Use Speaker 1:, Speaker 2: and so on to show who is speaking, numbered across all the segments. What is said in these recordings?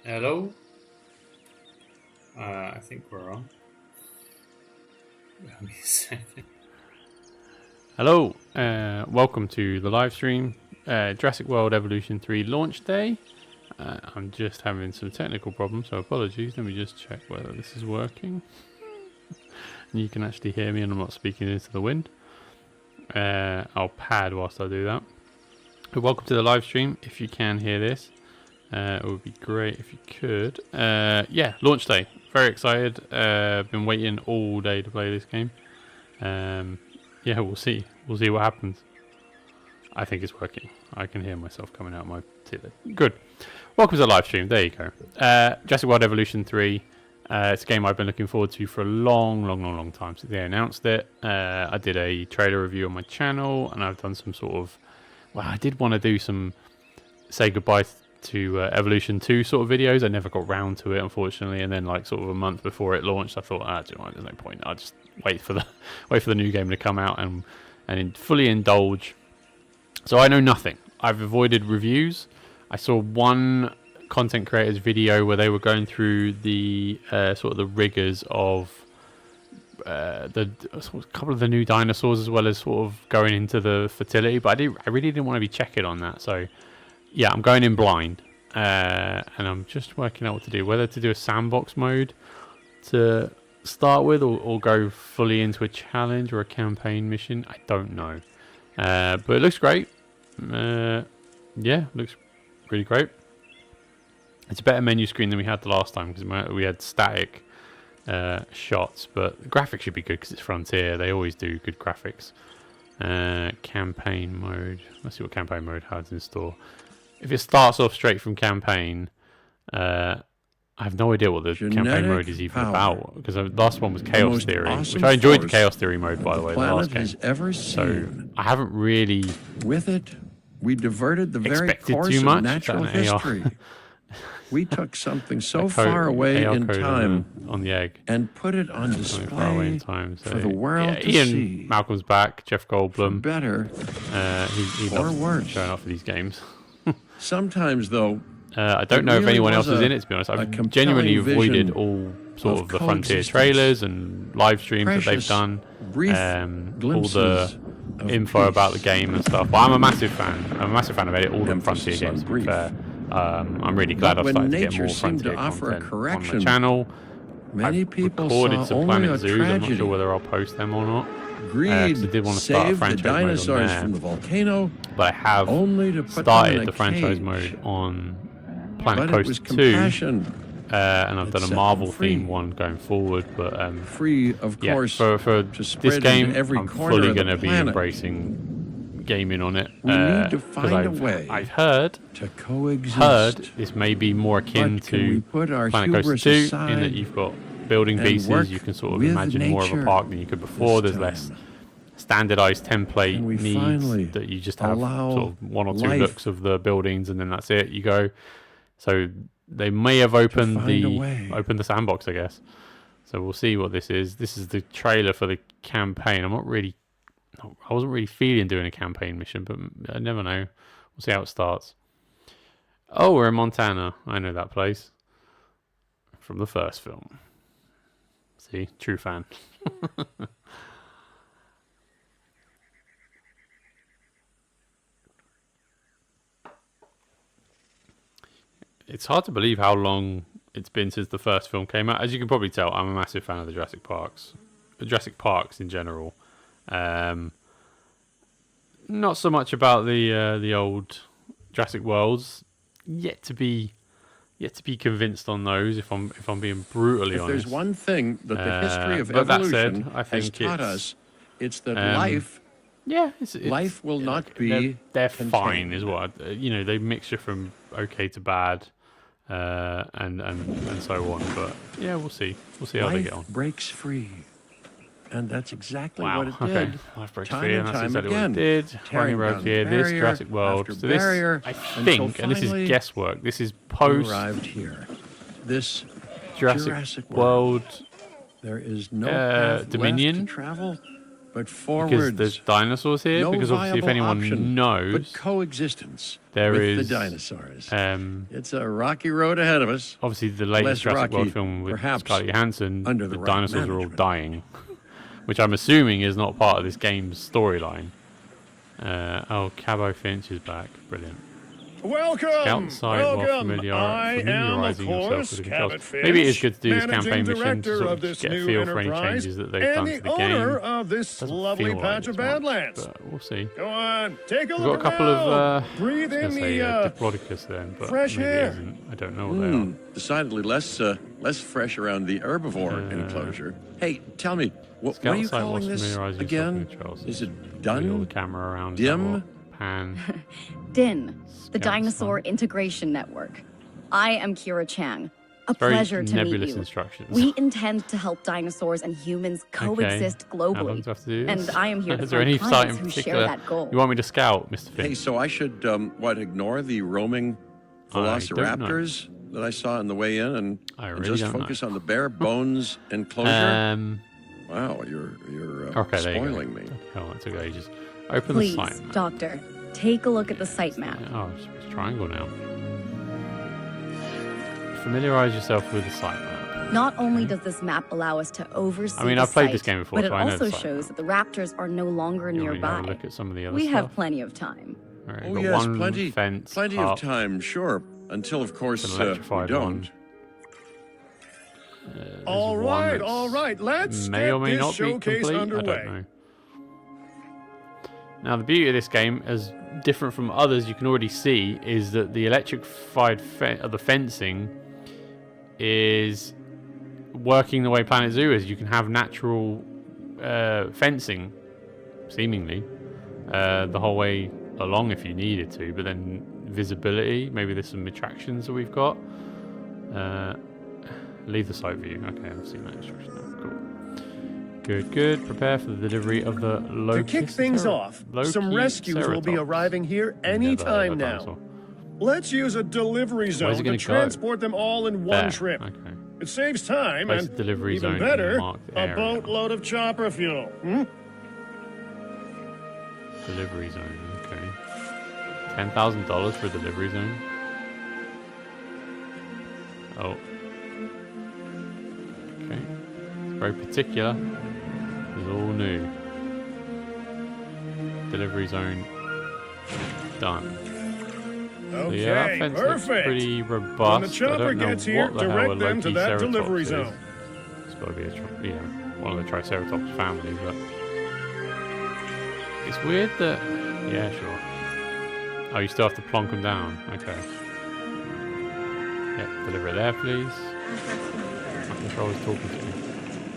Speaker 1: Hello? I think we're on. Wait a second.
Speaker 2: Hello, welcome to the live stream. Jurassic World Evolution 3 launch day. I'm just having some technical problems, so apologies. Let me just check whether this is working. You can actually hear me and I'm not speaking into the wind. I'll pad whilst I do that. But welcome to the live stream. If you can hear this, it would be great if you could. Yeah, launch day. Very excited. Been waiting all day to play this game. Yeah, we'll see. We'll see what happens. I think it's working. I can hear myself coming out my TV. Good. Welcome to the live stream. There you go. Jurassic World Evolution 3. It's a game I've been looking forward to for a long time since they announced it. I did a trailer review on my channel, and I've done some sort of... Well, I did want to do some say goodbye to Evolution 2 sort of videos. I never got round to it, unfortunately. And then, like, sort of a month before it launched, I thought, do you know what, there's no point. I'll just wait for the new game to come out and fully indulge. So I know nothing. I've avoided reviews. I saw one content creator's video where they were going through the sort of the rigors of a couple of the new dinosaurs, as well as sort of going into the fertility. But I really didn't want to be checking on that. So yeah, I'm going in blind, and I'm just working out what to do. Whether to do a sandbox mode to start with, or go fully into a challenge or a campaign mission. I don't know, but it looks great. Yeah, looks really great. It's a better menu screen than we had the last time, because we had static shots, but the graphics should be good because it's Frontier. They always do good graphics. Campaign mode. Let's see what campaign mode has in store. If it starts off straight from campaign, I have no idea what the campaign mode is even about, because the last one was Chaos Theory, which I enjoyed the Chaos Theory mode, by the way, the last game. So I haven't really
Speaker 3: with it, we diverted the very course of natural history. We took something so far away in time
Speaker 2: on the egg
Speaker 3: and put it on display
Speaker 2: far away in time, so
Speaker 3: for the world to
Speaker 2: Ian
Speaker 3: see.
Speaker 2: Malcolm's back, Jeff Goldblum.
Speaker 3: Better
Speaker 2: he
Speaker 3: or
Speaker 2: loves
Speaker 3: worse.
Speaker 2: showing off for these games.
Speaker 3: Sometimes, though,
Speaker 2: I don't know if anyone else is in it, to be honest. I've genuinely avoided all sort of the Frontier trailers and live streams that they've done, all the info about the game and stuff. But I'm a massive fan. I'm a massive fan of all the Frontier games, to be fair. I'm really glad I've started to get more Frontier content on the channel. I've recorded some Planet Zoos. I'm not sure whether I'll post them or not. I did want to start a franchise mode on there,
Speaker 3: volcano,
Speaker 2: but I have started the franchise mode on Planet Coaster 2, and I've done a Marvel themed one going forward. But
Speaker 3: free, of course,
Speaker 2: for this game, I'm fully going to be embracing gaming on it.
Speaker 3: We need to find a way
Speaker 2: I've heard
Speaker 3: to coexist.
Speaker 2: This may be more akin to
Speaker 3: Planet
Speaker 2: Coaster 2 in that you've got building pieces. You can sort of imagine more of a park than you could before. There's less standardized template needs that you just have sort of one or two looks of the buildings and then that's it. You go. So they may have opened the sandbox, I guess. So we'll see what this is. This is the trailer for the campaign. I wasn't really feeling doing a campaign mission, but I never know. We'll see how it starts. Oh, we're in Montana. I know that place from the first film. See, true fan. It's hard to believe how long it's been since the first film came out. As you can probably tell, I'm a massive fan of the Jurassic Parks in general. Not so much about the old Jurassic Worlds. Yet to be convinced on those. If I'm being brutally honest.
Speaker 3: There's one thing that the history of evolution has taught us, it's that life.
Speaker 2: Yeah,
Speaker 3: life will not be.
Speaker 2: They're fine, is what they mixture from okay to bad, and so on. But yeah, we'll see. We'll see how they get on.
Speaker 3: Life breaks free. And that's exactly what it did.
Speaker 2: Okay. Life breaks free, and that's exactly what it did. Running Road here, this Jurassic World. So this, I think, and this is guesswork, this is post
Speaker 3: arrived here. This
Speaker 2: Jurassic World
Speaker 3: there is no path
Speaker 2: Dominion.
Speaker 3: left to travel, but forwards.
Speaker 2: Because there's dinosaurs here.
Speaker 3: No
Speaker 2: because obviously, if anyone
Speaker 3: option,
Speaker 2: knows,
Speaker 3: but coexistence
Speaker 2: there
Speaker 3: with
Speaker 2: is
Speaker 3: the dinosaurs. It's a rocky road ahead of us.
Speaker 2: Obviously, the latest Jurassic World film with Scarlett Johansson,
Speaker 3: under
Speaker 2: the
Speaker 3: right
Speaker 2: dinosaurs are all dying, which I'm assuming is not part of this game's storyline. Oh, Cabo Finch is back. Brilliant.
Speaker 1: Welcome!
Speaker 2: Scout the site while familiarising yourself with the controls. Maybe it is good to do this campaign mission to sort of just get a feel for any changes that they've done to the game.
Speaker 1: Of this lovely patch of Badlands.
Speaker 2: But we'll see.
Speaker 1: Go on, take a
Speaker 2: We've
Speaker 1: look
Speaker 2: got a couple of
Speaker 1: breathe in the
Speaker 2: Diplodocus then, but
Speaker 1: fresh
Speaker 2: maybe
Speaker 1: air.
Speaker 2: it isn't. I don't know what they are.
Speaker 3: Decidedly less fresh around the herbivore enclosure. Hey, tell me, what are you calling this again? Is it done?
Speaker 2: The camera around.
Speaker 3: Dim?
Speaker 2: Pan.
Speaker 4: DIN, the Dinosaur Integration Network. I am Kira Chang. A pleasure to meet you.
Speaker 2: Instructions.
Speaker 4: We intend to help dinosaurs and humans coexist globally.
Speaker 2: How long do I have to do this?
Speaker 4: And I am here to
Speaker 2: Is there any
Speaker 4: find
Speaker 2: site in
Speaker 4: clients who
Speaker 2: particular
Speaker 4: share that goal.
Speaker 2: you want me to scout, Mr. Finn?
Speaker 3: Hey, so I should, ignore the roaming velociraptors that I saw on the way in and just focus on the bare bones enclosure? Wow, you're spoiling me.
Speaker 2: Oh, it took ages. Open
Speaker 4: Please,
Speaker 2: the site map.
Speaker 4: Doctor, take a look at the site map.
Speaker 2: Oh, it's triangle now. Familiarise yourself with the site map.
Speaker 4: Not only does this map allow us to oversee
Speaker 2: I've played this game before,
Speaker 4: but it
Speaker 2: so I know
Speaker 4: also
Speaker 2: the site
Speaker 4: shows that the raptors are no longer
Speaker 2: You want me to have
Speaker 4: nearby.
Speaker 2: a look at some of the other
Speaker 4: We
Speaker 2: stuff?
Speaker 4: have plenty of time.
Speaker 2: All right,
Speaker 3: Oh,
Speaker 2: got
Speaker 3: yes,
Speaker 2: one
Speaker 3: plenty
Speaker 2: fence
Speaker 3: of
Speaker 2: up,
Speaker 3: time, sure. Until, of course,
Speaker 2: an
Speaker 3: we
Speaker 2: electrified
Speaker 3: don't.
Speaker 2: one.
Speaker 1: All right, let's
Speaker 2: may
Speaker 1: get
Speaker 2: or may
Speaker 1: this
Speaker 2: not be
Speaker 1: showcase
Speaker 2: complete.
Speaker 1: underway.
Speaker 2: I don't know. Now, the beauty of this game, as different from others you can already see, is that the electrified the fencing is working the way Planet Zoo is. You can have natural fencing, seemingly, the whole way along if you needed to, but then visibility, maybe there's some attractions that we've got. Leave the site view. Okay, I've seen that instruction now. Cool. Good. Prepare for the delivery of the Loki.
Speaker 1: To kick things off, some rescues will be arriving here any time now. Let's use a delivery zone to transport them all in one trip.
Speaker 2: Okay.
Speaker 1: It saves time and,
Speaker 2: delivery
Speaker 1: even
Speaker 2: zone
Speaker 1: better, a
Speaker 2: area.
Speaker 1: boatload of chopper fuel.
Speaker 2: Delivery zone. Okay. $10,000 for a delivery zone. Oh. Okay. It's very particular. It's all new. Delivery zone done. So yeah, that fence looks pretty robust.
Speaker 1: When the chopper gets here, direct them to that delivery zone.
Speaker 2: It's got to be one of the Triceratops family, but it's weird that. Yeah, sure. Oh, you still have to plonk them down. Okay. Yep, deliver it there, please. My controller's talking to me.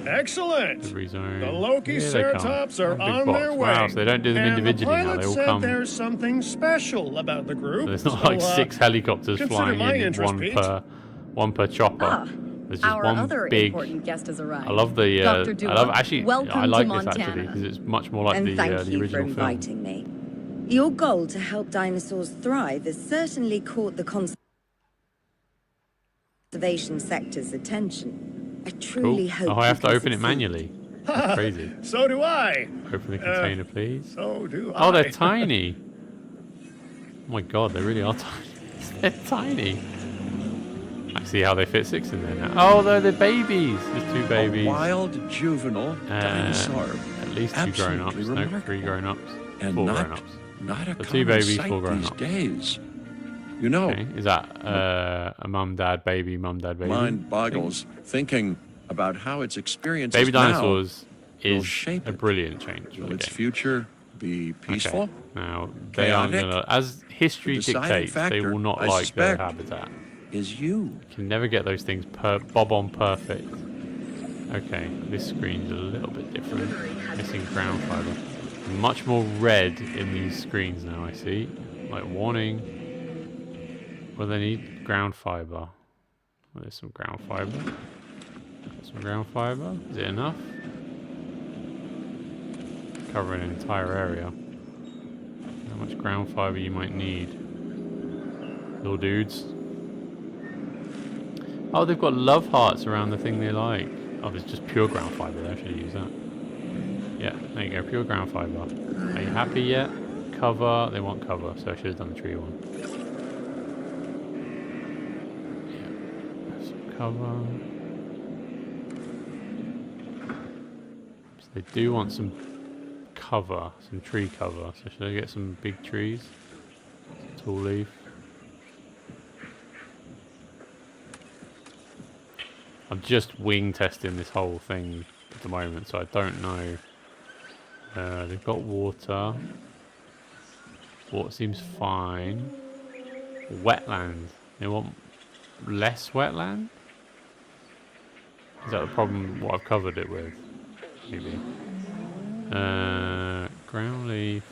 Speaker 1: Excellent.
Speaker 2: Delivery zone.
Speaker 1: The Loki Ceratops are on their way.
Speaker 2: Wow, so they don't do them individually now. They all come.
Speaker 1: There's something special about the group.
Speaker 2: There's not like 6 helicopters flying in, one per chopper. There's just
Speaker 4: Our
Speaker 2: one
Speaker 4: other
Speaker 2: big.
Speaker 4: important guest has arrived.
Speaker 2: I love the.
Speaker 4: Dr. Dua,
Speaker 2: I love actually.
Speaker 4: welcome
Speaker 2: I like
Speaker 4: to
Speaker 2: this
Speaker 4: Montana.
Speaker 2: actually because it's much more like
Speaker 5: And
Speaker 2: the
Speaker 5: thank
Speaker 2: original
Speaker 5: you for
Speaker 2: film.
Speaker 5: inviting me. Your goal to help dinosaurs thrive has certainly caught the conservation sector's attention. I truly hope
Speaker 2: I have to
Speaker 5: you can
Speaker 2: open it
Speaker 5: succeed.
Speaker 2: manually. That's crazy.
Speaker 1: So do I.
Speaker 2: Open the container, please.
Speaker 1: So do I.
Speaker 2: Oh, they're tiny. Oh my god, they really are tiny. They're tiny. I see how they fit 6 in there now. Oh, they're babies. There's 2 babies.
Speaker 3: A wild juvenile dinosaur.
Speaker 2: At least 2 grown-ups. No, 3 grown-ups.
Speaker 3: And
Speaker 2: 4
Speaker 3: not
Speaker 2: grown-ups.
Speaker 3: a
Speaker 2: So 2
Speaker 3: common
Speaker 2: babies,
Speaker 3: sight
Speaker 2: 4
Speaker 3: these
Speaker 2: grown-ups.
Speaker 3: days. You know,
Speaker 2: Okay. Is that a mum, dad, baby, mum, dad, baby?
Speaker 3: mind boggles thinking about how its experiences
Speaker 2: Baby
Speaker 3: now
Speaker 2: dinosaurs
Speaker 3: will
Speaker 2: is
Speaker 3: shape
Speaker 2: a
Speaker 3: it.
Speaker 2: brilliant change.
Speaker 3: Will
Speaker 2: for the
Speaker 3: its
Speaker 2: game.
Speaker 3: future be peaceful?
Speaker 2: Okay. Now, they aren't
Speaker 3: Chaotic?
Speaker 2: gonna, as history
Speaker 3: The deciding
Speaker 2: dictates, they
Speaker 3: factor,
Speaker 2: will not
Speaker 3: I
Speaker 2: like their
Speaker 3: suspect,
Speaker 2: habitat.
Speaker 3: Is you.
Speaker 2: You can never get those things bob on perfect. Okay, this screen's a little bit different. Missing ground fiber. Much more red in these screens now, I see. Like warning. Well, they need ground fiber. Well, there's some ground fiber. Got some ground fiber. Is it enough? Cover an entire area. How much ground fiber you might need. Little dudes. Oh, they've got love hearts around the thing they like. Oh, there's just pure ground fiber there. I should use that. Yeah, there you go. Pure ground fiber. Are you happy yet? Cover. They want cover, so I should have done the tree one. Yeah. Some cover. So they do want some cover, some tree cover. So should I get some big trees? Tall leaf. I'm just wing testing this whole thing at the moment, so I don't know. They've got water. Water seems fine. Wetland. They want less wetland? Is that the problem, what I've covered it with? Maybe. Ground leaf.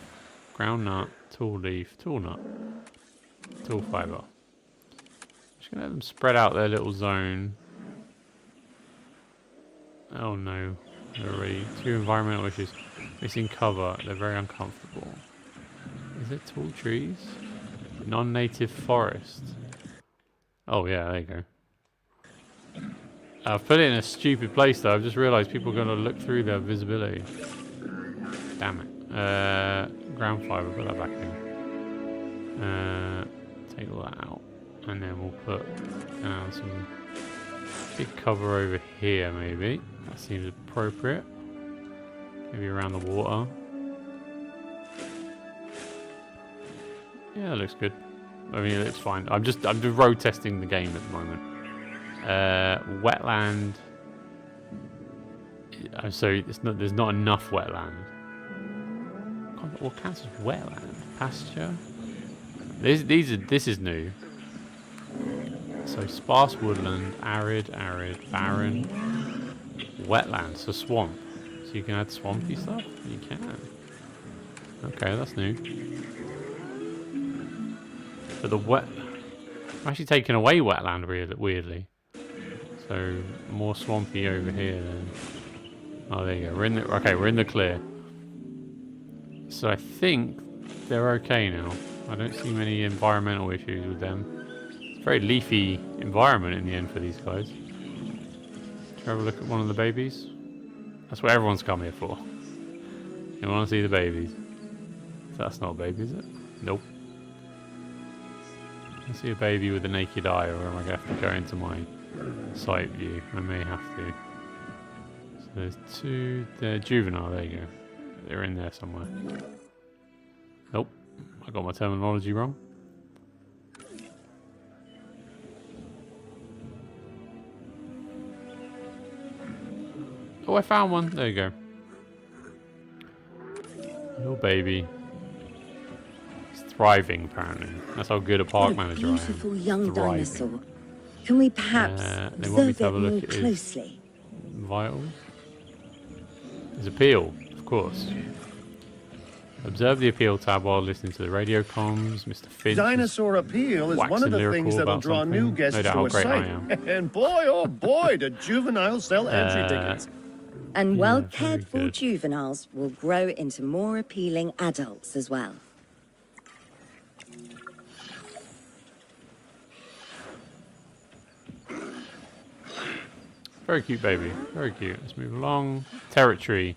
Speaker 2: Ground nut. Tall leaf. Tall nut. Tall fiber. Just gonna let them spread out their little zone. Oh no. They're already 2 environmental issues. Missing cover. They're very uncomfortable. Is it tall trees? Non-native forest. Oh yeah, there you go. I've put it in a stupid place though. I've just realised people are going to look through their visibility. Damn it. Ground fibre, put that back in. Take all that out. And then we'll put down some big cover over here maybe. That seems appropriate. Maybe around the water. Yeah, that looks good. I mean, it looks fine. I'm just road testing the game at the moment. Wetland. So there's not enough wetland. What counts as wetland? Pasture. This is new. So sparse woodland, arid, barren, wetland. So swamp. So you can add swampy stuff. You can. Okay, that's new. But I'm actually taking away wetland weirdly. So more swampy over here then. Oh, there you go. We're in the clear. So I think they're okay now. I don't see many environmental issues with them. It's a very leafy environment in the end for these guys. Should we have a look at one of the babies? That's what everyone's come here for. You want to see the babies. So that's not a baby, is it? Nope. I see a baby with a naked eye, or am I going to have to go into my site view? I may have to. So there's 2. They're juvenile, there you go. They're in there somewhere. Nope. I got my terminology wrong. Oh, I found one. There you go. Little baby. Thriving, apparently. That's how good a park manager I am.
Speaker 5: Beautiful young dinosaur. Can we perhaps observe it more closely?
Speaker 2: Vitals. There's appeal, of course. Observe the appeal tab while listening to the radio comms. Mr. Finch.
Speaker 1: Dinosaur appeal is one of the things that'll draw new guests to a site. And boy, oh boy, do juveniles sell entry tickets.
Speaker 5: And well cared for juveniles will grow into more appealing adults as well.
Speaker 2: Very cute baby. Very cute. Let's move along. Territory.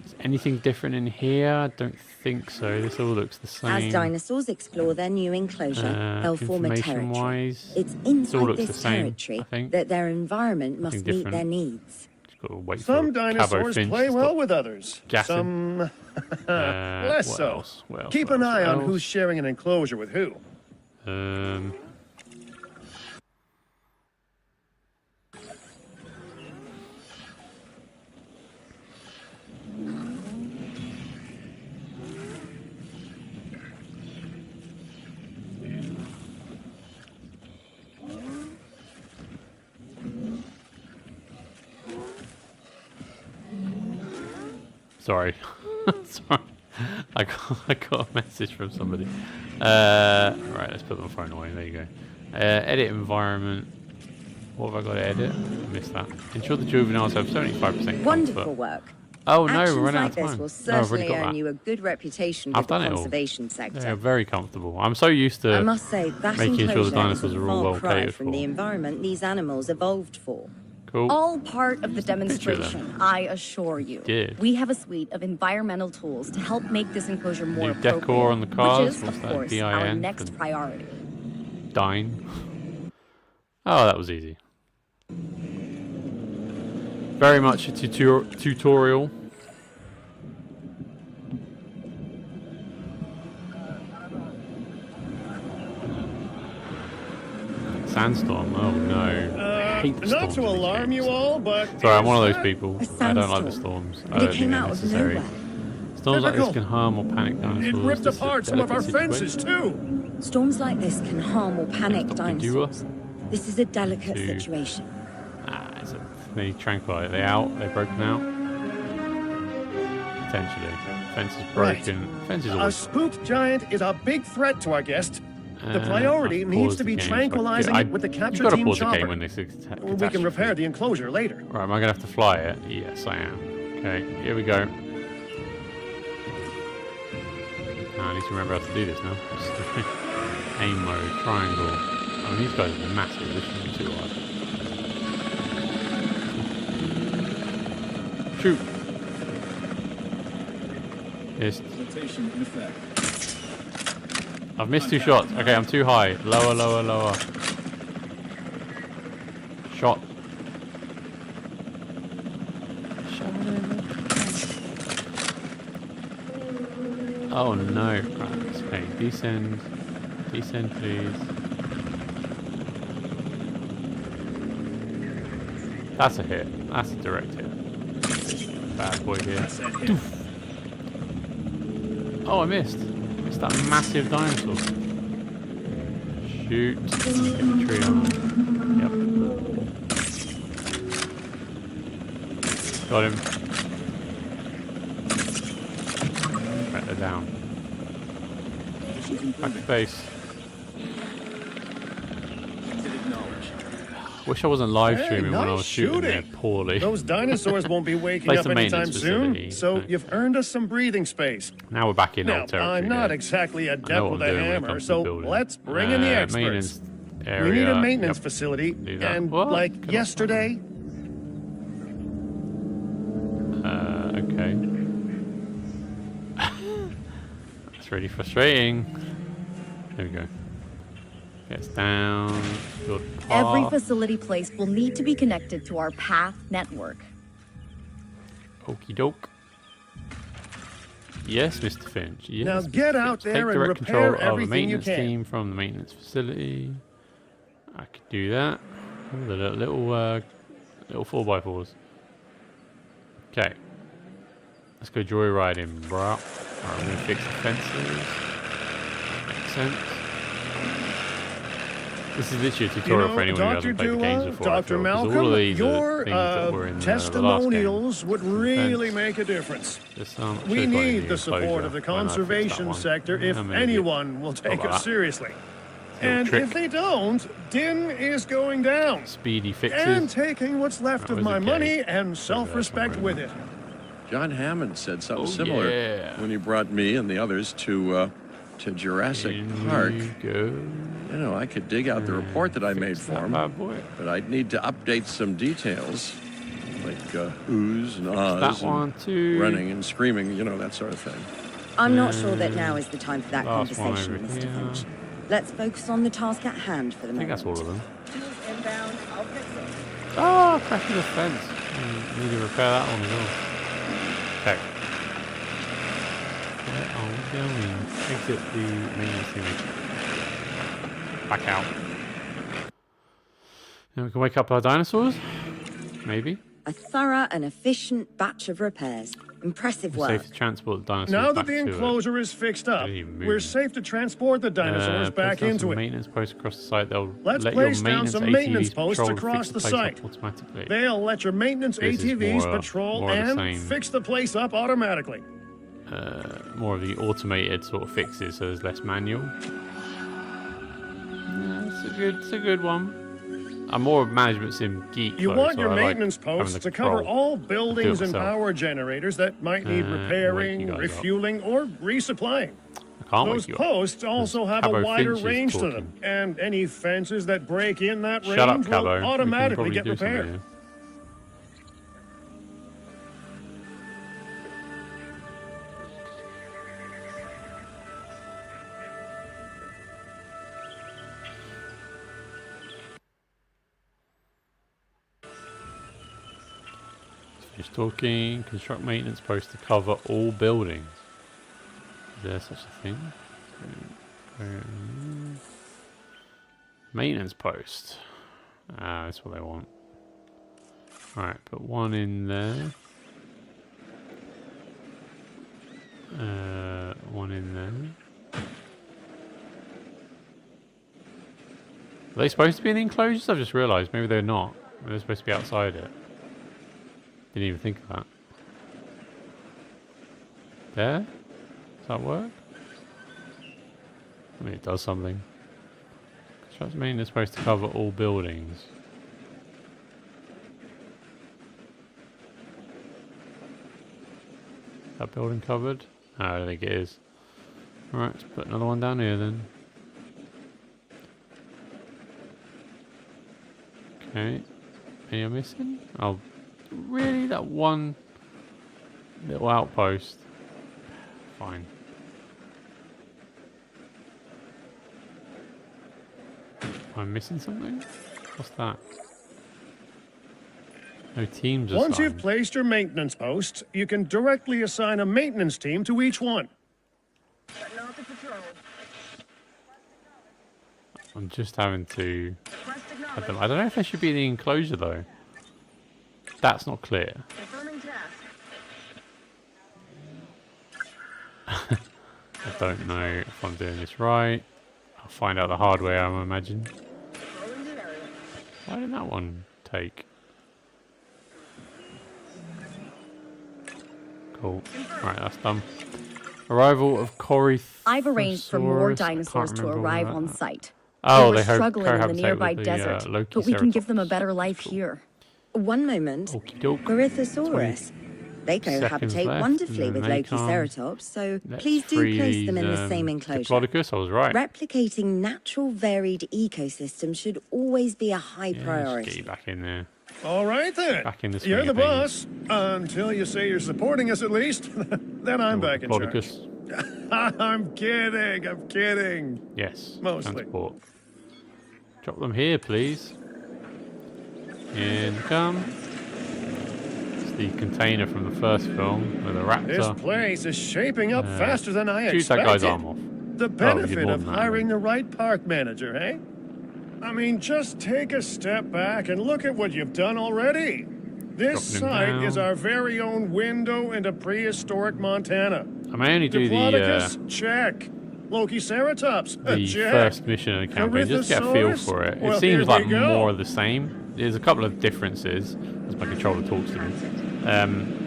Speaker 2: Is anything different in here? I don't think so. This all looks the same.
Speaker 5: As dinosaurs explore their new enclosure, they'll form a territory. It's inside this territory that their environment must meet their needs.
Speaker 1: Some dinosaurs play well with others. Some less so. Keep an eye on who's sharing an enclosure with who.
Speaker 2: Sorry. Sorry. I got a message from somebody. Right, let's put my phone away. There you go. Edit environment. What have I got to edit? I missed that. Ensure the juveniles have 75% comfort.
Speaker 5: Wonderful work.
Speaker 2: Oh no,
Speaker 5: Actions
Speaker 2: we're running
Speaker 5: like
Speaker 2: out of time.
Speaker 5: This will certainly earn you a good reputation with the conservation sector.
Speaker 2: They're very comfortable. I'm so used to
Speaker 5: I must say, that
Speaker 2: making sure the dinosaurs
Speaker 5: is a
Speaker 2: are all
Speaker 5: far
Speaker 2: well
Speaker 5: cry
Speaker 2: catered
Speaker 5: from
Speaker 2: for.
Speaker 5: the environment these animals evolved for.
Speaker 2: Cool.
Speaker 4: All part of the demonstration, I assure you.
Speaker 2: Good.
Speaker 4: We have a suite of environmental tools to help make this enclosure more
Speaker 2: New decor on the cars.
Speaker 4: which is, of course, our next priority.
Speaker 2: Dine. Oh, that was easy. Very much a tutorial. Sandstorm. Oh no.
Speaker 1: Not to alarm you all, but
Speaker 2: sorry, I'm one of those people. I don't like the storms. I don't think they're necessary. Storms like this can harm or panic dinosaurs.
Speaker 1: It ripped apart some of our fences too.
Speaker 5: Storms like this can harm or panic dinosaurs. This is a delicate situation.
Speaker 2: They tranquilized. They out? They're broken out? Potentially. Fence is broken.
Speaker 1: Right.
Speaker 2: Fence is
Speaker 1: a
Speaker 2: always...
Speaker 1: spooked giant is a big threat to our guest. The priority needs to be tranquilizing it with the capture team chopper. We can repair the enclosure later.
Speaker 2: Right, am I going to have to fly it? Yes, I am. Okay, here we go. I need to remember how to do this now. Aim mode, triangle. Oh, these guys are massive. This shouldn't be too hard. Shoot. Missed. I've missed 2 shots. Okay, I'm too high. Lower, lower, lower. Shot. Oh no. Right, okay, descend. Descend, please. That's a hit. That's a direct hit. Bad boy here. Oh, I missed. Missed that massive dinosaur. Shoot. Hit the tree on. Yep. Got him. Right, they're down. Back to base. Wish I wasn't live streaming when I was shooting there poorly.
Speaker 1: Those dinosaurs won't be waking up anytime soon, so you've earned us some breathing space.
Speaker 2: Now we're back in old territory.
Speaker 1: I'm not exactly adept with a hammer, so let's bring in the experts. We need a maintenance facility, and like yesterday.
Speaker 2: Okay. That's really frustrating. There we go. Gets down.
Speaker 4: Every facility place will need to be connected to our path network.
Speaker 2: Okie doke. Yes, Mr. Finch. Yes,
Speaker 1: now get out there and repair everything you can.
Speaker 2: Take direct control of a maintenance team from the maintenance facility. I could do that. Ooh, the little 4x4s. Okay. Let's go joyriding, bro. Alright, I'm gonna fix the fences. Makes sense. This is literally a tutorial for anyone who hasn't played the games before.
Speaker 1: Dr. Malcolm, your testimonials would really make a difference. We need the support of the conservation sector if anyone will take us seriously. And if they don't, Din is going down.
Speaker 2: Speedy fixes.
Speaker 1: And taking what's left of my money and self-respect with it.
Speaker 3: John Hammond said something similar when he brought me and the others to Jurassic Park. You know, I could dig out the report that I made for him, but I'd need to update some details, like oohs and ahs, and running and screaming, you know, that sort of thing.
Speaker 5: I'm not sure that now is the time for that conversation, Mr. Finch. Let's focus on the task at hand for the moment.
Speaker 2: I think that's all of them. Oh, crashing the fence. Need to repair that one as well. Okay. Where are we going? Exit the maintenance image. Back out. Now we can wake up our dinosaurs? Maybe.
Speaker 5: A thorough and efficient batch of repairs. Impressive work.
Speaker 2: Safe to transport the dinosaurs
Speaker 1: now that the enclosure is fixed up, we're safe to transport the dinosaurs back into it.
Speaker 2: Maintenance posts across the site.
Speaker 1: Let's place down some maintenance posts across the site. They'll let your maintenance ATVs patrol and fix the place up automatically.
Speaker 2: More of the automated sort of fixes, so there's less manual. It's a good one. I'm more of a management sim geek.
Speaker 1: You want your maintenance posts to cover all buildings and power generators that might need repairing, refueling, or resupplying. Those posts also have a wider range to them, and any fences that break in that range will automatically get repaired.
Speaker 2: Just talking. Construct maintenance post to cover all buildings. Is there such a thing? Maintenance post. Ah, that's what they want. Alright, put one in there. One in there. Are they supposed to be in the enclosures? I've just realised. Maybe they're not. Maybe they're supposed to be outside it. Didn't even think of that. There? Does that work? I mean, it does something. Construct maintenance supposed to cover all buildings. Is that building covered? No, I don't think it is. Alright, let's put another one down here then. Okay. Any are missing? Oh, really? That one little outpost? Fine. Am I missing something? What's that? No teams assigned.
Speaker 1: Once you've placed your maintenance posts, you can directly assign a maintenance team to each one.
Speaker 2: I'm just having to... I don't know if they should be in the enclosure though. That's not clear. I don't know if I'm doing this right. I'll find out the hard way, I imagine. Why didn't that one take? Cool. Right, that's done. Arrival of Kauai.
Speaker 4: I've arranged for more dinosaurs to arrive on site.
Speaker 2: Oh,
Speaker 4: they were struggling in the nearby desert, but we can give them a better life here.
Speaker 5: One moment. Gorythosaurus. They cohabitate wonderfully with Lokiceratops, so please do place them in the same enclosure.
Speaker 2: Diplodocus, I was right.
Speaker 5: Replicating natural varied ecosystems should always be a high priority.
Speaker 2: Just get you back in there.
Speaker 1: All right then.
Speaker 2: Back in this
Speaker 1: you're the boss. Until you say you're supporting us at least. Then I'm back in charge. I'm kidding. I'm kidding.
Speaker 2: Yes.
Speaker 1: Mostly.
Speaker 2: Transport. Drop them here, please. In come. It's the container from the first film with a raptor.
Speaker 1: This place is shaping up faster than I expected.
Speaker 2: Shoot that guy's arm off.
Speaker 1: The benefit of hiring the right park manager, eh? I mean, just take a step back and look at what you've done already. This site is our very own window into prehistoric Montana.
Speaker 2: I may only do
Speaker 1: Diplodocus, check. Lokiceratops,
Speaker 2: the
Speaker 1: check.
Speaker 2: First mission of the campaign, just to get a feel for it.
Speaker 1: Well,
Speaker 2: it seems like more of the same. There's a couple of differences, as my controller talks to me.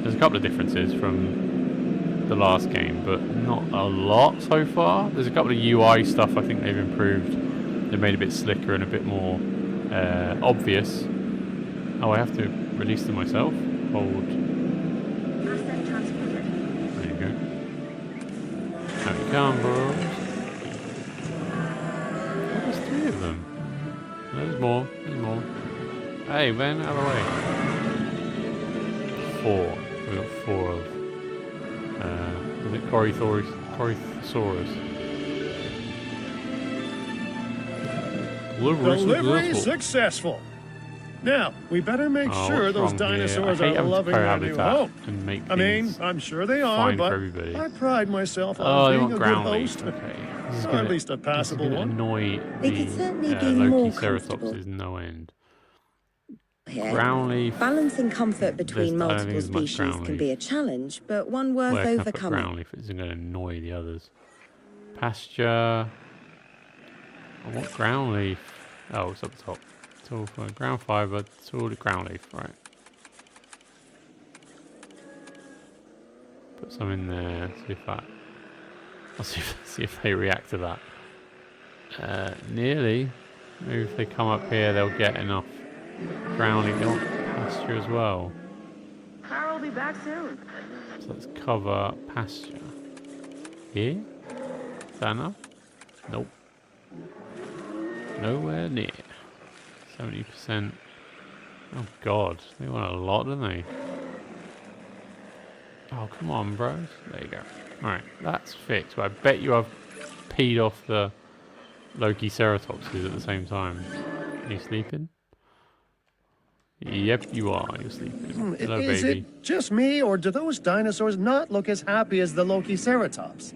Speaker 2: There's a couple of differences from the last game, but not a lot so far. There's a couple of UI stuff I think they've improved. They've made it a bit slicker and a bit more obvious. Oh, I have to release them myself? Hold. There you go. There we come, bros. Oh, there's 3 of them. There's more. There's more. Hey, man, out of the way. 4. We've got 4 of... was it Gorythosaurus?
Speaker 1: Delivery successful. Now, we better make sure those dinosaurs are loving their new home. I mean, I'm sure they are, but I pride myself on being a good host.
Speaker 2: Okay.
Speaker 1: Or at least a passable one.
Speaker 2: Annoy
Speaker 5: they could certainly be more comfortable.
Speaker 2: Is no end.
Speaker 5: Ground leaf. Balancing comfort between multiple species can be a challenge, but one worth overcoming.
Speaker 2: Ground leaf isn't going to annoy the others. Pasture. I want ground leaf. Oh, it's up top. It's all for ground fiber. It's all the ground leaf, right? Put some in there. See if that. I'll see if they react to that. Nearly. Maybe if they come up here, they'll get enough ground leaf. They want pasture as well.
Speaker 6: Carl will be back soon.
Speaker 2: So let's cover pasture. Here? Is that enough? Nope. Nowhere near. 70%. Oh god, they want a lot, don't they? Oh, come on, bros. There you go. Alright, that's fixed. But I bet you I've peed off the Lokiceratopses at the same time. Are you sleeping? Yep, you are. You're sleeping. Hello,
Speaker 1: is
Speaker 2: baby.
Speaker 1: It just me, or do those dinosaurs not look as happy as the Lokiceratops?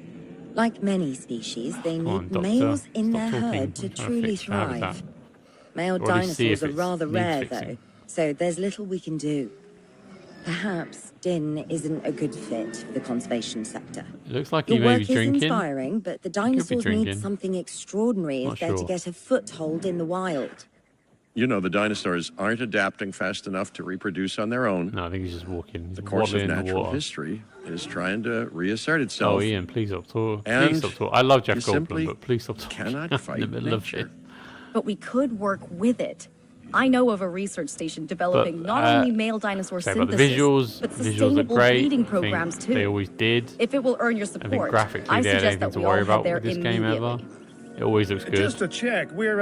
Speaker 5: Like many species, they need males in their herd to truly thrive. Male dinosaurs are rather rare, though, so there's little we can do. Perhaps Din isn't a good fit for the conservation sector.
Speaker 2: It looks like he may be drinking.
Speaker 5: Your work is inspiring, but the dinosaurs need something extraordinary if they're to get a foothold in the wild.
Speaker 3: You know, the dinosaurs aren't adapting fast enough to reproduce on their own.
Speaker 2: No, I think he's just walking.
Speaker 3: The course of natural history is trying to reassert itself.
Speaker 2: Oh, Ian, please stop talking. Please stop talking. I love Jeff Goldblum, but please stop talking.
Speaker 3: Cannot fight nature.
Speaker 4: But we could work with it. I know of a research station developing not only male dinosaur synthesis, but sustainable breeding programs too.
Speaker 2: They always did.
Speaker 4: If it will earn your support,
Speaker 2: I think graphically
Speaker 4: I
Speaker 2: they had
Speaker 4: suggest
Speaker 2: anything
Speaker 4: that
Speaker 2: to
Speaker 4: we
Speaker 2: worry
Speaker 4: all
Speaker 2: about
Speaker 4: head there
Speaker 2: with this game ever. It always looks good.
Speaker 1: Just to check, we're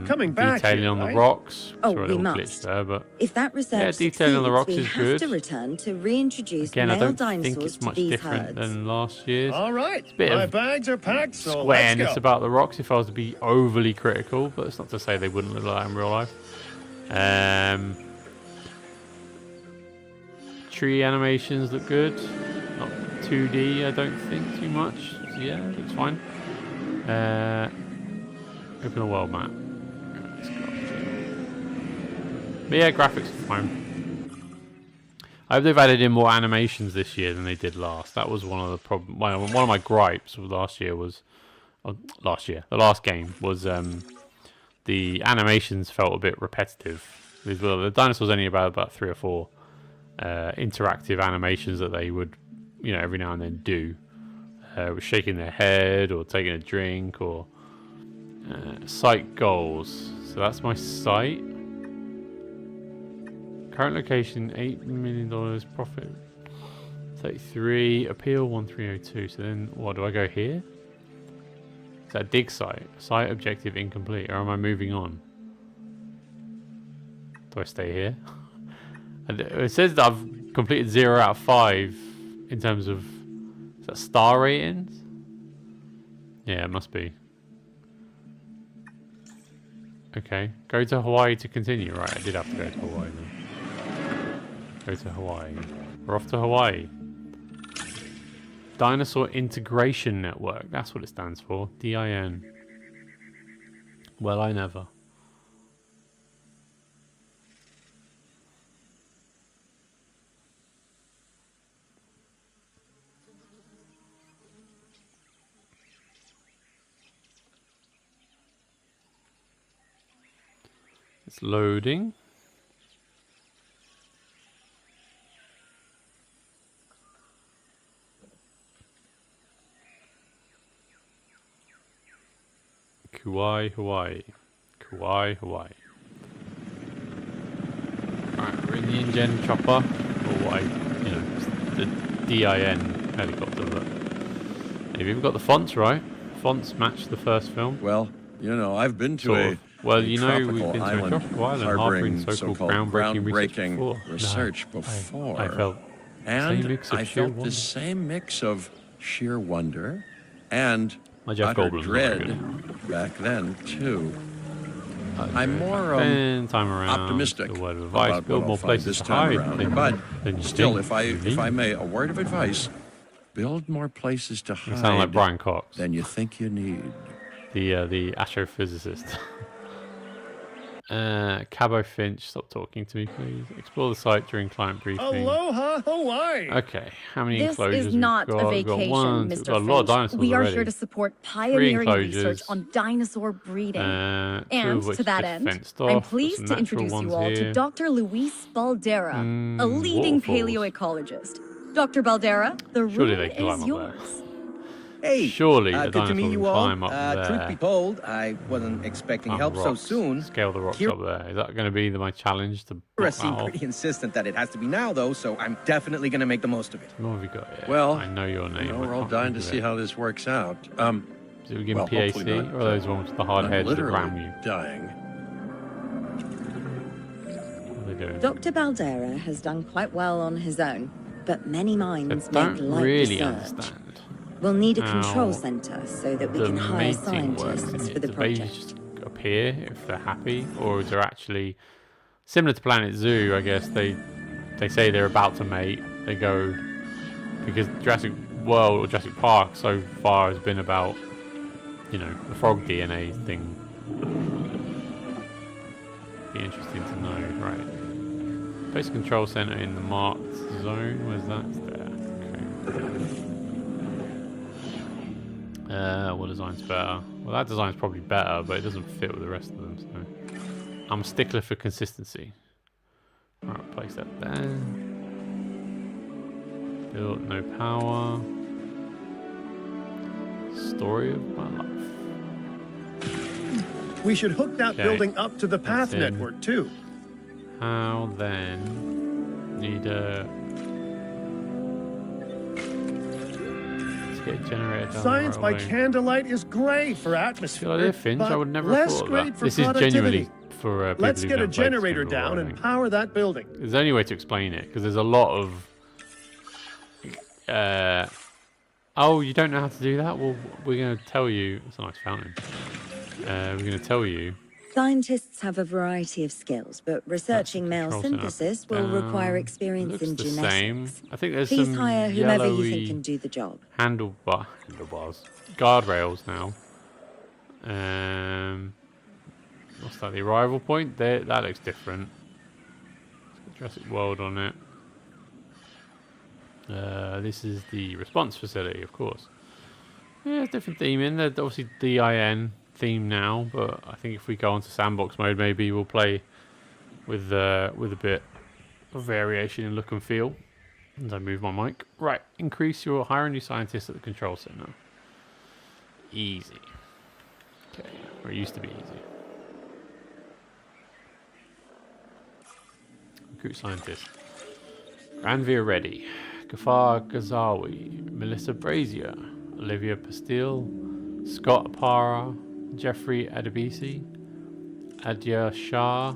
Speaker 1: coming back
Speaker 2: detailing
Speaker 1: here,
Speaker 2: on
Speaker 1: right?
Speaker 2: the rocks.
Speaker 5: Oh,
Speaker 2: Sorry,
Speaker 5: we
Speaker 2: a little
Speaker 5: must.
Speaker 2: glitch there, but
Speaker 5: if that research
Speaker 2: detailing on the rocks
Speaker 5: we
Speaker 2: is
Speaker 5: have
Speaker 2: good.
Speaker 5: to return to reintroduce
Speaker 2: Again,
Speaker 5: male
Speaker 2: I don't
Speaker 5: dinosaurs
Speaker 2: think it's much
Speaker 5: to these
Speaker 2: different
Speaker 5: herds.
Speaker 2: than last year's.
Speaker 1: All right,
Speaker 2: It's a bit
Speaker 1: my
Speaker 2: of
Speaker 1: bags are packed, so
Speaker 2: squareness
Speaker 1: let's go.
Speaker 2: about the rocks if I was to be overly critical, but it's not to say they wouldn't look like that in real life. Tree animations look good. Not 2D, I don't think too much. So yeah, looks fine. Open a world map. But yeah, graphics are fine. I hope they've added in more animations this year than they did last. That was one of the problem. One of my gripes with last year was, the last game was the animations felt a bit repetitive. The dinosaurs only about 3 or 4 interactive animations that they would, every now and then do. With shaking their head or taking a drink or site goals. So that's my site. Current location $8 million, profit 33, appeal 1302. So then what do I go here? Is that a dig site? Site objective incomplete, or am I moving on? Do I stay here? It says that I've completed 0 out of 5 in terms of, is that star ratings? Yeah, it must be. Okay, go to Hawaii to continue. Right, I did have to go to Hawaii then. Go to Hawaii. We're off to Hawaii. Dinosaur Integration Network. That's what it stands for. DIN. Well, I never. It's loading. Kauai, Hawaii. Kauai, Hawaii. Alright, we're in the InGen chopper. Or what the DIN helicopter. But have you even got the fonts right? Fonts match the first film.
Speaker 3: Well, I've been to
Speaker 2: Well, we've been to a
Speaker 3: island
Speaker 2: tropical island
Speaker 3: harboring
Speaker 2: so-called
Speaker 3: groundbreaking research before.
Speaker 2: I felt
Speaker 3: the same mix of sheer wonder and
Speaker 2: utter
Speaker 3: dread back then too. I'm more optimistic about
Speaker 2: build more places
Speaker 3: this
Speaker 2: to
Speaker 3: time
Speaker 2: hide.
Speaker 3: around. But still, if I may, a word of advice: build more places to hide.
Speaker 2: You sound like Brian Cox
Speaker 3: than you think you need.
Speaker 2: The astrophysicist. Cabo Finch, stop talking to me, please. Explore the site during client briefing.
Speaker 1: Aloha, Hawaii.
Speaker 2: Okay, how many enclosures?
Speaker 4: This is not a vacation, Mr.
Speaker 2: A lot of dinosaurs
Speaker 4: We are
Speaker 2: already.
Speaker 4: here to support pioneering research on dinosaur breeding. And to that end, I'm pleased to introduce you all to Dr. Luis Baldera, a leading paleoecologist. Dr. Baldera, the room is yours.
Speaker 7: Hey,
Speaker 2: surely
Speaker 7: good to meet you all.
Speaker 2: Up
Speaker 7: truth be told, I wasn't expecting help so soon.
Speaker 2: Scale the rocks up there. Is that going to be my challenge to block that
Speaker 7: seemed pretty insistent that it has to be now, though, so I'm definitely going to make the most of it.
Speaker 2: What have we got here?
Speaker 3: Well,
Speaker 2: I know your name.
Speaker 3: We're all dying to see how this works out.
Speaker 2: Do we give PAC or are those ones with the hard heads that ram you?
Speaker 3: Dying.
Speaker 2: What are they doing?
Speaker 5: Dr. Baldera has done quite well on his own, but many minds make light
Speaker 2: really
Speaker 5: research.
Speaker 2: Understand.
Speaker 5: We'll need a control center so that we can hire scientists for the project.
Speaker 2: Just appear if they're happy, or is there actually similar to Planet Zoo, I guess. They say they're about to mate. They go because Jurassic World or Jurassic Park so far has been about, you know, the frog DNA thing. Be interesting to know, right? Place a control center in the marked zone. Where's that? It's there. Okay. What design's better? Well, that design's probably better, but it doesn't fit with the rest of them. So I'm a stickler for consistency. Alright, place that there. Build no power. Story of my life.
Speaker 1: We should hook that building up to the path network too.
Speaker 2: How then? Need a... Let's get a generator down
Speaker 1: Science
Speaker 2: right
Speaker 1: by
Speaker 2: away.
Speaker 1: candlelight is great for atmosphere.
Speaker 2: Good idea, Finch. I would never have thought of that. This is genuinely for people.
Speaker 1: Let's get a
Speaker 2: who don't play
Speaker 1: generator down and power that building.
Speaker 2: There's the only way to explain it, because there's a lot of... oh, you don't know how to do that? Well, we're going to tell you... It's a nice fountain. We're going to tell you...
Speaker 5: Scientists have a variety of skills, but researching male synthesis will require experience in genetics.
Speaker 2: Same. I think there's
Speaker 5: Please
Speaker 2: some
Speaker 5: hire whomever you think can do the job.
Speaker 2: Handlebars. Guardrails now. What's that? The arrival point? There, that looks different. Jurassic World on it. This is the response facility, of course. Yeah, different theme in there. Obviously DIN theme now, but I think if we go onto Sandbox mode, maybe we'll play with a bit of variation in look and feel. As I move my mic. Right, increase your hire a new scientist at the control center. Easy. Okay, or it used to be easy. Recruit scientist. Ranveer Reddy, Gafar Ghazawi, Melissa Brazier, Olivia Pastille, Scott Parra, Jeffrey Adebisi, Adya Shah,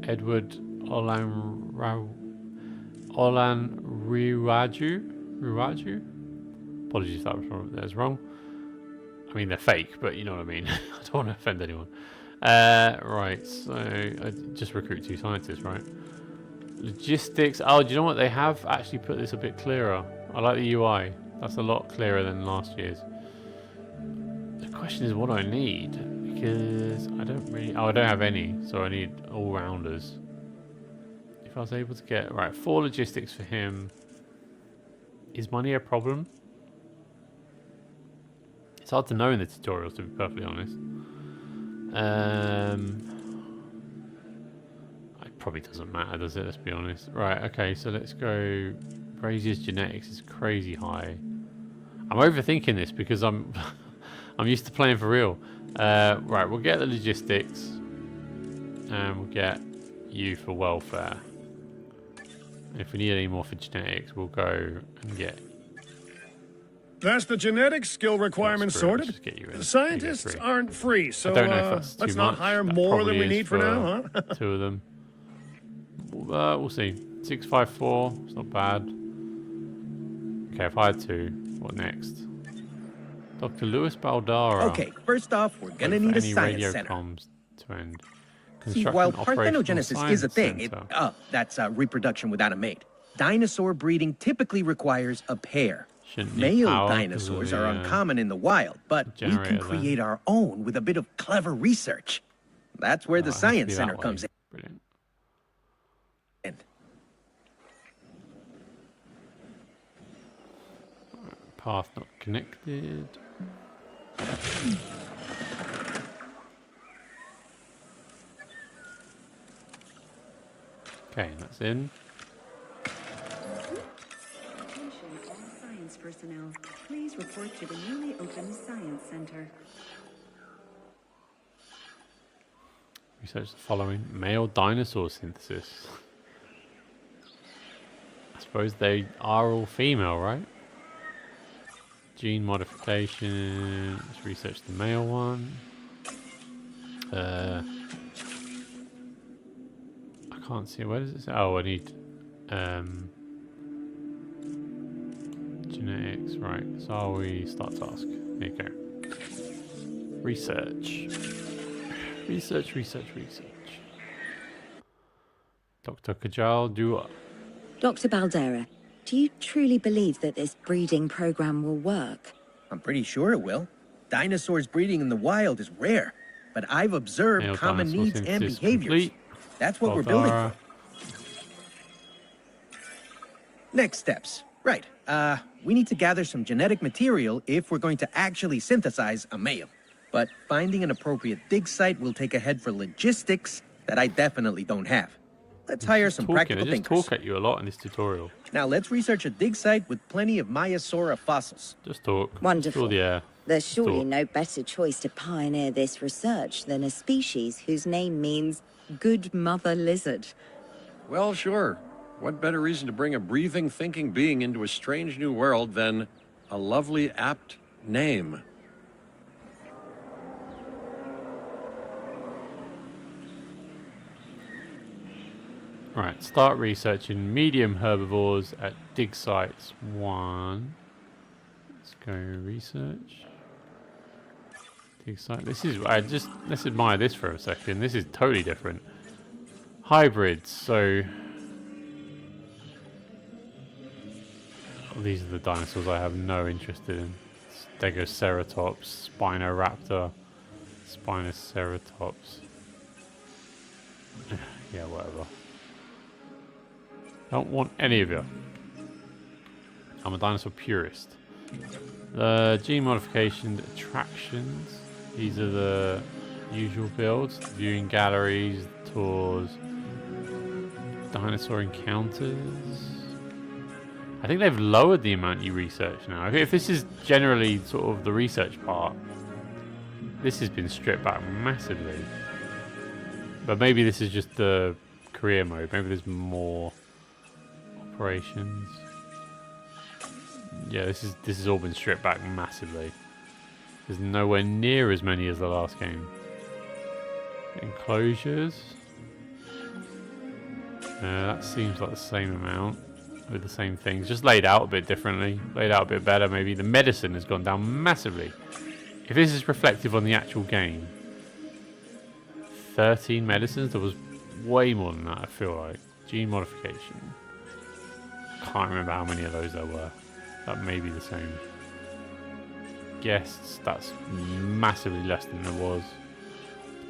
Speaker 2: Edward Ruwaju. Apologies if that was wrong. I mean, they're fake, but you know what I mean. I don't want to offend anyone. Right, so I just recruit 2 scientists, right? Logistics. Oh, do you know what? They have actually put this a bit clearer. I like the UI. That's a lot clearer than last year's. The question is what I need, because I don't really... Oh, I don't have any, so I need all-rounders. If I was able to get... Right, 4 logistics for him. Is money a problem? It's hard to know in the tutorials, to be perfectly honest. It probably doesn't matter, does it? Let's be honest. Right, okay, so let's go... Brazier's genetics is crazy high. I'm overthinking this because I'm used to playing for real. Right, we'll get the logistics. And we'll get you for welfare. And if we need any more for genetics, we'll go and get...
Speaker 1: That's the genetic skill requirements sorted. The scientists aren't free, so let's not hire more than we need for now, huh?
Speaker 2: 2 of them. We'll see. 654, it's not bad. Okay, I've hired 2. What next? Dr. Louis Baldara.
Speaker 7: Okay, first off, we're gonna need a science
Speaker 2: radio
Speaker 7: center.
Speaker 2: Comms to end.
Speaker 7: See, while parthenogenesis is a thing, that's reproduction without a mate. Dinosaur breeding typically requires a pair. Male dinosaurs are uncommon in the wild, but we can create our own with a bit of clever research. That's where the science center comes in.
Speaker 2: Brilliant. Path not connected. Okay, that's in.
Speaker 8: Science personnel, please report to the newly opened Science Center.
Speaker 2: Research the following. Male dinosaur synthesis. I suppose they are all female, right? Gene modification. Let's research the male one. I can't see. Where does it say? Oh, I need genetics. Right. So we start task. There you go. Research. Research. Dr. Kajal Dua.
Speaker 5: Dr. Baldera, do you truly believe that this breeding program will work?
Speaker 7: I'm pretty sure it will. Dinosaurs breeding in the wild is rare, but I've observed common needs and behaviors. That's what we're building for. Next steps. Right. We need to gather some genetic material if we're going to actually synthesize a male. But finding an appropriate dig site will take a head for logistics that I definitely don't have. Let's hire some practical thinkers.
Speaker 2: I just talk at you a lot in this tutorial.
Speaker 7: Now let's research a dig site with plenty of Maiasaura fossils.
Speaker 2: Just talk.
Speaker 5: Wonderful.
Speaker 2: Yeah.
Speaker 5: There's surely no better choice to pioneer this research than a species whose name means good mother lizard.
Speaker 3: Well, sure. What better reason to bring a breathing, thinking being into a strange new world than a lovely, apt name?
Speaker 2: Right, start researching medium herbivores at dig sites 1. Let's go research. Dig site. Let's admire this for a second. This is totally different. Hybrids, so these are the dinosaurs I have no interest in. Stegoceratops, Spinoraptor, Spinoceratops. Yeah, whatever. Don't want any of you. I'm a dinosaur purist. The gene modification attractions. These are the usual builds. Viewing galleries, tours, dinosaur encounters. I think they've lowered the amount you research now. If this is generally sort of the research part, this has been stripped back massively. But maybe this is just the career mode. Maybe there's more operations. Yeah, this has all been stripped back massively. There's nowhere near as many as the last game. Enclosures. That seems like the same amount with the same things, just laid out a bit differently, laid out a bit better. Maybe the medicine has gone down massively. If this is reflective on the actual game, 13 medicines. There was way more than that. I feel like gene modification. Can't remember how many of those there were. That may be the same. Guests, that's massively less than there was.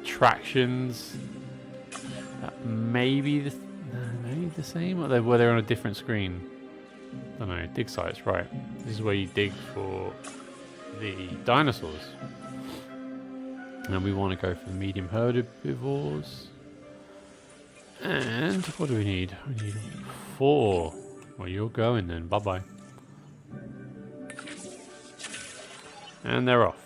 Speaker 2: Attractions, that may be the same, or were they on a different screen? I don't know. Dig sites, right. This is where you dig for the dinosaurs. And we want to go for the medium herbivores. And what do we need? We need 4. Well, you're going then. Bye-bye. And they're off.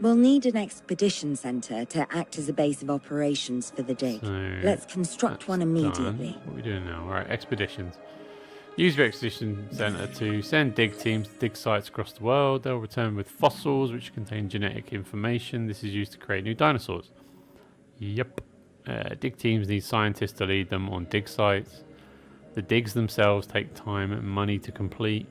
Speaker 5: We'll need an expedition center to act as a base of operations for the dig. So let's construct one immediately.
Speaker 2: What are we doing now? All right, expeditions. Use your expedition center to send dig teams to dig sites across the world. They'll return with fossils which contain genetic information. This is used to create new dinosaurs. Yep. Dig teams need scientists to lead them on dig sites. The digs themselves take time and money to complete.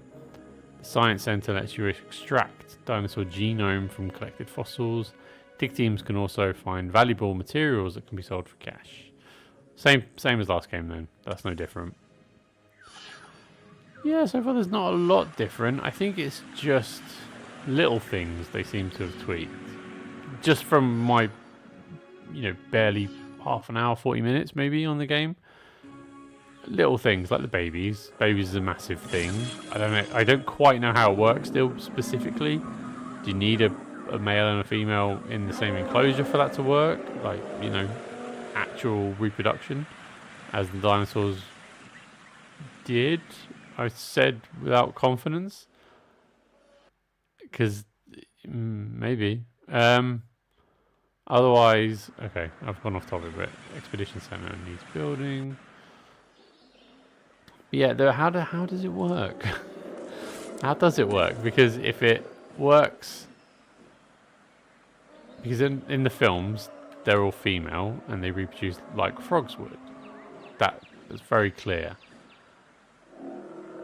Speaker 2: The Science Center lets you extract dinosaur genome from collected fossils. Dig teams can also find valuable materials that can be sold for cash. Same as last game then. That's no different. Yeah, so far there's not a lot different. I think it's just little things they seem to have tweaked. Just from my, barely half an hour, 40 minutes maybe on the game. Little things like the babies. Babies is a massive thing. I don't quite know how it works still specifically. Do you need a male and a female in the same enclosure for that to work? Like, actual reproduction as the dinosaurs did? I said without confidence. Because maybe. Otherwise, okay, I've gone off topic, but Expedition Center needs building. Yeah, how does it work? How does it work? Because if it works, because in the films they're all female and they reproduce like frogs would. That's very clear.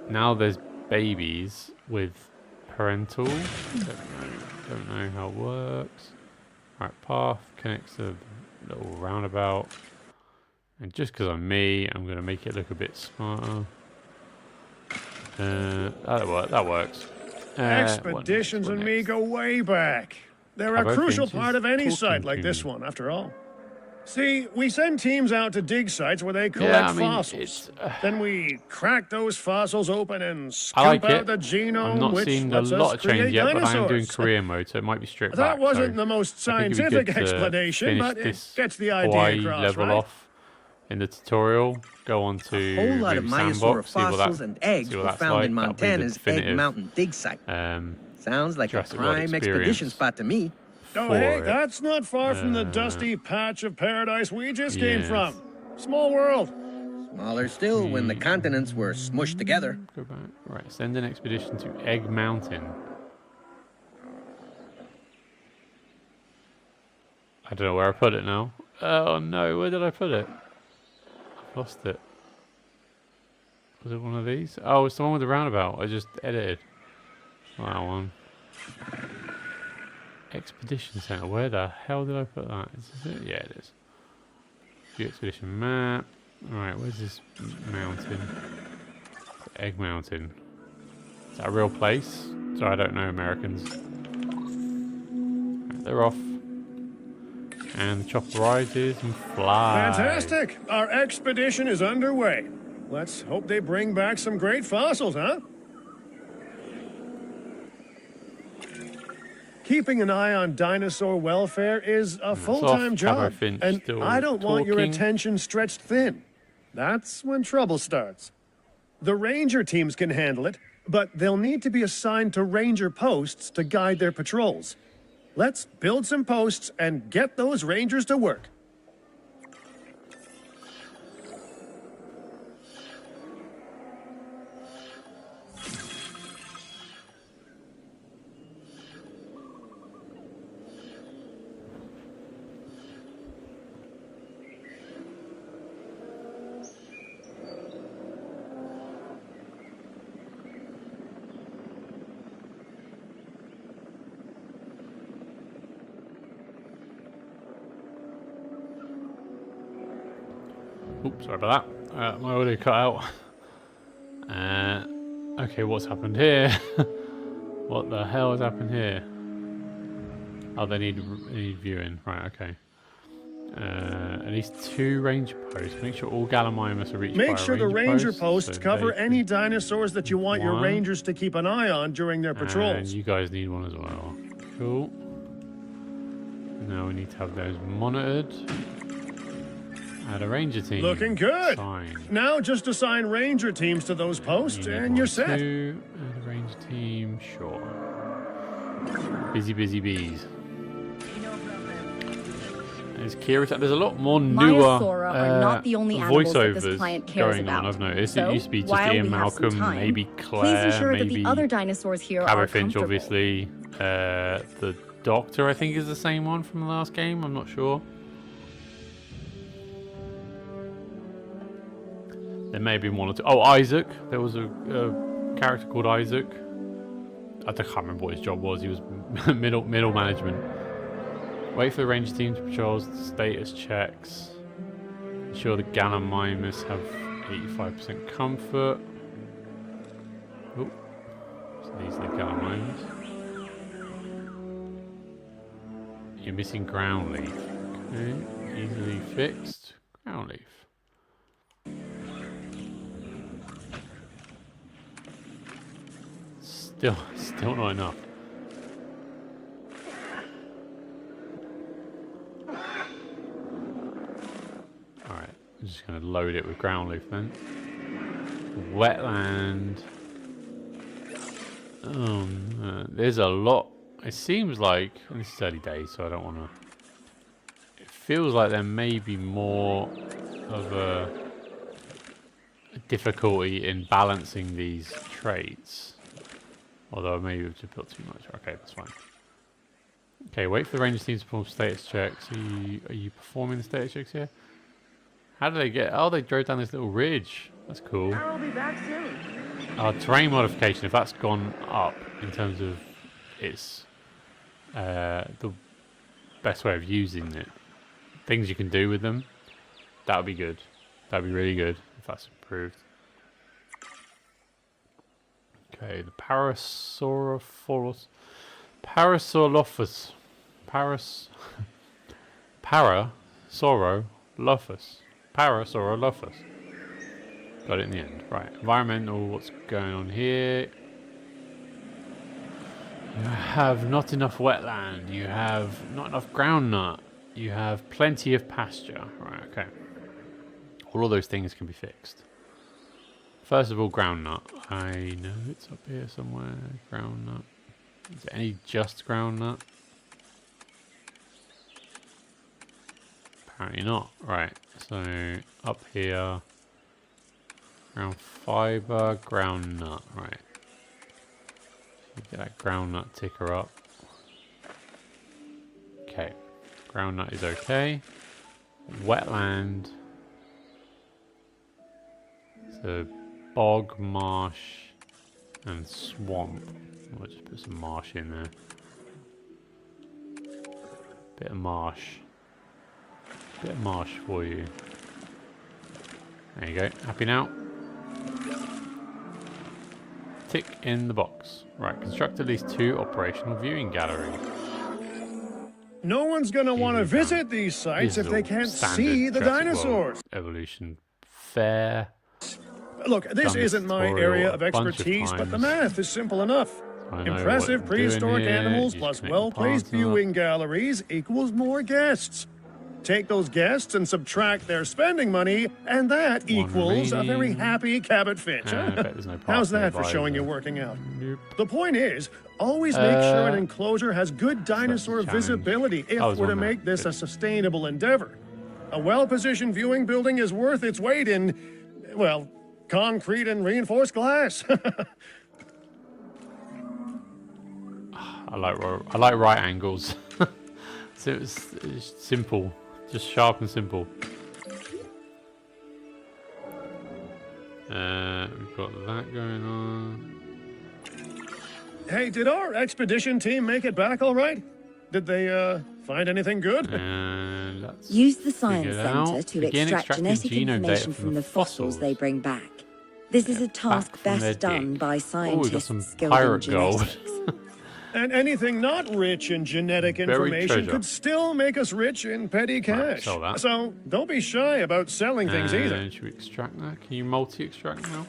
Speaker 2: Now there's babies with parental. Don't know how it works. Right, path connects a little roundabout. And just because I'm me, I'm going to make it look a bit smarter. That works.
Speaker 1: Expeditions and me go way back. They're a crucial part of any site like this one, after all. See, we send teams out to dig sites where they collect fossils. Then we crack those fossils open and scoop out the genome,
Speaker 2: I'm not
Speaker 1: which
Speaker 2: seeing a
Speaker 1: lets
Speaker 2: lot
Speaker 1: us
Speaker 2: of change
Speaker 1: create
Speaker 2: yet,
Speaker 1: dinosaurs.
Speaker 2: but I am doing career mode, so it might be stripped back.
Speaker 1: That wasn't the most scientific explanation, but it gets the idea across,
Speaker 2: level
Speaker 1: right?
Speaker 2: off in the tutorial. Go on to
Speaker 7: a whole lot of Maiasaur fossils and eggs were found in Montana's Egg Mountain dig site. Sounds like
Speaker 2: Jurassic
Speaker 7: a prime expedition spot to me.
Speaker 1: Oh, hey, that's not far from the dusty patch of paradise we just came from. Small world.
Speaker 7: Smaller still when the continents were smushed together.
Speaker 2: Go back. Right, send an expedition to Egg Mountain. I don't know where I put it now. Oh no, where did I put it? I've lost it. Was it one of these? Oh, it's the one with the roundabout. I just edited. That one. Expedition Center. Where the hell did I put that? Is this it? Yeah, it is. View expedition map. Alright, where's this mountain? Egg Mountain. Is that a real place? So I don't know Americans. Right, they're off. And the chopper rises and flies.
Speaker 1: Fantastic! Our expedition is underway. Let's hope they bring back some great fossils, huh? Keeping an eye on dinosaur welfare is a full-time job, and I don't want your attention stretched thin. That's when trouble starts. The ranger teams can handle it, but they'll need to be assigned to ranger posts to guide their patrols. Let's build some posts and get those rangers to work.
Speaker 2: Oops, sorry about that. My audio cut out. Okay, what's happened here? What the hell has happened here? Oh, they need viewing. Right, okay. At least 2 ranger posts. Make sure all Gallimimus are reached by a ranger post.
Speaker 1: Make sure the ranger posts cover any dinosaurs that you want your rangers to keep an eye on during their patrols.
Speaker 2: And you guys need one as well. Cool. Now we need to have those monitored. Add a ranger team.
Speaker 1: Looking good.
Speaker 2: Signed.
Speaker 1: Now just assign ranger teams to those posts and you're set.
Speaker 2: Add a ranger team, sure. Busy, busy bees. There's Kira. There's a lot more newer
Speaker 4: are not the only
Speaker 2: voiceovers
Speaker 4: this client cares
Speaker 2: going
Speaker 4: about.
Speaker 2: on. I've noticed.
Speaker 4: So,
Speaker 2: it used to be just Ian Malcolm, maybe Claire,
Speaker 4: please ensure
Speaker 2: maybe
Speaker 4: that the other dinosaurs here are
Speaker 2: Finch,
Speaker 4: comfortable.
Speaker 2: obviously. The Doctor, I think, is the same one from the last game. I'm not sure. There may have been 1 or 2. Oh, Isaac. There was a character called Isaac. I can't remember what his job was. He was middle management. Wait for the ranger team to patrol status checks. Ensure the Gallimimus have 85% comfort. Oh, so these are the Gallimimus. You're missing ground leaf. Okay, easily fixed. Ground leaf. Still not enough. Alright, I'm just going to load it with ground leaf then. Wetland. Oh no, there's a lot. It seems like, and this is early days, so I don't want to. It feels like there may be more of a difficulty in balancing these traits. Although maybe we've just built too much. Okay, that's fine. Okay, wait for the ranger team to perform status checks. Are you performing the status checks here? How do they get? Oh, they drove down this little ridge. That's cool.
Speaker 6: I'll be back soon.
Speaker 2: Terrain modification, if that's gone up in terms of its the best way of using it, things you can do with them. That would be good. That would be really good if that's improved. Okay, the Parasaurolophus. Parasaurolophus. Got it in the end. Right. Environmental, what's going on here? You have not enough wetland. You have not enough groundnut. You have plenty of pasture. Right, okay. All of those things can be fixed. First of all, groundnut. I know it's up here somewhere. Groundnut. Is there any just groundnut? Apparently not. Right. So up here, ground fiber, groundnut. Right. Get that groundnut ticker up. Okay. Groundnut is okay. Wetland. So bog, marsh, and swamp. I'll just put some marsh in there. Bit of marsh. Bit of marsh for you. There you go. Happy now? Tick in the box. Right, construct at least 2 operational viewing galleries.
Speaker 1: No one's going to want to visit these sites if they can't see the dinosaurs.
Speaker 2: Evolution fair.
Speaker 1: Look, this isn't my area of expertise, but the math is simple enough. Impressive prehistoric animals plus well-placed viewing galleries equals more guests. Take those guests and subtract their spending money, and that equals a very happy Cabot Finch. How's that for showing you working out?
Speaker 2: Nope.
Speaker 1: The point is, always make sure an enclosure has good dinosaur visibility if we're to make this a sustainable endeavor. A well-positioned viewing building is worth its weight in, well, concrete and reinforced glass.
Speaker 2: I like right angles. So it's simple, just sharp and simple. We've got that going on.
Speaker 1: Hey, did our expedition team make it back all right? Did they find anything good?
Speaker 5: Use the science center to extract genetic information from the fossils they bring back. This is a task best done by scientists skilled in genetics.
Speaker 1: And anything not rich in genetic information could still make us rich in petty cash.
Speaker 2: Right,
Speaker 1: so don't be shy about selling things either.
Speaker 2: Should we extract that? Can you multi-extract now?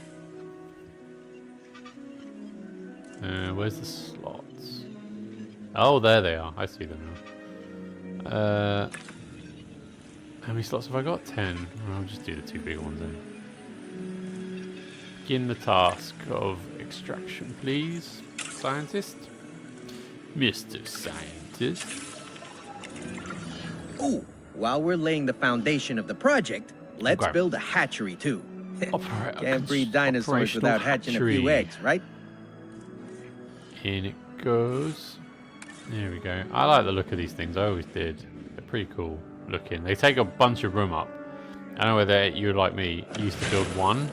Speaker 2: Where's the slots? Oh, there they are. I see them now. How many slots have I got? 10. I'll just do the 2 big ones then. Begin the task of extraction, please, scientist. Mr. Scientist.
Speaker 7: Ooh, while we're laying the foundation of the project, let's build a hatchery too. Can't breed dinosaurs without hatching a few eggs, right?
Speaker 2: In it goes. There we go. I like the look of these things. I always did. They're pretty cool looking. They take a bunch of room up. I don't know whether you, like me, used to build one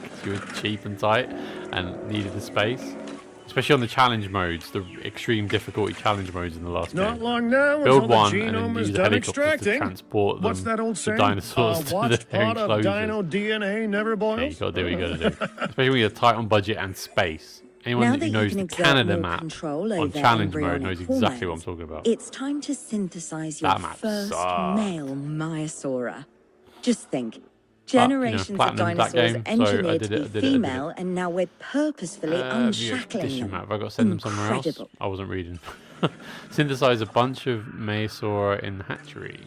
Speaker 2: because you were cheap and tight and needed the space. Especially on the challenge modes, the extreme difficulty challenge modes in the last game.
Speaker 1: Not long now
Speaker 2: Build
Speaker 1: until
Speaker 2: one
Speaker 1: the genome
Speaker 2: and then
Speaker 1: is
Speaker 2: use
Speaker 1: done
Speaker 2: helicopters
Speaker 1: extracting.
Speaker 2: to transport them.
Speaker 1: What's that old saying?
Speaker 2: Dinosaurs to
Speaker 1: watch
Speaker 2: their
Speaker 1: pot of
Speaker 2: enclosures.
Speaker 1: dino DNA never boils.
Speaker 2: Yeah, you got to do what you got to do. Especially when you're tight on budget and space. Anyone who knows the Canada map on challenge mode knows exactly what I'm talking about.
Speaker 5: It's time to synthesize your first male Maiasaura. Just think. Generations of dinosaurs engineered to be female, and now we're purposefully unshackling them.
Speaker 2: Have I got to send them somewhere else? I wasn't reading. Synthesize a bunch of Maiasaura in the hatchery.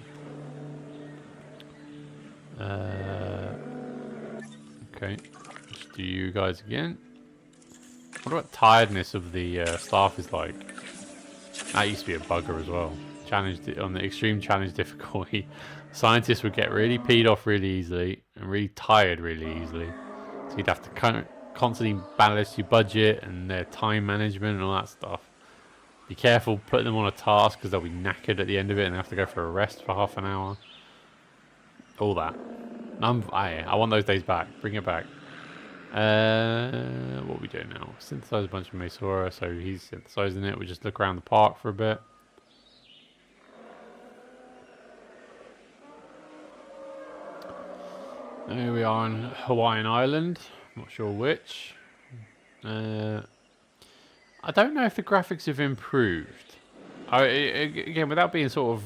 Speaker 2: Okay, let's do you guys again. What about tiredness of the staff is like? That used to be a bugger as well. Challenged on the extreme challenge difficulty. Scientists would get really peed off really easily and really tired really easily. So you'd have to constantly balance your budget and their time management and all that stuff. Be careful putting them on a task because they'll be knackered at the end of it and they have to go for a rest for half an hour. All that. I want those days back. Bring it back. What are we doing now? Synthesize a bunch of Maiasaura. So he's synthesizing it. We'll just look around the park for a bit. Here we are on Hawaiian Island. Not sure which. I don't know if the graphics have improved. Again, without being sort of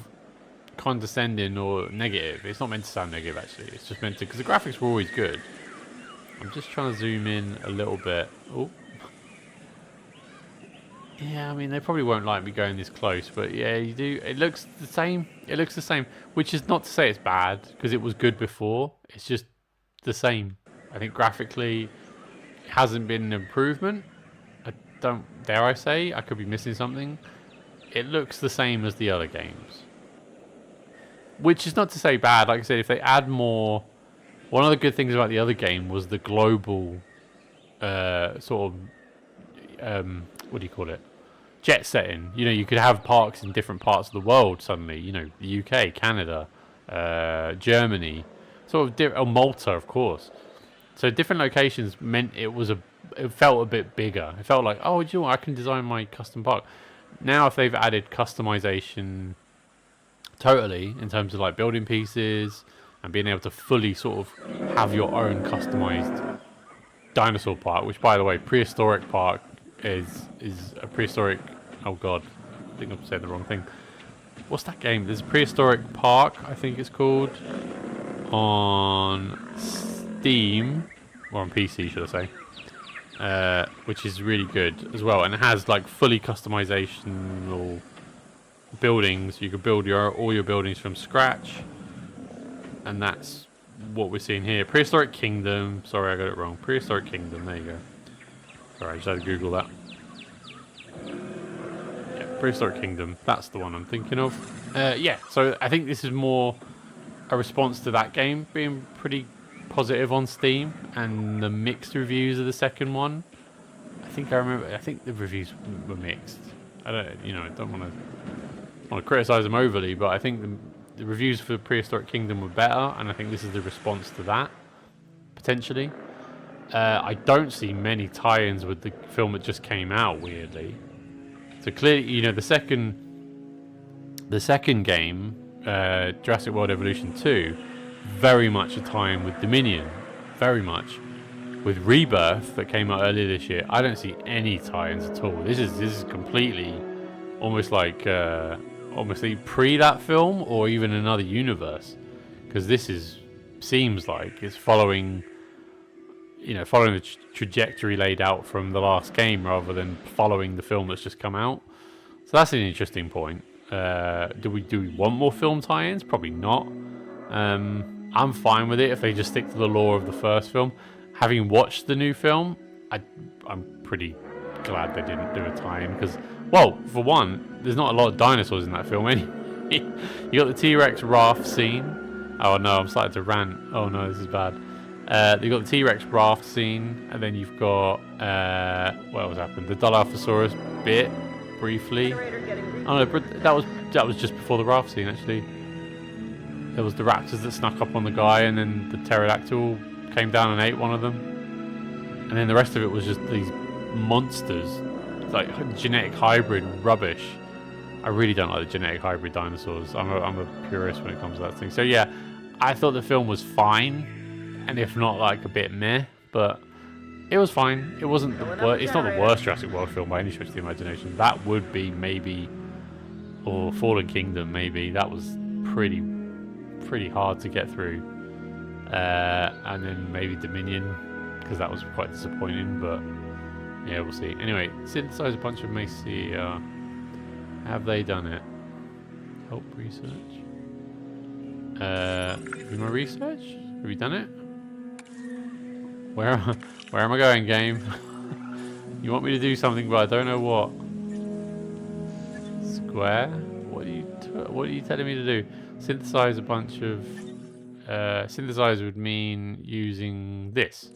Speaker 2: condescending or negative, it's not meant to sound negative actually. It's just meant to, because the graphics were always good. I'm just trying to zoom in a little bit. Oh. Yeah, I mean, they probably won't like me going this close, but yeah, you do. It looks the same. It looks the same, which is not to say it's bad, because it was good before. It's just the same. I think graphically, it hasn't been an improvement. I don't, dare I say, I could be missing something. It looks the same as the other games. Which is not to say bad. Like I said, if they add more... One of the good things about the other game was the global sort of... what do you call it? Jet setting. You know, you could have parks in different parts of the world suddenly. You know, the UK, Canada, Germany, sort of or Malta, of course. So different locations meant it felt a bit bigger. It felt like, oh, do you know what? I can design my custom park. Now, if they've added customization totally in terms of like building pieces and being able to fully sort of have your own customized dinosaur park, which, by the way, prehistoric park is a prehistoric. Oh god, I think I'm saying the wrong thing. What's that game? There's a prehistoric park, I think it's called, on Steam or on PC, should I say? Which is really good as well, and it has like fully customizational buildings. You can build all your buildings from scratch, and that's what we're seeing here. Prehistoric Kingdom. Sorry, I got it wrong. Prehistoric Kingdom. There you go. Sorry, I just had to Google that. Yeah, Prehistoric Kingdom. That's the one I'm thinking of. Yeah, so I think this is more a response to that game being pretty positive on Steam, and the mixed reviews of the second one. I think the reviews were mixed. I don't want to criticize them overly, but I think the reviews for Prehistoric Kingdom were better, and I think this is the response to that, potentially. I don't see many tie-ins with the film that just came out, weirdly. So clearly, you know, the second game, Jurassic World Evolution 2, very much a tie-in with Dominion, very much. With Rebirth that came out earlier this year, I don't see any tie-ins at all. This is completely almost like pre that film, or even another universe, because this seems like it's following the trajectory laid out from the last game rather than following the film that's just come out. So that's an interesting point. Do we want more film tie-ins? Probably not. I'm fine with it if they just stick to the lore of the first film. Having watched the new film, I'm pretty glad they didn't do a tie-in, because, well, for one, there's not a lot of dinosaurs in that film anyway. You got the T-Rex raft scene. Oh no, I'm starting to rant. Oh no, this is bad. You got the T-Rex raft scene, and then you've got what else happened? The Dilophosaurus bit briefly. Oh no, but that was just before the raft scene actually. There was the raptors that snuck up on the guy, and then the pterodactyl came down and ate one of them, and then the rest of it was just these monsters, like genetic hybrid rubbish. I really don't like the genetic hybrid dinosaurs. I'm a purist when it comes to that thing. So yeah, I thought the film was fine, and if not like a bit meh, but it was fine. It wasn't it's not the worst Jurassic World film by any stretch of the imagination. That would be maybe, or Fallen Kingdom maybe. That was pretty hard to get through, and then maybe Dominion, because that was quite disappointing. But yeah, we'll see. Anyway, synthesize a bunch of Macy. Have they done it? Help research. Do my research? Have you done it? Where am I going, game? You want me to do something, but I don't know what. Square? What are you telling me to do? Synthesize a bunch of. Synthesize would mean using this.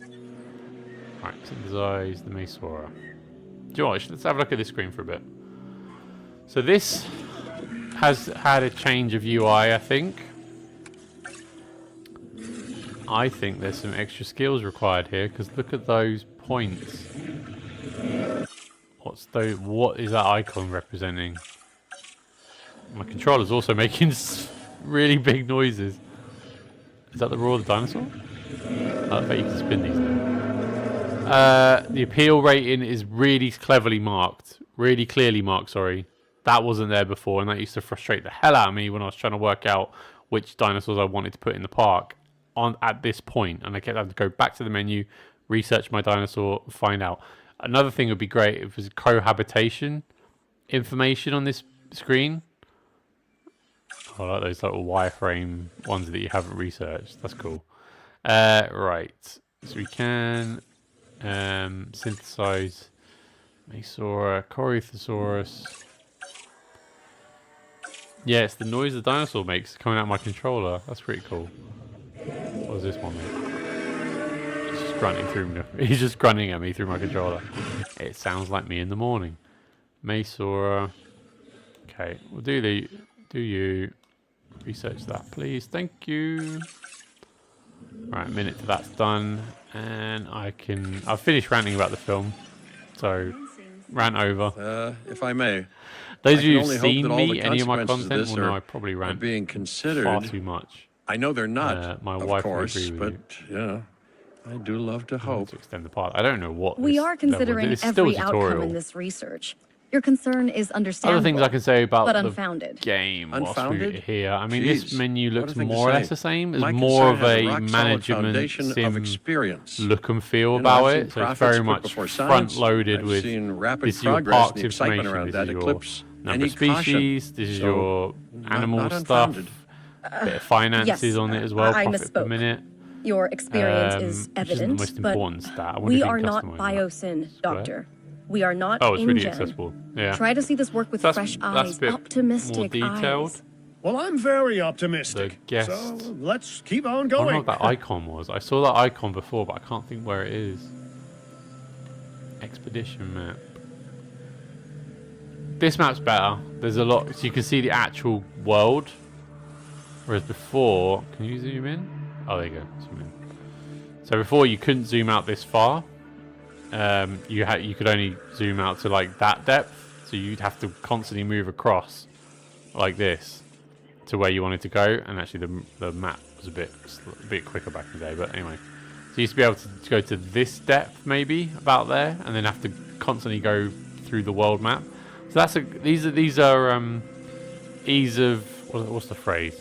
Speaker 2: Right, synthesize the Mesora. Do you know what? Let's have a look at this screen for a bit. So this has had a change of UI, I think. I think there's some extra skills required here, because look at those points. What is that icon representing? My controller's also making really big noises. Is that the roar of the dinosaur? I bet you can spin these now. The appeal rating is really cleverly marked. Really clearly marked, sorry. That wasn't there before, and that used to frustrate the hell out of me when I was trying to work out which dinosaurs I wanted to put in the park at this point. And I kept having to go back to the menu, research my dinosaur, find out. Another thing would be great if it was cohabitation information on this screen. I like those little wireframe ones that you haven't researched. That's cool. Right. So we can synthesize Mesora, Corythosaurus. Yeah, it's the noise the dinosaur makes coming out of my controller. That's pretty cool. What does this one make? He's just grunting through me. He's just grunting at me through my controller. It sounds like me in the morning. Mesora. Okay, we'll do you. Research that, please. Thank you. Right, a minute to that's done. And I've finished ranting about the film. So, rant over.
Speaker 3: If I may.
Speaker 2: Those of you who've seen me, any of my content, will know I probably rant
Speaker 3: being considered
Speaker 2: far too much.
Speaker 3: I know they're not,
Speaker 2: my
Speaker 3: of
Speaker 2: wife
Speaker 3: course, but yeah, I do love to hope.
Speaker 2: To extend the part. I don't know what
Speaker 4: we are considering every outcome in this research. Your concern is understandable.
Speaker 2: Other things I can say about
Speaker 4: unfounded.
Speaker 2: the game whilst
Speaker 3: Unfounded?
Speaker 2: we're here. I mean,
Speaker 3: Jeez,
Speaker 2: this menu looks
Speaker 3: what a thing to
Speaker 2: more or
Speaker 3: say.
Speaker 2: less the same. There's
Speaker 3: My
Speaker 2: more of
Speaker 3: concern has
Speaker 2: a
Speaker 3: rock-solid
Speaker 2: management
Speaker 3: foundation
Speaker 2: sim
Speaker 3: of experience.
Speaker 2: look and feel
Speaker 3: You know, I've
Speaker 2: about
Speaker 3: seen
Speaker 2: it. So it's
Speaker 3: profits
Speaker 2: very
Speaker 3: put
Speaker 2: much
Speaker 3: before science.
Speaker 2: front-loaded
Speaker 3: I've
Speaker 2: with
Speaker 3: seen rapid
Speaker 2: this is your
Speaker 3: progress
Speaker 2: park's
Speaker 3: and the excitement
Speaker 2: information,
Speaker 3: around
Speaker 2: this
Speaker 3: that
Speaker 2: is your
Speaker 3: eclipse
Speaker 2: number
Speaker 3: any
Speaker 2: of species,
Speaker 3: caution.
Speaker 2: this is
Speaker 3: So,
Speaker 2: your animal
Speaker 3: not
Speaker 2: stuff,
Speaker 3: unfounded.
Speaker 2: bit of finances
Speaker 4: yes,
Speaker 2: on it as well,
Speaker 4: I
Speaker 2: profit per
Speaker 4: misspoke.
Speaker 2: minute.
Speaker 4: Your experience is
Speaker 2: Which isn't
Speaker 4: evident,
Speaker 2: the most
Speaker 4: but
Speaker 2: important stat. I wonder
Speaker 4: we
Speaker 2: if you
Speaker 4: are
Speaker 2: can
Speaker 4: not
Speaker 2: customize that.
Speaker 4: Biosyn, Doctor. We are not
Speaker 2: Oh, it's really
Speaker 4: InGen.
Speaker 2: accessible. Yeah.
Speaker 4: Try to see this work with
Speaker 2: That's
Speaker 4: fresh
Speaker 2: a
Speaker 4: eyes,
Speaker 2: bit
Speaker 4: optimistic
Speaker 2: more detailed.
Speaker 4: eyes.
Speaker 1: Well, I'm very optimistic.
Speaker 2: The guest.
Speaker 1: So let's keep on
Speaker 2: I don't know
Speaker 1: going.
Speaker 2: what that icon was. I saw that icon before, but I can't think where it is. Expedition map. This map's better. There's a lot, so you can see the actual world. Whereas before, can you zoom in? Oh, there you go. Zoom in. So before you couldn't zoom out this far. You could only zoom out to like that depth, so you'd have to constantly move across like this to where you wanted to go. And actually, the map was a bit quicker back in the day. But anyway, so you used to be able to go to this depth, maybe about there, and then have to constantly go through the world map. So these are ease of what's the phrase?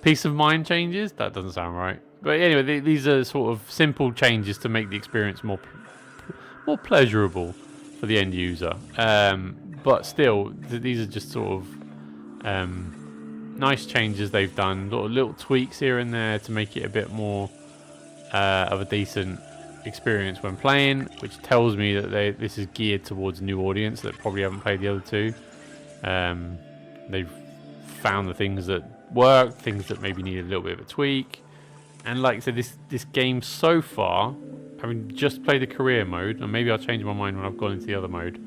Speaker 2: Peace of mind changes. That doesn't sound right. But anyway, these are sort of simple changes to make the experience more pleasurable for the end user. But still, these are just sort of nice changes they've done. Little tweaks here and there to make it a bit more of a decent experience when playing, which tells me that this is geared towards a new audience that probably haven't played the other two. They've found the things that work, things that maybe need a little bit of a tweak. And like I said, this game so far, having just played the career mode, and maybe I'll change my mind when I've gone into the other mode,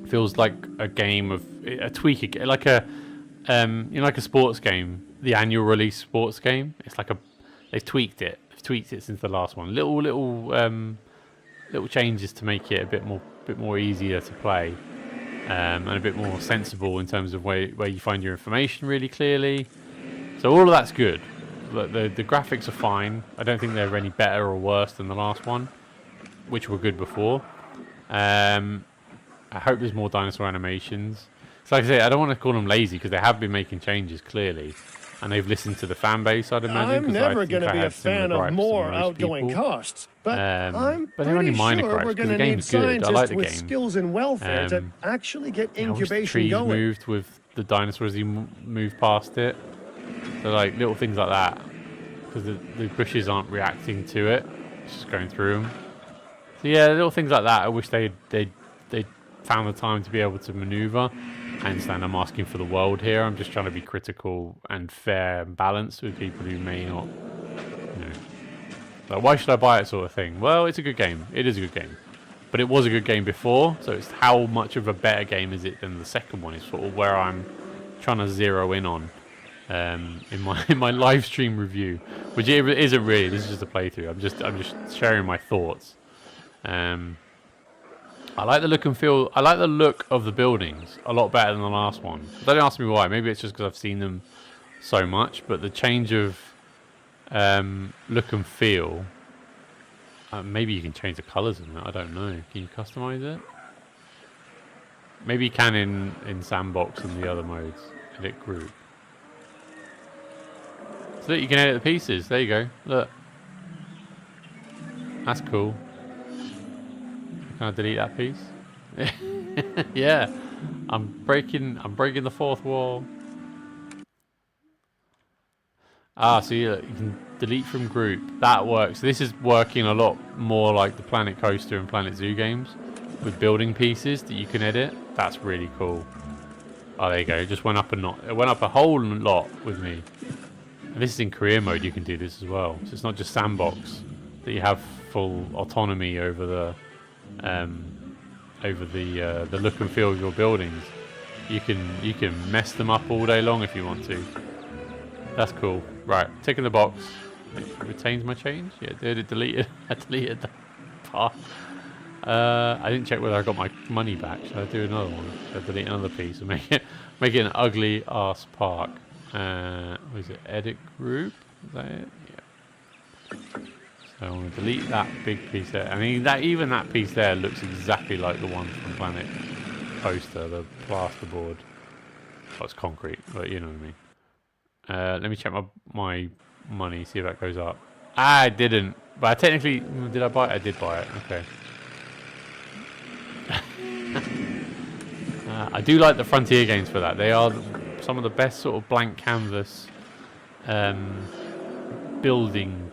Speaker 2: feels like a game of a tweak, like a like a sports game, the annual release sports game. It's like they've tweaked it since the last one. Little changes to make it a bit more easier to play, and a bit more sensible in terms of where you find your information really clearly. So all of that's good. The graphics are fine. I don't think they're any better or worse than the last one, which were good before. I hope there's more dinosaur animations. So like I say, I don't want to call them lazy because they have been making changes clearly, and they've listened to the fan base, I'd imagine.
Speaker 1: I'm never going to be a fan of more outgoing costs, but I'm
Speaker 2: but they're only
Speaker 1: pretty
Speaker 2: minor
Speaker 1: sure
Speaker 2: gripes
Speaker 1: we're
Speaker 2: because
Speaker 1: going
Speaker 2: the
Speaker 1: to need
Speaker 2: game's good. I like
Speaker 1: scientists
Speaker 2: the
Speaker 1: with
Speaker 2: game.
Speaker 1: skills in welfare to actually get
Speaker 2: I wish the
Speaker 1: incubation
Speaker 2: trees
Speaker 1: going.
Speaker 2: moved with the dinosaurs as you move past it. So like little things like that, because the bushes aren't reacting to it. It's just going through them. So yeah, little things like that. I wish they found the time to be able to maneuver. I understand I'm asking for the world here. I'm just trying to be critical and fair and balanced with people who may not, like, why should I buy it sort of thing. Well, it's a good game. It is a good game. But it was a good game before, so it's how much of a better game is it than the second one is sort of where I'm trying to zero in on in my live stream review, which it isn't really. This is just a playthrough. I'm just sharing my thoughts. I like the look and feel. I like the look of the buildings a lot better than the last one. Don't ask me why. Maybe it's just because I've seen them so much, but the change of look and feel, maybe you can change the colors in it. I don't know. Can you customize it? Maybe you can in Sandbox and the other modes. Edit group. So look, you can edit the pieces. There you go. Look. That's cool. Can I delete that piece? Yeah. I'm breaking the fourth wall. Ah, so you can delete from group. That works. This is working a lot more like the Planet Coaster and Planet Zoo games with building pieces that you can edit. That's really cool. Oh, there you go. It just went up a lot. It went up a whole lot with me. And this is in career mode. You can do this as well. So it's not just Sandbox that you have full autonomy over the look and feel of your buildings. You can mess them up all day long if you want to. That's cool. Right, tick in the box. It retains my change. Yeah, did it delete it? I deleted the part. I didn't check whether I got my money back. Should I do another one? Should I delete another piece and make it an ugly ass park? What is it? Edit group? Is that it? Yeah. So I want to delete that big piece there. I mean, even that piece there looks exactly like the one from Planet Coaster, the plasterboard. Oh, it's concrete, but you know what I mean. Let me check my money, see if that goes up. I didn't, but I technically, did I buy it? I did buy it. Okay. I do like the Frontier games for that. They are some of the best sort of blank canvas building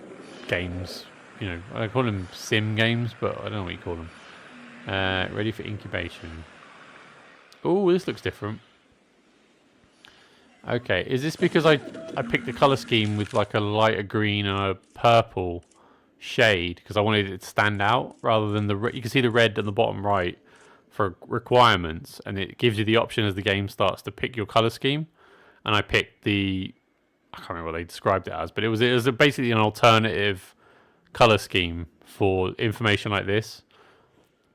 Speaker 2: games. You know, I call them sim games, but I don't know what you call them. Ready for incubation. Oh, this looks different. Okay, is this because I picked the color scheme with like a lighter green and a purple shade because I wanted it to stand out rather than you can see the red at the bottom right for requirements, and it gives you the option as the game starts to pick your color scheme, and I picked I can't remember what they described it as, but it was basically an alternative color scheme for information like this.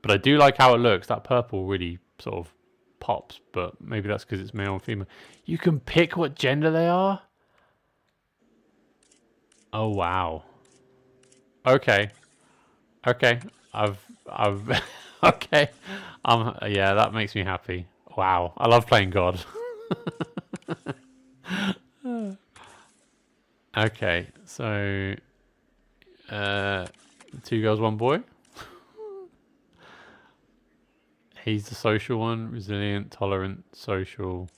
Speaker 2: But I do like how it looks. That purple really sort of pops, but maybe that's because it's male and female. You can pick what gender they are? Oh wow. Okay. Okay. I've okay. Yeah, that makes me happy. Wow. I love playing God. Okay, so 2 girls, 1 boy. He's the social one, resilient, tolerant, social,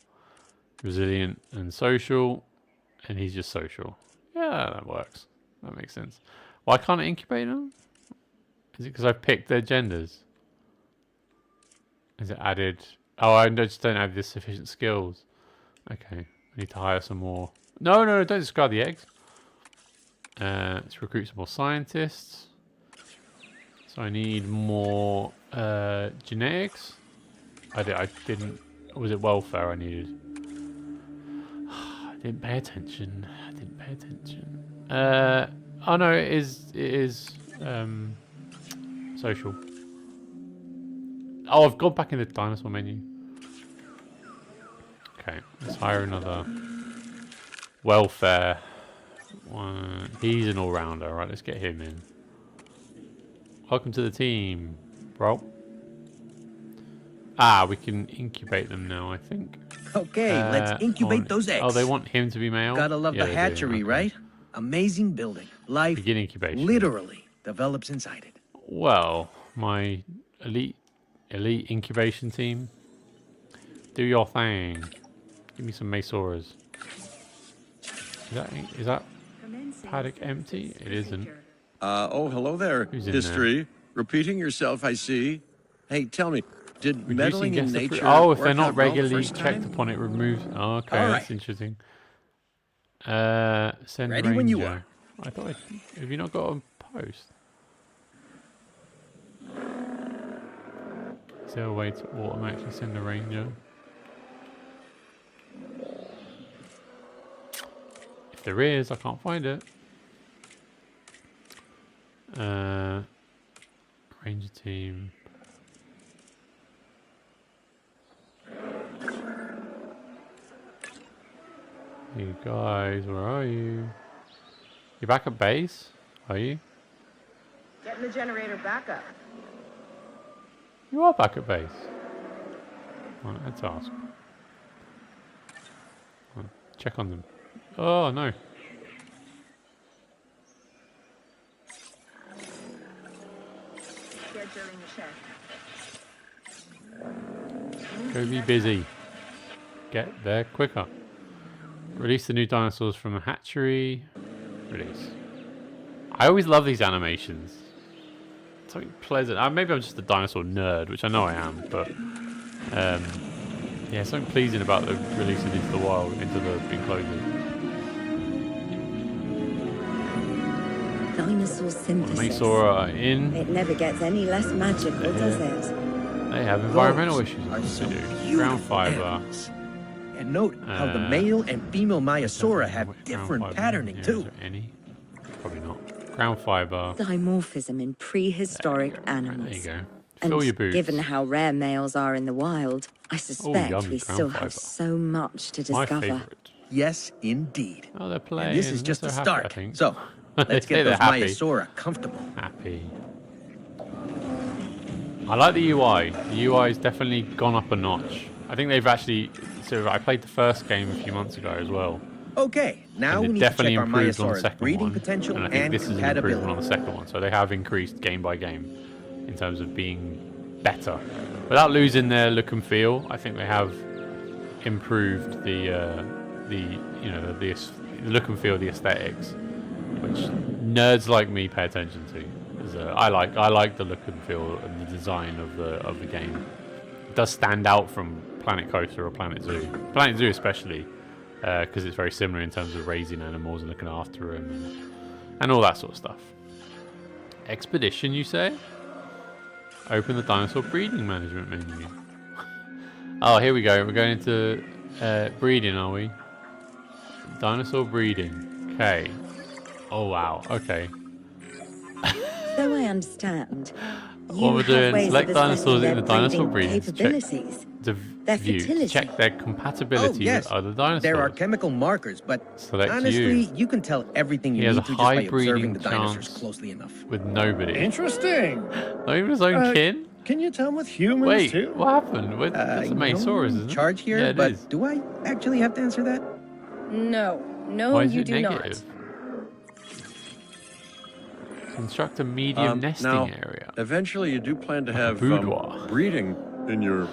Speaker 2: resilient, and social. And he's just social. Yeah, that works. That makes sense. Why can't I incubate them? Is it because I've picked their genders? Is it added? Oh, I just don't have the sufficient skills. Okay, I need to hire some more. No, don't discard the eggs. Let's recruit some more scientists. So I need more genetics. I didn't. Was it welfare I needed? I didn't pay attention. Oh no, it is social. Oh, I've gone back in the dinosaur menu. Okay, let's hire another welfare. He's an all-rounder. Right, let's get him in. Welcome to the team, bro. Ah, we can incubate them now, I think.
Speaker 7: Okay, let's incubate those eggs.
Speaker 2: Oh, they want him to be male?
Speaker 7: Gotta love the hatchery, right? Amazing building. Life
Speaker 2: begin incubation.
Speaker 7: Literally develops inside it.
Speaker 2: Well, my elite incubation team. Do your thing. Give me some Masoras. Is that paddock empty? It isn't.
Speaker 3: Oh, hello there. History. Repeating yourself, I see. Hey, tell me, did meddling in nature
Speaker 2: if they're not regularly checked upon, it removes. Oh, okay, that's interesting. Send
Speaker 7: ready
Speaker 2: ranger.
Speaker 7: When you are.
Speaker 2: I thought. Have you not got a post? Is there a way to automatically send a ranger? If there is, I can't find it. Ranger team. You guys, where are you? You back at base? Are you?
Speaker 6: Getting the generator back up.
Speaker 2: You are back at base. Right, let's ask. Check on them. Oh no.
Speaker 6: Scheduling check.
Speaker 2: Go be busy. Get there quicker. Release the new dinosaurs from the hatchery. Release. I always love these animations. Something pleasant. Maybe I'm just a dinosaur nerd, which I know I am, but yeah, something pleasing about the releasing into the wild, into the enclosure.
Speaker 5: Dinosaur synthesis.
Speaker 2: Mesaura are in.
Speaker 5: It never gets any less magical, does it?
Speaker 2: They have environmental issues. They do. Ground fiber.
Speaker 7: And note how the male and female Maiasaura have different patterning too.
Speaker 2: Is there any? Probably not. Ground fiber.
Speaker 5: Dimorphism in prehistoric animals.
Speaker 2: There you go. Fill your boots.
Speaker 5: Given how rare males are in the wild, I suspect we still have so much to discover.
Speaker 2: My favorite.
Speaker 7: Yes, indeed.
Speaker 2: Oh, they're playing.
Speaker 7: And this is just a start.
Speaker 2: I think.
Speaker 7: So, let's get those Maiasaura comfortable.
Speaker 2: Happy. I like the UI. The UI has definitely gone up a notch. I think they've actually. So I played the first game a few months ago as well.
Speaker 7: Okay, now we need to check our Maiasaura's breeding potential
Speaker 2: and I think this
Speaker 7: compatibility.
Speaker 2: is an improvement on the second one. So they have increased game by game in terms of being better, without losing their look and feel. I think they have improved the look and feel, the aesthetics, which nerds like me pay attention to. I like the look and feel and the design of the game. It does stand out from Planet Coaster or Planet Zoo. Planet Zoo especially, because it's very similar in terms of raising animals and looking after them and all that sort of stuff. Expedition, you say? Open the dinosaur breeding management menu. Oh, here we go. We're going into breeding, are we? Dinosaur breeding. Okay. Oh wow. Okay.
Speaker 5: So I understand.
Speaker 2: What we're doing, select dinosaurs in the dinosaur breeding.
Speaker 5: Capabilities.
Speaker 2: Their view. Check their compatibility with other dinosaurs.
Speaker 7: There are chemical markers, but
Speaker 2: select
Speaker 7: honestly, you can tell everything you need to just by observing the dinosaurs closely enough.
Speaker 2: With nobody.
Speaker 1: Interesting.
Speaker 2: Not even his own kin?
Speaker 1: Can you tell with humans too?
Speaker 2: Wait, what happened? That's a Mesaurus, isn't it?
Speaker 7: Charge here,
Speaker 2: yeah,
Speaker 7: but
Speaker 2: is.
Speaker 7: Do I actually have to answer that?
Speaker 4: No,
Speaker 2: Why is
Speaker 4: you
Speaker 2: it
Speaker 4: do
Speaker 2: negative?
Speaker 4: not.
Speaker 2: Construct a medium nesting area.
Speaker 3: Eventually, you do plan to have breeding in your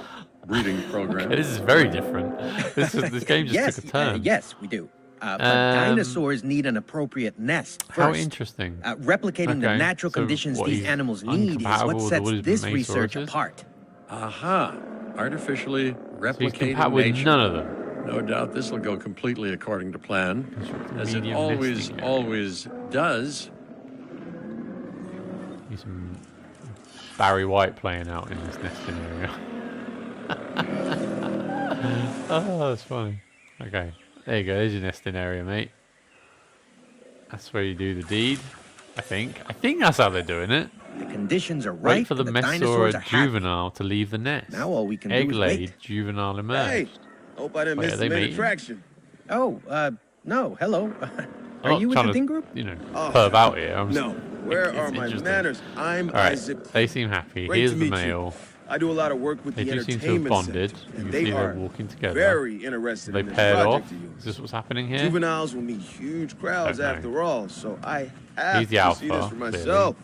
Speaker 3: breeding program.
Speaker 2: Okay, this is very different. This game just took a turn.
Speaker 7: Yes, we do. But dinosaurs need an appropriate nest first.
Speaker 2: How interesting.
Speaker 7: Replicating the natural conditions these animals need is what sets this research apart.
Speaker 3: Aha. Artificially replicating
Speaker 2: nature. With none of them.
Speaker 3: No doubt this will go completely according to plan, as it always does.
Speaker 2: Need some Barry White playing out in this nesting area. Oh, that's funny. Okay, there you go. There's your nesting area, mate. That's where you do the deed. I think that's how they're doing it.
Speaker 7: The conditions are right.
Speaker 2: Wait for the Mesaura juvenile to leave the nest.
Speaker 7: Now all we can do
Speaker 2: Egg
Speaker 7: is
Speaker 2: laid,
Speaker 7: wait.
Speaker 2: juvenile emerged.
Speaker 9: Hey, hope I didn't miss the main attraction.
Speaker 7: Oh, no, hello. Are you with the thing group?
Speaker 2: You know, perv out here.
Speaker 9: No. Where are my manners? I'm Isaac.
Speaker 2: They seem happy.
Speaker 9: Great
Speaker 2: Here's
Speaker 9: to
Speaker 2: the
Speaker 9: meet
Speaker 2: male.
Speaker 9: You. I do a lot of work with the entertainment
Speaker 2: seem to have bonded.
Speaker 9: sector,
Speaker 2: You
Speaker 9: and
Speaker 2: can see
Speaker 9: they
Speaker 2: they're
Speaker 9: are
Speaker 2: walking together.
Speaker 9: very interested
Speaker 2: They
Speaker 9: in this
Speaker 2: paired
Speaker 9: project
Speaker 2: off.
Speaker 9: of yours.
Speaker 2: Is this what's happening here?
Speaker 9: Juveniles will meet huge crowds after all, so I have
Speaker 2: He's the
Speaker 9: to
Speaker 2: alpha,
Speaker 9: see this for
Speaker 2: clearly.
Speaker 9: myself.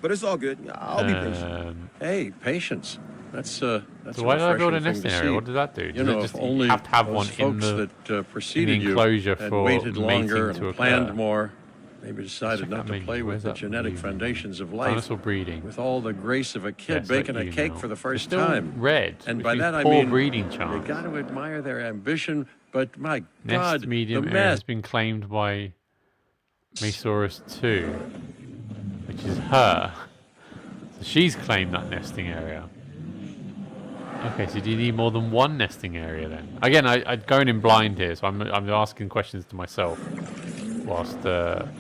Speaker 9: But it's all good. I'll be patient.
Speaker 3: Hey, patience. That's so
Speaker 2: why did I build a nesting area? What did that do?
Speaker 3: You know, if only
Speaker 2: have to have one in the
Speaker 3: preceded
Speaker 2: enclosure
Speaker 3: had
Speaker 2: for
Speaker 3: waited longer
Speaker 2: mating to
Speaker 3: and planned
Speaker 2: occur.
Speaker 3: more, maybe decided
Speaker 2: Check
Speaker 3: not
Speaker 2: that
Speaker 3: to play
Speaker 2: menu.
Speaker 3: with
Speaker 2: Where's
Speaker 3: the
Speaker 2: that
Speaker 3: genetic
Speaker 2: menu?
Speaker 3: foundations of life.
Speaker 2: Dinosaur breeding.
Speaker 3: With all the grace of a kid
Speaker 2: Yes,
Speaker 3: baking
Speaker 2: that
Speaker 3: a
Speaker 2: you
Speaker 3: cake
Speaker 2: know.
Speaker 3: for the
Speaker 2: It's
Speaker 3: first
Speaker 2: still
Speaker 3: time.
Speaker 2: red.
Speaker 3: And by
Speaker 2: which
Speaker 3: that I
Speaker 2: poor
Speaker 3: mean,
Speaker 2: breeding
Speaker 3: you
Speaker 2: chance.
Speaker 3: got to admire their ambition, but my
Speaker 2: Nest
Speaker 3: God,
Speaker 2: medium
Speaker 3: the
Speaker 2: area
Speaker 3: mess.
Speaker 2: has been claimed by Mesaurus 2, which is her. So she's claimed that nesting area. Okay, so do you need more than one nesting area then? Again, I'm going in blind here, so I'm asking questions to myself whilst I'm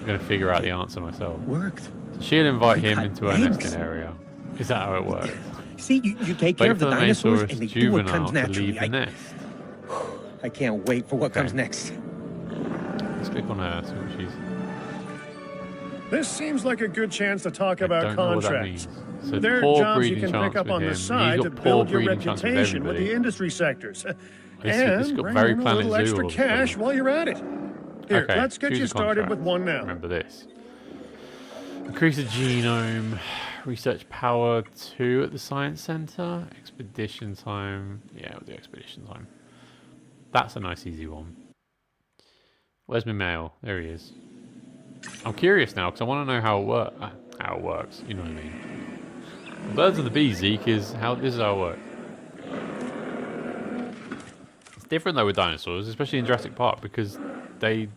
Speaker 2: going to figure out the answer myself.
Speaker 7: Worked.
Speaker 2: So she'll invite him into her nesting area. Is that how it works?
Speaker 7: See, you take care of the dinosaurs and they do what comes
Speaker 2: to
Speaker 7: naturally.
Speaker 2: leave the nest.
Speaker 7: I can't wait for what comes next.
Speaker 2: Let's click on her, see what she's...
Speaker 1: This seems like a good chance to talk about contracts.
Speaker 2: So
Speaker 1: there are jobs you can pick up on the side to build your reputation with the industry sectors. And bring in a little extra cash while you're at it. Here,
Speaker 2: okay,
Speaker 1: let's get you started with one now.
Speaker 2: Remember this. Increase the genome. Research power 2 at the science center. Expedition time. Yeah, we'll do expedition time. That's a nice easy one. Where's my mail? There he is. I'm curious now because I want to know how it works. You know what I mean? Birds of the bees, Zeke, is how this is how it works. It's different though with dinosaurs, especially in Jurassic Park, because the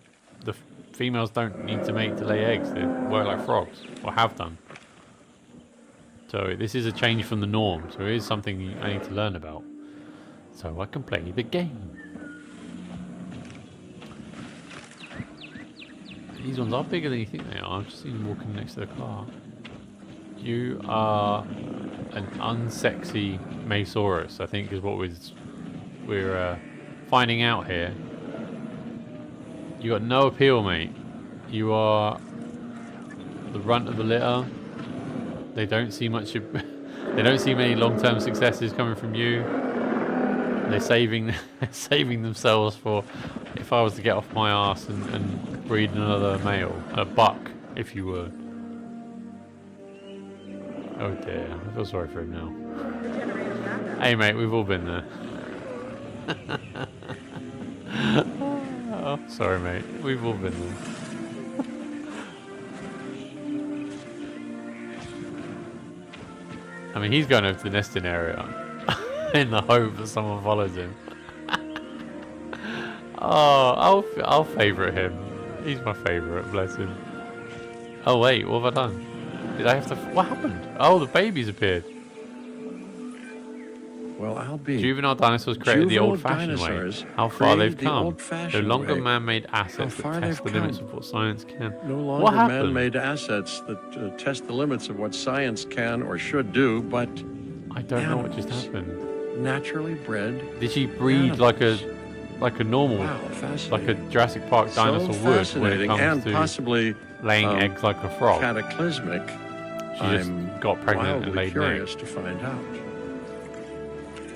Speaker 2: females don't need to mate to lay eggs. They work like frogs, or have done. So this is a change from the norm. So it is something I need to learn about, so I can play the game. These ones are bigger than you think they are. I've just seen them walking next to the car. You are an unsexy Masaurus, I think, is what we're finding out here. You got no appeal, mate. You are the runt of the litter. They don't see much. They don't see many long-term successes coming from you. They're saving themselves for if I was to get off my ass and breed another male, a buck, if you would. Oh dear, I feel sorry for him now. Hey mate, we've all been there. Oh, sorry mate, we've all been there. I mean, he's going over to the nesting area in the hope that someone follows him. Oh, I'll favourite him. He's my favourite, bless him. Oh wait, what have I done? Did I have to... What happened? Oh, the babies appeared.
Speaker 3: Well, I'll be...
Speaker 2: Juvenile dinosaurs created the old-fashioned way. How far they've come. No longer man-made assets that test the limits of what science can.
Speaker 3: No longer man-made assets that test the limits of what science can or should do, but...
Speaker 2: I don't know what just happened.
Speaker 3: Naturally bred.
Speaker 2: Did she breed like a normal, like a Jurassic Park dinosaur would when it comes to
Speaker 3: possibly
Speaker 2: laying eggs like a frog?
Speaker 3: Cataclysmic.
Speaker 2: She just got pregnant and laid an egg.
Speaker 3: To find out.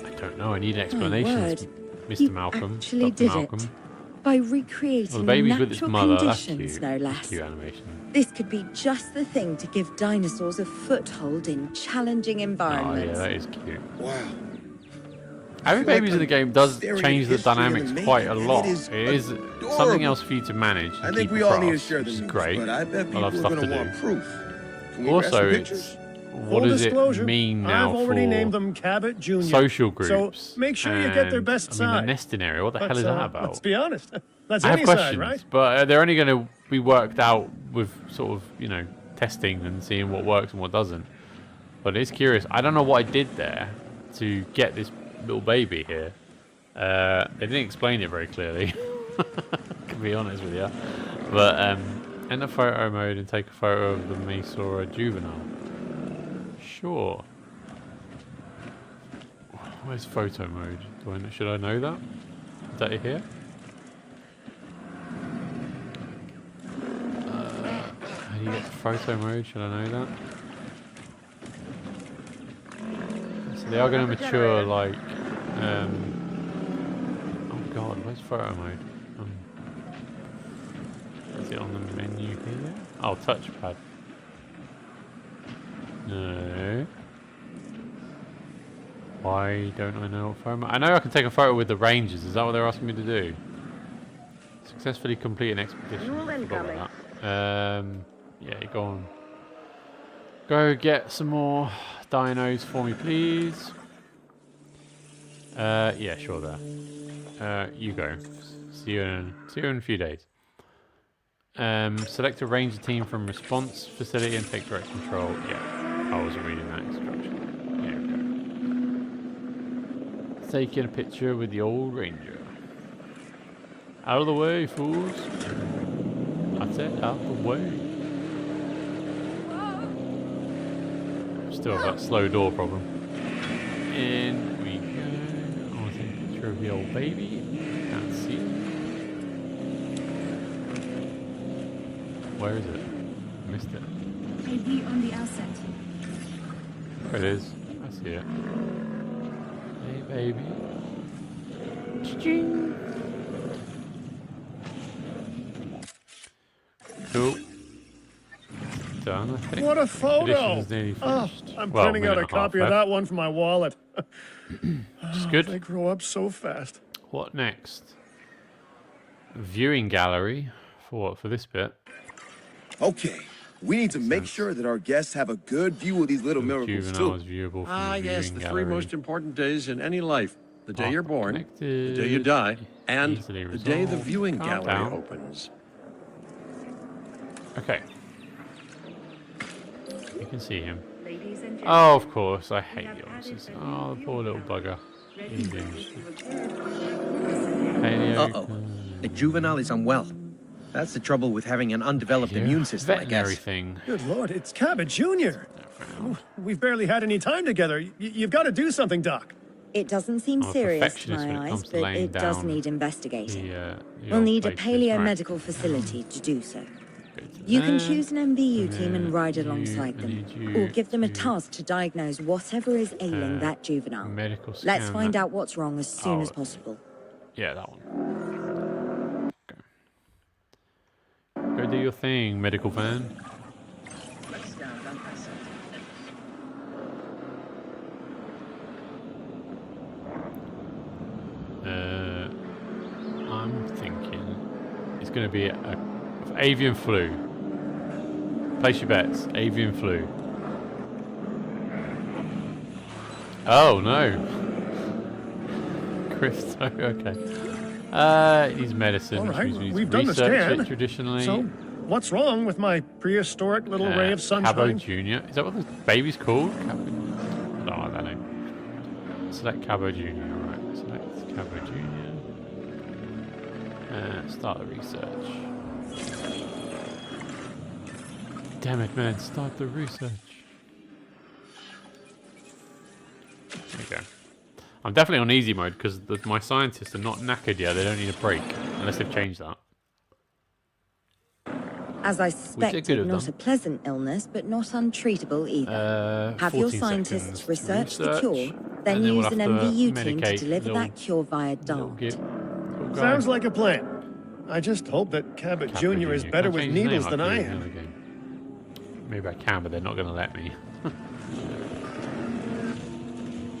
Speaker 2: I don't know. I need an explanation, Mr. Malcolm.
Speaker 5: Actually
Speaker 2: Dr.
Speaker 5: did
Speaker 2: Malcolm.
Speaker 5: it by recreating
Speaker 2: the baby's with its mother.
Speaker 5: conditions,
Speaker 2: That's cute.
Speaker 5: no less.
Speaker 2: Cute animation.
Speaker 5: This could be just the thing to give dinosaurs a foothold in challenging environments.
Speaker 2: Oh yeah, that is cute.
Speaker 9: Wow.
Speaker 2: Having babies in the game does change the dynamics quite a lot. It is something else for you to manage.
Speaker 9: I think we all need to share the news,
Speaker 2: great.
Speaker 9: but I bet people are going to want proof.
Speaker 2: Also, it's what does it mean now
Speaker 1: I've already
Speaker 2: for
Speaker 1: named them Cabot Jr.
Speaker 2: social groups?
Speaker 1: So make sure you get their best side.
Speaker 2: I mean, the nesting area. What the hell is that about?
Speaker 1: Let's be honest. That's
Speaker 2: I have
Speaker 1: any
Speaker 2: questions,
Speaker 1: side, right?
Speaker 2: but they're only going to be worked out with sort of, you know, testing and seeing what works and what doesn't. But it's curious. I don't know what I did there to get this little baby here. They didn't explain it very clearly. To be honest with you. But enter photo mode and take a photo of the Masaura juvenile. Sure. Where's photo mode? Should I know that? Is that it here? How do you get to photo mode? Should I know that? So they are going to mature like... oh god, where's photo mode? Is it on the menu here? Oh, touchpad. No. Why don't I know what photo mode? I know I can take a photo with the rangers. Is that what they're asking me to do? Successfully complete an expedition. Yeah, go on. Go get some more dinos for me, please. Yeah, sure there. You go. See you in a few days. Select a ranger team from response facility and take direct control. Yeah, I wasn't reading that instruction. Yeah, okay. Taking a picture with the old ranger. Out of the way, fools. That's it, out of the way. Still have that slow door problem. In we go. I'll take a picture of the old baby. Can't see. Where is it? I missed it.
Speaker 8: AV on the outset.
Speaker 2: There it is. I see it. Hey, baby. Ching. Cool. Done, I think.
Speaker 1: What a photo!
Speaker 2: Oh,
Speaker 1: I'm printing out a copy of that one for my wallet.
Speaker 2: It's good.
Speaker 1: They grow up so fast.
Speaker 2: What next? Viewing gallery. For what? For this bit?
Speaker 9: Okay. We need to make sure that our guests have a good view of these little miracles too.
Speaker 2: Viewable from
Speaker 3: yes, the three most important days in any life. The day you're born,
Speaker 2: connected.
Speaker 3: the day you die, and
Speaker 2: Easily
Speaker 3: the day the
Speaker 2: resolved.
Speaker 3: viewing
Speaker 2: Calm
Speaker 3: gallery
Speaker 2: down.
Speaker 3: opens.
Speaker 2: Okay. You can see him.
Speaker 8: Ladies and gentlemen.
Speaker 2: Oh, of course. I hate the officers. Oh, the poor little bugger.
Speaker 7: Uh-oh. The juvenile is unwell. That's the trouble with having an undeveloped immune system, I guess.
Speaker 2: Thing.
Speaker 1: Good Lord, it's Cabot Jr. We've barely had any time together. You've got to do something, Doc.
Speaker 5: It doesn't seem
Speaker 2: I'm a
Speaker 5: serious to
Speaker 2: perfectionist when
Speaker 5: my
Speaker 2: it
Speaker 5: eyes,
Speaker 2: comes to
Speaker 5: but
Speaker 2: laying
Speaker 5: it does
Speaker 2: down
Speaker 5: need investigating.
Speaker 2: the
Speaker 5: We'll need a
Speaker 2: places, right.
Speaker 5: paleo-medical facility to do so. You can choose an MVU team and ride alongside them, or give them a task to diagnose whatever is ailing that juvenile.
Speaker 2: Medical scan,
Speaker 5: Let's find out what's wrong as soon as possible.
Speaker 2: Yeah, that one. Go do your thing, medical van. I'm thinking it's going to be a avian flu. Place your bets. Avian flu. Oh no. Crypto. Okay. It needs medicine.
Speaker 1: All right,
Speaker 2: which means
Speaker 1: we've done the
Speaker 2: research
Speaker 1: scan.
Speaker 2: it traditionally.
Speaker 1: So, what's wrong with my prehistoric little ray of
Speaker 2: Cabo
Speaker 1: sunshine?
Speaker 2: Jr. Is that what the baby's called? Cabo. No, I don't know. Select Cabo Jr. Alright, select Cabo Jr. Start the research. Damn it, man. Start the research. There you go. I'm definitely on easy mode because my scientists are not knackered yet. They don't need a break. Unless they've changed that.
Speaker 5: As I suspected, not a pleasant illness, but not untreatable either. Have your scientists research the cure, then use an MVU team to deliver that cure via DART.
Speaker 1: Sounds like a plan. I just hope that Cabot Jr. is better with needles than I am.
Speaker 2: Maybe I can, but they're not going to let me.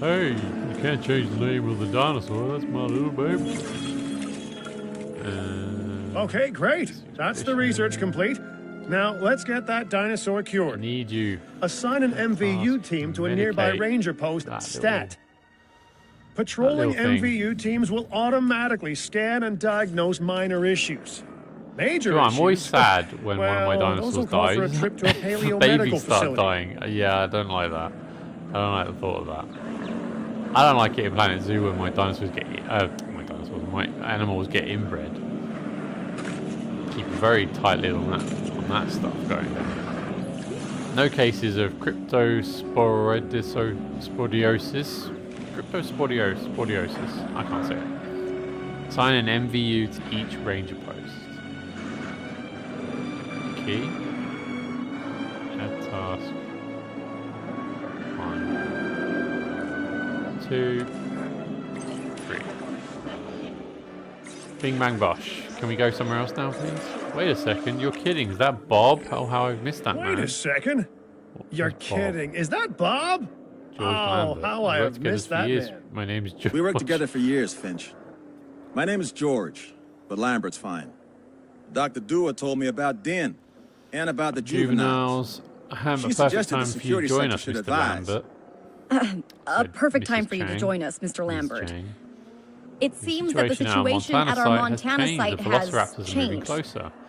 Speaker 2: Hey, you can't change the name of the dinosaur. That's my little baby.
Speaker 1: Okay, great. That's the research complete. Now, let's get that dinosaur cured.
Speaker 2: Need you.
Speaker 1: Assign an MVU team to a nearby ranger post, STAT. Patrolling MVU teams will automatically scan and diagnose minor issues. Major issues.
Speaker 2: I'm always sad when one of my
Speaker 1: those will
Speaker 2: dinosaurs
Speaker 1: call
Speaker 2: dies.
Speaker 1: for a trip to a paleo-medical
Speaker 2: Babies start
Speaker 1: facility.
Speaker 2: dying. Yeah, I don't like that. I don't like the thought of that. I don't like it in Planet Zoo when my dinosaurs get my animals get inbred. Keep a very tight lid on that stuff going down. No cases of cryptosporidiosis. Cryptosporidiosis. I can't say it. Assign an MVU to each ranger post. Key. Add task. 1, 2, 3. Bing bang bosh. Can we go somewhere else now, please? Wait a second. You're kidding. Is that Bob? Oh, how I've missed that, man.
Speaker 1: Wait a second. You're kidding. Is that Bob?
Speaker 2: George
Speaker 1: how I have missed that man.
Speaker 2: My name is George.
Speaker 9: We worked together for years, Finch. My name is George, but Lambert's fine. Dr. Dua told me about Den and about the juveniles.
Speaker 2: I have a perfect time for you to join us, Mr. Lambert.
Speaker 4: A perfect time for you to join us, Mr. Lambert. It seems that the situation at our Montana site has changed.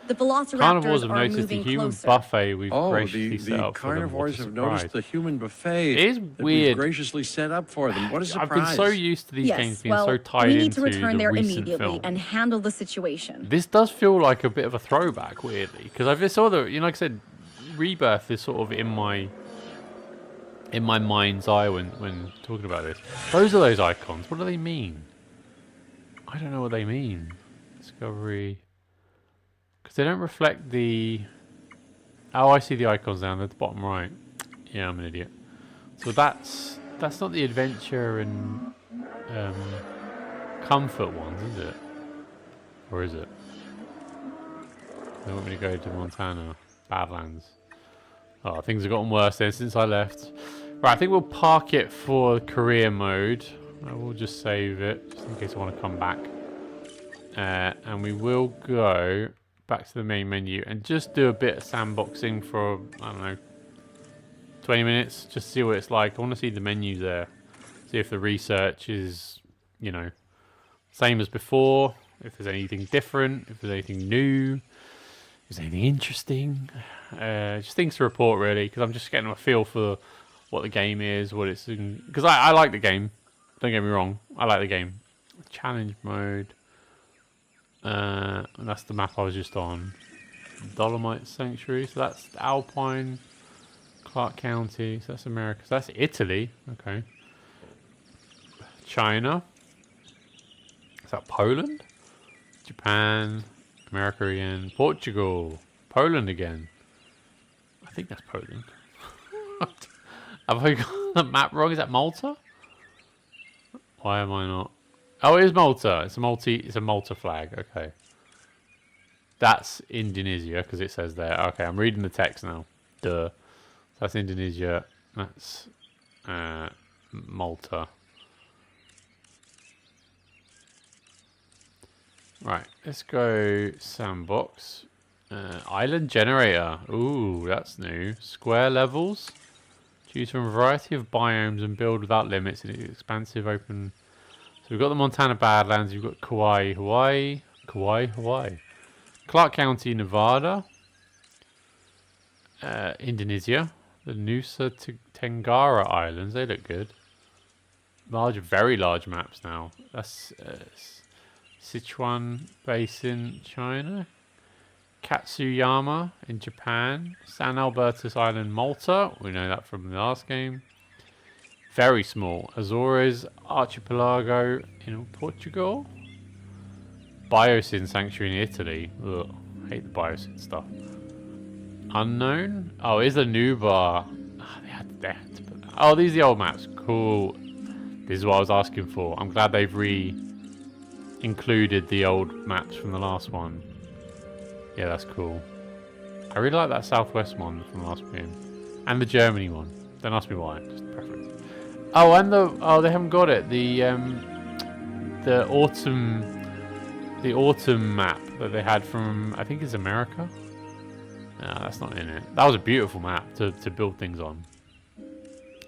Speaker 4: The
Speaker 2: Carnivores
Speaker 4: velociraptors
Speaker 2: have
Speaker 4: are
Speaker 2: noticed the
Speaker 4: moving
Speaker 2: human
Speaker 4: closer.
Speaker 2: buffet we've graciously set
Speaker 3: the
Speaker 2: up for them.
Speaker 3: carnivores have noticed the human buffet
Speaker 2: It is
Speaker 3: that
Speaker 2: weird.
Speaker 3: we've graciously set up for them. What a surprise.
Speaker 2: I've been so used to these games being so tied
Speaker 4: we need
Speaker 2: into
Speaker 4: to return
Speaker 2: the
Speaker 4: there
Speaker 2: recent
Speaker 4: immediately
Speaker 2: film.
Speaker 4: and handle the situation.
Speaker 2: This does feel like a bit of a throwback, weirdly, because I saw the, like I said, Rebirth is sort of in my mind's eye when talking about this. Those are those icons. What do they mean? I don't know what they mean. Discovery, because they don't reflect the Oh, I see the icons down at the bottom right. Yeah, I'm an idiot. So that's not the adventure and comfort ones, is it? Or is it? They want me to go to Montana. Badlands. Oh, things have gotten worse then since I left. Right, I think we'll park it for career mode. I will just save it, just in case I want to come back. And we will go back to the main menu and just do a bit of sandboxing for, I don't know, 20 minutes. Just see what it's like. I want to see the menus there. See if the research is, you know, same as before. If there's anything different. If there's anything new. If there's anything interesting. Just things to report, really. Because I'm just getting a feel for what the game is. What it's... Because I like the game. Don't get me wrong. I like the game. Challenge mode. And that's the map I was just on. Dolomite Sanctuary. So that's Alpine. Clark County. So that's America. So that's Italy. Okay. China. Is that Poland? Japan. America again. Portugal. Poland again. I think that's Poland. Have I got the map wrong? Is that Malta? Why am I not? Oh, it is Malta. It's a Malta flag. Okay. That's Indonesia because it says there. Okay, I'm reading the text now. Duh. That's Indonesia. That's Malta. Right, let's go Sandbox. Island generator. Ooh, that's new. Square levels. Choose from a variety of biomes and build without limits in an expansive open. So we've got the Montana Badlands. You've got Kauai, Hawaii. Clark County, Nevada. Indonesia. The Nusa Tenggara Islands. They look good. Large, very large maps now. That's Sichuan Basin, China. Katsuyama in Japan. San Albertus Island, Malta. We know that from the last game. Very small. Azores Archipelago in Portugal. Biosyn Sanctuary in Italy. Ugh, I hate the Biosyn stuff. Unknown. Oh, is a new bar. Oh, they had to put that. Oh, these are the old maps. Cool. This is what I was asking for. I'm glad they've included the old maps from the last one. Yeah, that's cool. I really like that Southwest one from the last game. And the Germany one. Don't ask me why. Just preference. Oh, and they haven't got it. The autumn map that they had from, I think it's America. No, that's not in it. That was a beautiful map to build things on.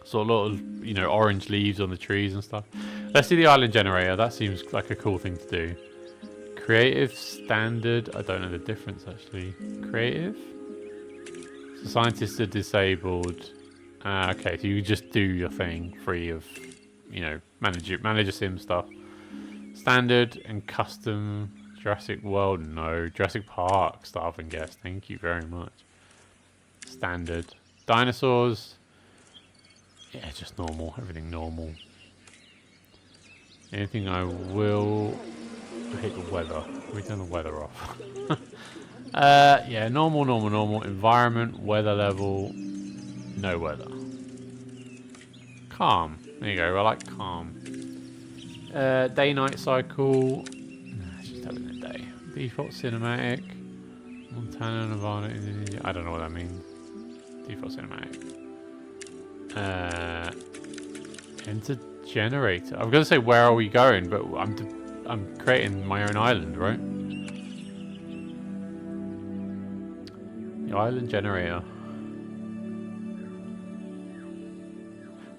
Speaker 2: So a lot of, you know, orange leaves on the trees and stuff. Let's see the island generator. That seems like a cool thing to do. Creative, standard. I don't know the difference actually. Creative. So scientists are disabled. Okay, so you just do your thing free of, you know, manage a sim stuff. Standard and custom. Jurassic World, no. Jurassic Park, staff and guest. Thank you very much. Standard. Dinosaurs. Yeah, just normal. Everything normal. Anything I will... I hate the weather. We turn the weather off. Yeah, normal. Environment, weather level, no weather. Calm. There you go. I like calm. Day-night cycle. Nah, it's just having a day. Default cinematic. Montana, Nevada, Indonesia. I don't know what that means. Default cinematic. Enter generator. I'm going to say where are we going, but I'm creating my own island, right? The island generator.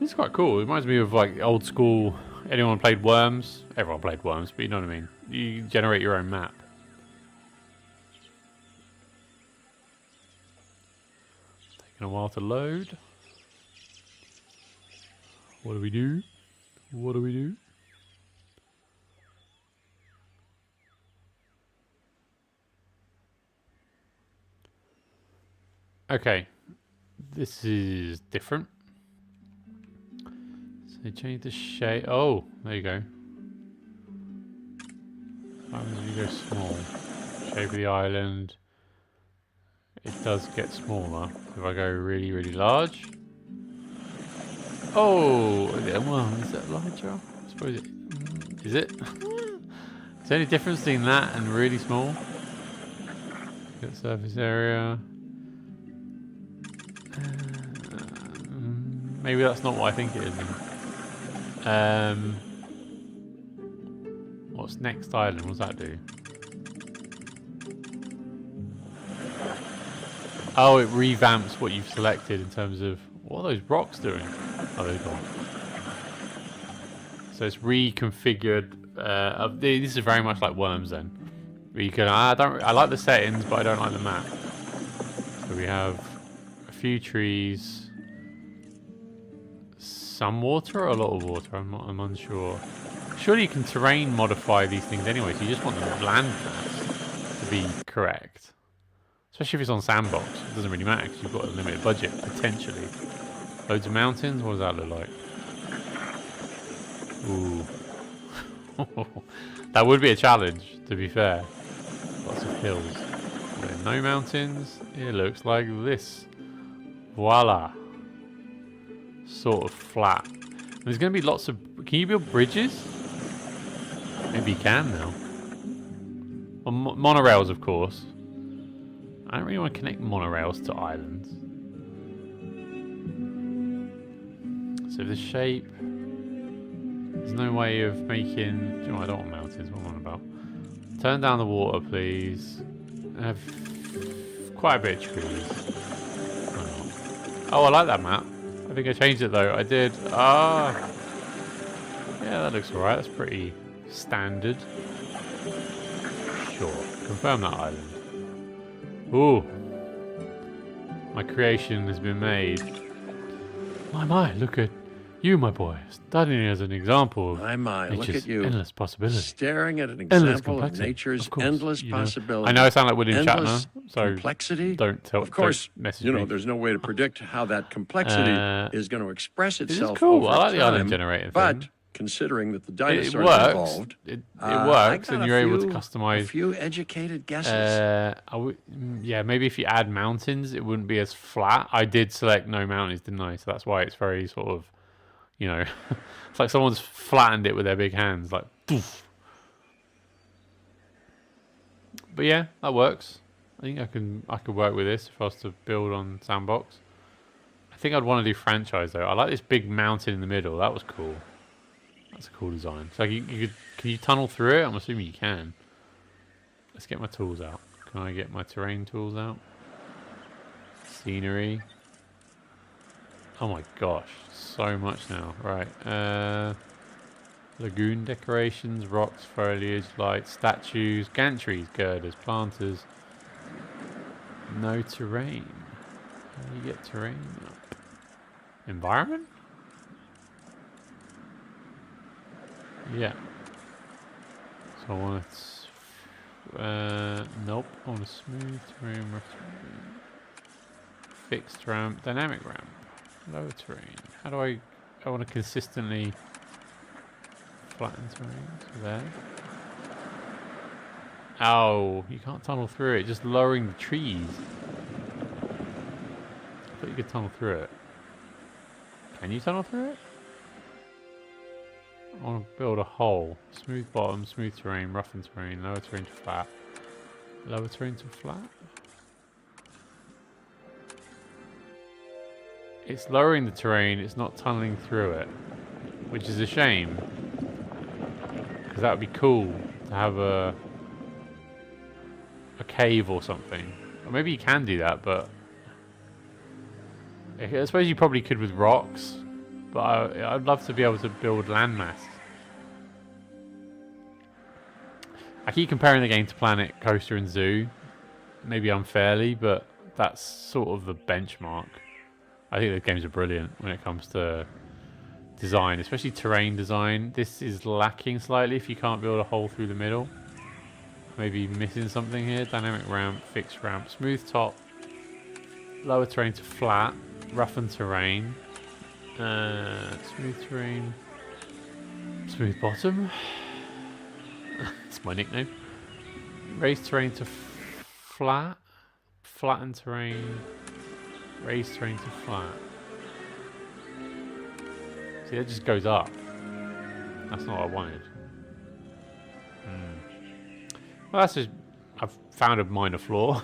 Speaker 2: This is quite cool. It reminds me of like old school. Anyone played Worms? Everyone played Worms, but you know what I mean. You generate your own map. Taking a while to load. What do we do? What do we do? Okay, this is different. So change the shape. Oh, there you go. What happens if you go small? Shape of the island. It does get smaller if I go really, really large. Oh, well, is that larger? I suppose it is. It? Is there any difference between that and really small? Get surface area. Maybe that's not what I think it is. What's next island? What does that do? Oh, it revamps what you've selected in terms of what are those rocks doing? Oh, they're gone. So it's reconfigured. This is very much like Worms then. Where you can, I like the settings, but I don't like the map. So we have a few trees, some water, or a lot of water. I'm unsure. Surely you can terrain modify these things anyway. So you just want the land mass to be correct. Especially if it's on Sandbox, it doesn't really matter because you've got a limited budget, potentially. Loads of mountains, what does that look like? Ooh. That would be a challenge, to be fair. Lots of hills. No mountains, it looks like this. Voila. Sort of flat. And there's going to be lots of... Can you build bridges? Maybe you can now. Well, monorails, of course. I don't really want to connect monorails to islands. So the shape... There's no way of making... You know, I don't want mountains, what am I on about? Turn down the water, please. I have quite a bit of trees. Oh, I like that map. I think I changed it though. I did. Ah. Yeah, that looks alright. That's pretty standard. Sure. Confirm that island. Ooh. My creation has been made. My, look at you, my boy. Studying as an example of
Speaker 3: look at you.
Speaker 2: Endless possibility.
Speaker 3: Staring at an example of nature's endless possibility.
Speaker 2: I know I sound like William Shatner, so
Speaker 3: complexity.
Speaker 2: Don't tell.
Speaker 3: Of course,
Speaker 2: message
Speaker 3: you know,
Speaker 2: me.
Speaker 3: There's no way to predict how that complexity is going to express itself.
Speaker 2: It's cool.
Speaker 3: Over
Speaker 2: I like the
Speaker 3: time,
Speaker 2: island generator
Speaker 3: but
Speaker 2: thing.
Speaker 3: Considering that the dinosaurs
Speaker 2: works.
Speaker 3: involved,
Speaker 2: it works, and you're able to customize.
Speaker 3: A few educated guesses.
Speaker 2: Yeah, maybe if you add mountains, it wouldn't be as flat. I did select no mountains, didn't I? So that's why it's very sort of, you know, it's like someone's flattened it with their big hands, like. Poof. But yeah, that works. I think I could work with this if I was to build on Sandbox. I think I'd want to do franchise though. I like this big mountain in the middle. That was cool. That's a cool design. So can you tunnel through it? I'm assuming you can. Let's get my tools out. Can I get my terrain tools out? Scenery. Oh my gosh, so much now. Right. Lagoon decorations, rocks, foliage, lights, statues, gantries, girders, planters. No terrain. How do you get terrain up? Environment? Yeah. So I want it. Nope. I want a smooth terrain, rough terrain. Fixed ramp, dynamic ramp, lower terrain. How do I want to consistently flatten terrain. So there. Oh, you can't tunnel through it. Just lowering the trees. I thought you could tunnel through it. Can you tunnel through it? I want to build a hole. Smooth bottom, smooth terrain, roughened terrain, lower terrain to flat. Lower terrain to flat? It's lowering the terrain, it's not tunneling through it. Which is a shame. Because that would be cool to have a cave or something. Or maybe you can do that, but I suppose you probably could with rocks. But I'd love to be able to build landmass. I keep comparing the game to Planet Coaster and Zoo. Maybe unfairly, but that's sort of the benchmark. I think the games are brilliant when it comes to design, especially terrain design. This is lacking slightly if you can't build a hole through the middle. Maybe missing something here. Dynamic ramp, fixed ramp, smooth top, lower terrain to flat, roughened terrain. Smooth terrain, smooth bottom. That's my nickname. Raised terrain to flat, flatten terrain, raise terrain to flat. See, that just goes up. That's not what I wanted. Well, that's just... I've found a minor flaw.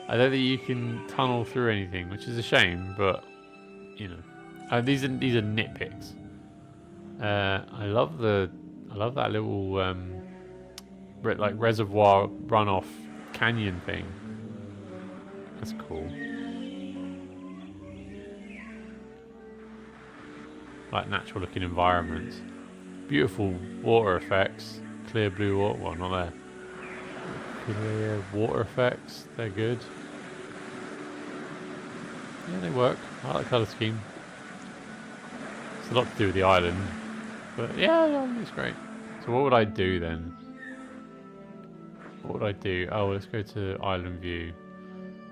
Speaker 2: I don't think you can tunnel through anything, which is a shame, but, you know. These are nitpicks. I love that little, like, reservoir runoff canyon thing. That's cool. Like natural looking environments. Beautiful water effects. Clear blue water, well, not there. Clear water effects, they're good. Yeah, they work. I like the colour scheme. It's a lot to do with the island. But yeah, it's great. So what would I do then? What would I do? Oh, let's go to island view.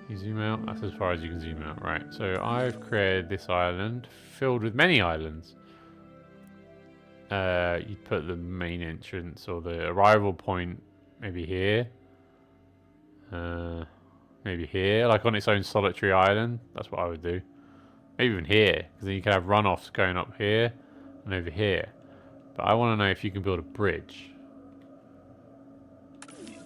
Speaker 2: You zoom out? That's as far as you can zoom out. Right, so I've created this island filled with many islands. You'd put the main entrance or the arrival point maybe here. Maybe here, like on its own solitary island. That's what I would do. Maybe even here, because then you can have runoffs going up here and over here. But I want to know if you can build a bridge.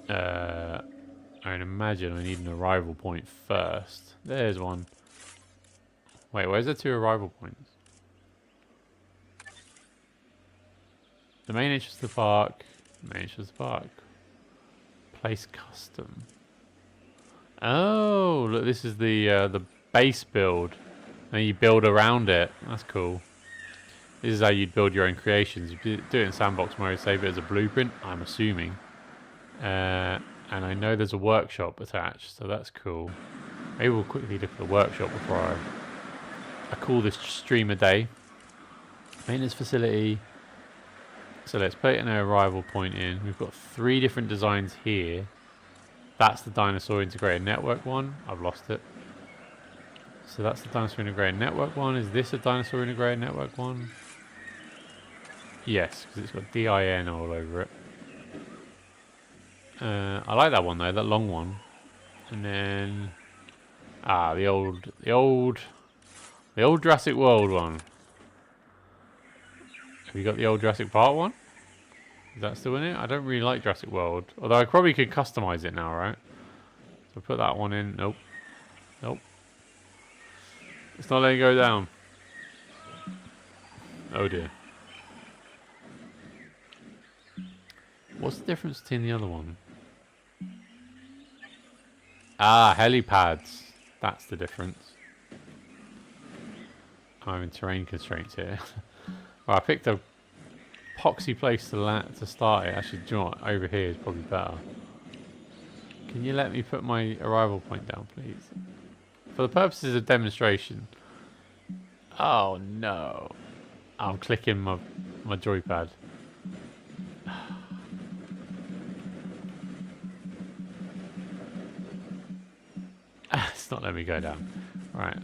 Speaker 2: I would imagine I need an arrival point first. There's one. Wait, where's the 2 arrival points? The main entrance to the park. Main entrance to the park. Place custom. Oh, look, this is the base build. And you build around it. That's cool. This is how you'd build your own creations. You do it in Sandbox mode, save it as a blueprint, I'm assuming. And I know there's a workshop attached, so that's cool. Maybe we'll quickly look at the workshop before I call this stream a day. Maintenance facility. So let's put an arrival point in. We've got 3 different designs here. That's the dinosaur integrated network one. I've lost it. So that's the dinosaur integrated network one. Is this a dinosaur integrated network one? Yes, because it's got DIN all over it. I like that one though, that long one. And then the old Jurassic World one. Have you got the old Jurassic Park one? Is that still in it? I don't really like Jurassic World. Although I probably could customize it now, right? So put that one in. Nope. Nope. It's not letting it go down. Oh dear. What's the difference between the other one? Helipads. That's the difference. I'm having terrain constraints here. Well, I picked a poxy place to start it. Actually, do you know what? Over here is probably better. Can you let me put my arrival point down, please? For the purposes of demonstration. Oh no. I'm clicking my joypad. It's not letting me go down. Right.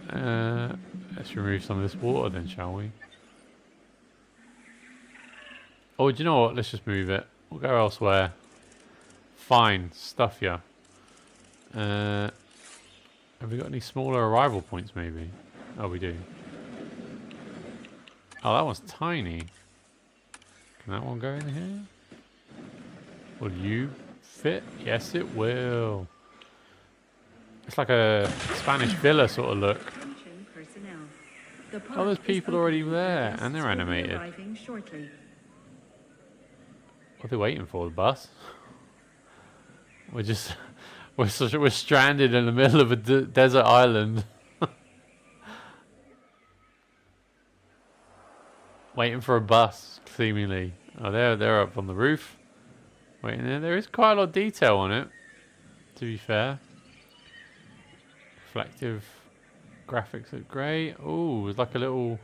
Speaker 2: Let's remove some of this water then, shall we? Oh, do you know what? Let's just move it. We'll go elsewhere. Fine. Stuff ya. Have we got any smaller arrival points maybe? Oh, we do. Oh, that one's tiny. Can that one go in here? Will you fit? Yes, it will. It's like a Spanish villa sort of look. Oh, there's people already there, and they're animated. What are they waiting for? The bus? We're stranded in the middle of a desert island. Waiting for a bus, seemingly. Oh, they're up on the roof. Waiting there. There is quite a lot of detail on it, to be fair. Reflective graphics are great. Oh, it's like a little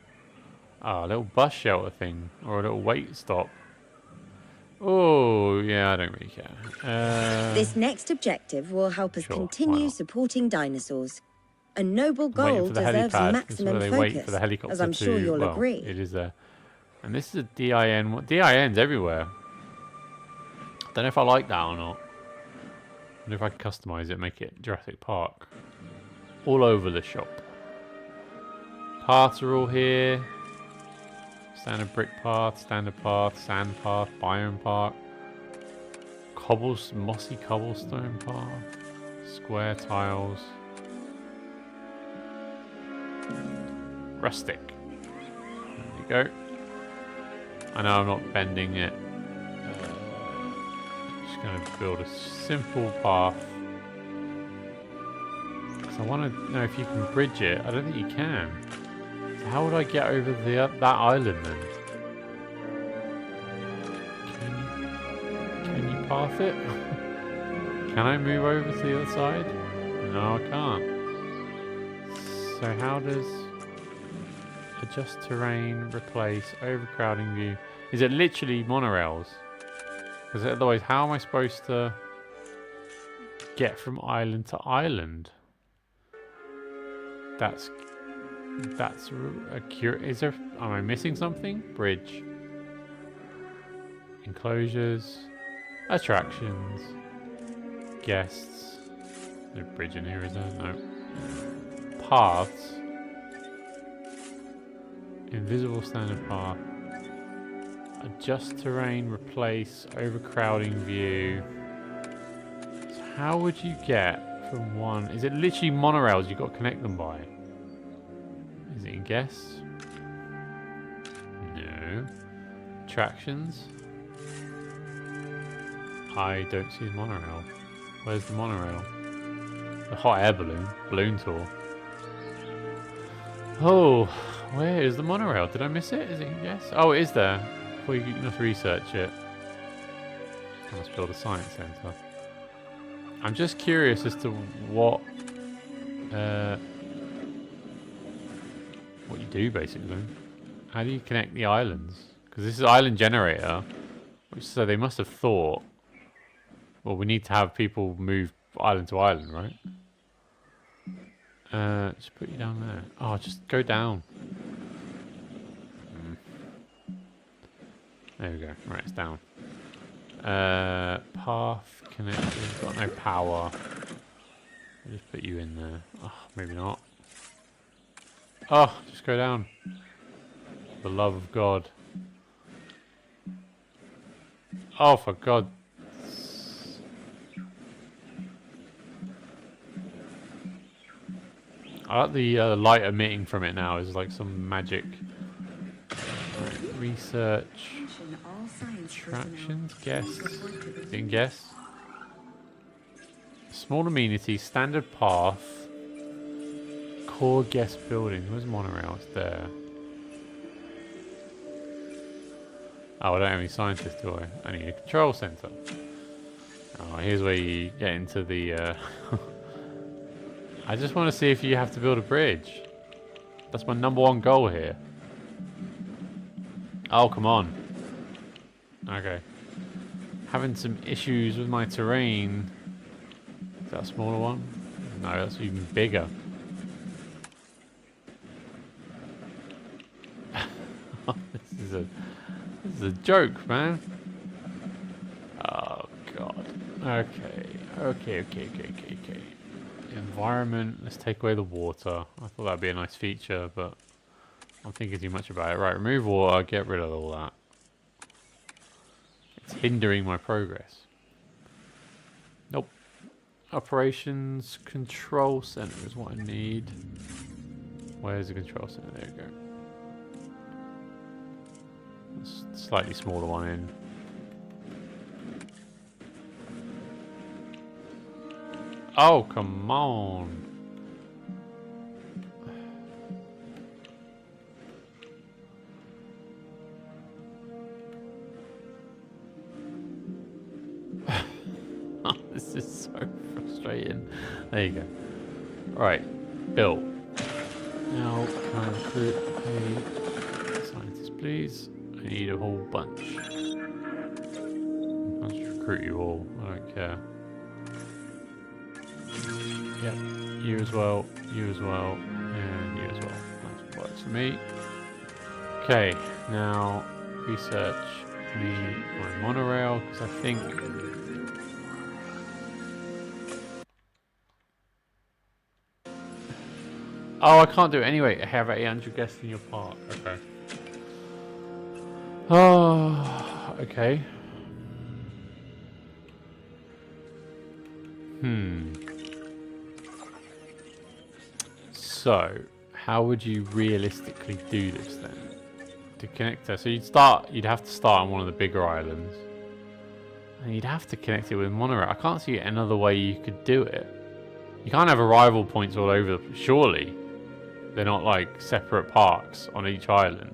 Speaker 2: bus shelter thing, or a little wait stop. Oh, yeah, I don't really care.
Speaker 5: This next objective will help us continue supporting dinosaurs. A noble goal deserves maximum focus, as I'm sure you'll agree.
Speaker 2: It is there. And this is a DIN. DIN's everywhere. Don't know if I like that or not. wonder if I can customize it, make it Jurassic Park. All over the shop. Paths are all here. Standard brick path, standard path, sand path, biome path. Mossy cobblestone path. Square tiles. Rustic. There you go. I know I'm not bending it. I'm just going to build a simple path. Because I want to know if you can bridge it. I don't think you can. So how would I get over that island then? Can you path it? Can I move over to the other side? No, I can't. So how does adjust terrain, replace, overcrowding view? Is it literally monorails? Because otherwise, how am I supposed to get from island to island? That's a cure. Is there? Am I missing something? Bridge, enclosures, attractions, guests. No bridge in here, is there? No. Paths. Invisible standard path. Adjust terrain, replace, overcrowding view. So how would you get from one? Is it literally monorails you've got to connect them by? Is it in guests? No. Attractions? I don't see the monorail. Where's the monorail? The hot air balloon. Balloon tour. Oh, where is the monorail? Did I miss it? Is it in guests? Oh, it is there. Before you must research it. I must build a science centre. I'm just curious as to what you do basically. How do you connect the islands? Because this is island generator, so they must have thought, well, we need to have people move island to island, right? Just put you down there. Oh, just go down. There we go. Right, it's down. Path connected. Got no power. I'll just put you in there. Oh, maybe not. Oh, just go down. For the love of God. Oh, for God. I like the light emitting from it now. Is like some magic. Right, research. Attractions. Guests. Didn't guess. Small amenities. Standard path. Core guest building. Where's monorail? It's there. Oh, I don't have any scientists, do I? I need a control center. Oh, here's where you get into the... I just want to see if you have to build a bridge. That's my #1 goal here. Oh, come on. Okay. Having some issues with my terrain. Is that a smaller one? No, that's even bigger. This is a joke, man. Oh, God. Okay. Environment. Let's take away the water. I thought that'd be a nice feature, but I'm thinking too much about it. Right, remove water. Get rid of all that. It's hindering my progress. Nope. Operations control center is what I need. Where's the control center? There we go. Slightly smaller one in. Oh, come on. This is so frustrating. There you go. Right, built. Now, can I recruit a scientist, please? I need a whole bunch. I'll just recruit you all. I don't care. Yep, you as well, and you as well. That works for me. Okay, now research my monorail, because I think Oh, I can't do it anyway. Have 800 guests in your park. Okay. Oh, okay. So, how would you realistically do this then? To connect her, so you'd have to start on one of the bigger islands, and you'd have to connect it with monorail. I can't see another way you could do it. You can't have arrival points all over. Surely, they're not like separate parks on each island.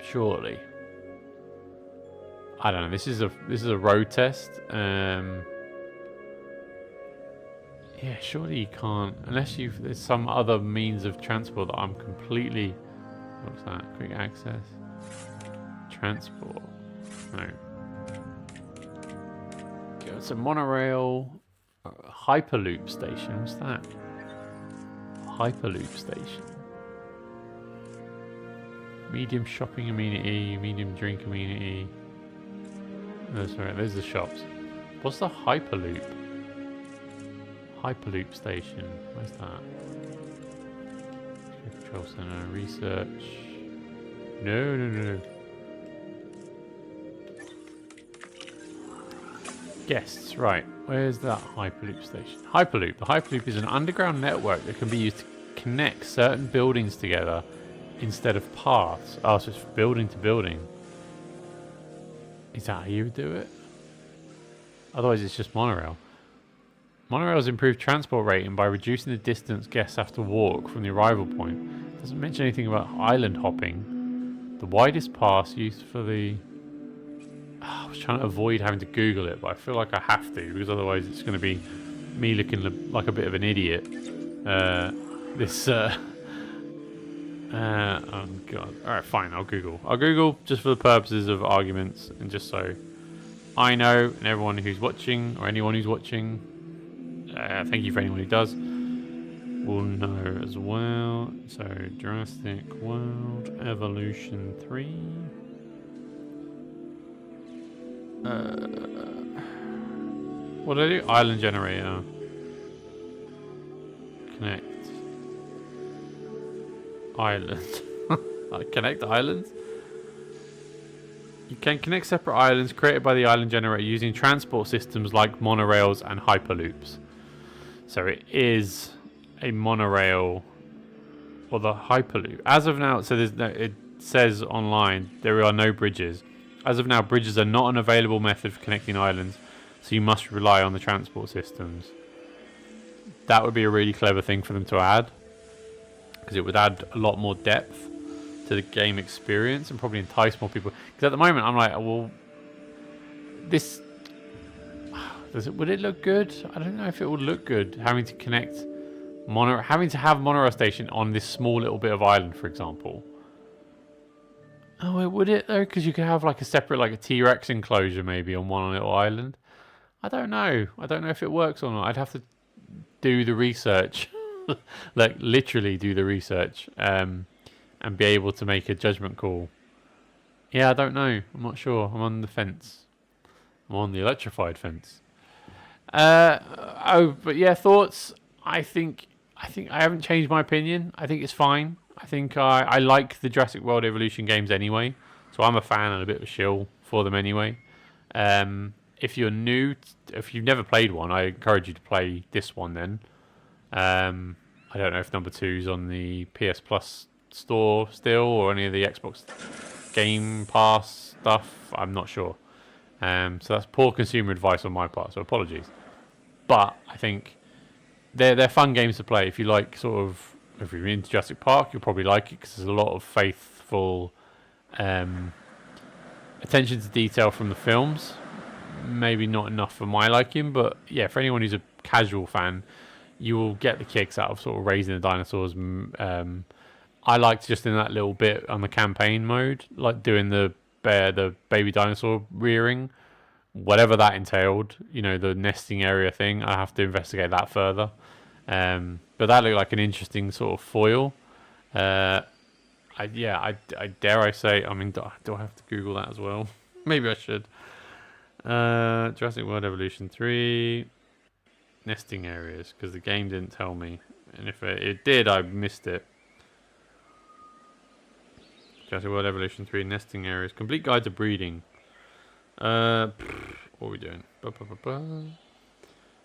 Speaker 2: Surely. I don't know. This is a road test. Yeah, surely you can't, unless there's some other means of transport that I'm completely. What's that? Quick access. Transport. No. It's a monorail. Hyperloop station. What's that? Hyperloop station. Medium shopping amenity. Medium drink amenity. No, sorry, there's the shops. What's the Hyperloop? Hyperloop station. Where's that? Control center. Research. No. Guests. Right. Where's that Hyperloop station? Hyperloop. The Hyperloop is an underground network that can be used to connect certain buildings together instead of paths. Oh, so it's building to building. Is that how you would do it? Otherwise, it's just monorail. Monorails improve transport rating by reducing the distance guests have to walk from the arrival point. Doesn't mention anything about island hopping. The widest pass used for the... I was trying to avoid having to Google it, but I feel like I have to, because otherwise it's going to be me looking like a bit of an idiot. Oh god. Alright, fine, I'll Google. I'll Google just for the purposes of arguments, and just so I know, and everyone who's watching, or anyone who's watching, thank you for anyone who does, will know as well. So, Jurassic World Evolution 3. What do I do? Island generator. Connect. Island. Connect islands? You can connect separate islands created by the island generator using transport systems like monorails and hyperloops. So it is a monorail or the hyperloop. As of now, so it says online there are no bridges. As of now, bridges are not an available method for connecting islands, so you must rely on the transport systems. That would be a really clever thing for them to add, because it would add a lot more depth to the game experience and probably entice more people. Because at the moment, I'm like, well, this... would it look good? I don't know if it would look good, having to connect... having to have monorail station on this small little bit of island, for example. Oh, would it though? Because you could have like a separate, like a T-Rex enclosure maybe on one little island. I don't know. I don't know if it works or not. I'd have to do the research, like literally do the research, and be able to make a judgment call. Yeah, I don't know. I'm not sure. I'm on the fence. I'm on the electrified fence. But yeah, thoughts. I think I haven't changed my opinion. I think it's fine. I think I like the Jurassic World Evolution games anyway, so I'm a fan and a bit of a shill for them anyway. If you're new, if you've never played one, I encourage you to play this one then. I don't know if number 2's on the PS Plus store still, or any of the Xbox Game Pass stuff. I'm not sure. So that's poor consumer advice on my part, so apologies. But I think they're fun games to play if you like sort of. If you're into Jurassic Park, you'll probably like it because there's a lot of faithful attention to detail from the films. Maybe not enough for my liking, but yeah, for anyone who's a casual fan, you will get the kicks out of sort of raising the dinosaurs. I liked just in that little bit on the campaign mode, like doing the baby dinosaur rearing, whatever that entailed. You know, the nesting area thing. I have to investigate that further. But that looked like an interesting sort of foil. I dare I say, I mean, do I have to Google that as well? Maybe I should. Jurassic World Evolution 3. nesting areas because the game didn't tell me, and if it did, I missed it. Jurassic World Evolution 3 nesting areas. Complete guide to breeding. What are we doing?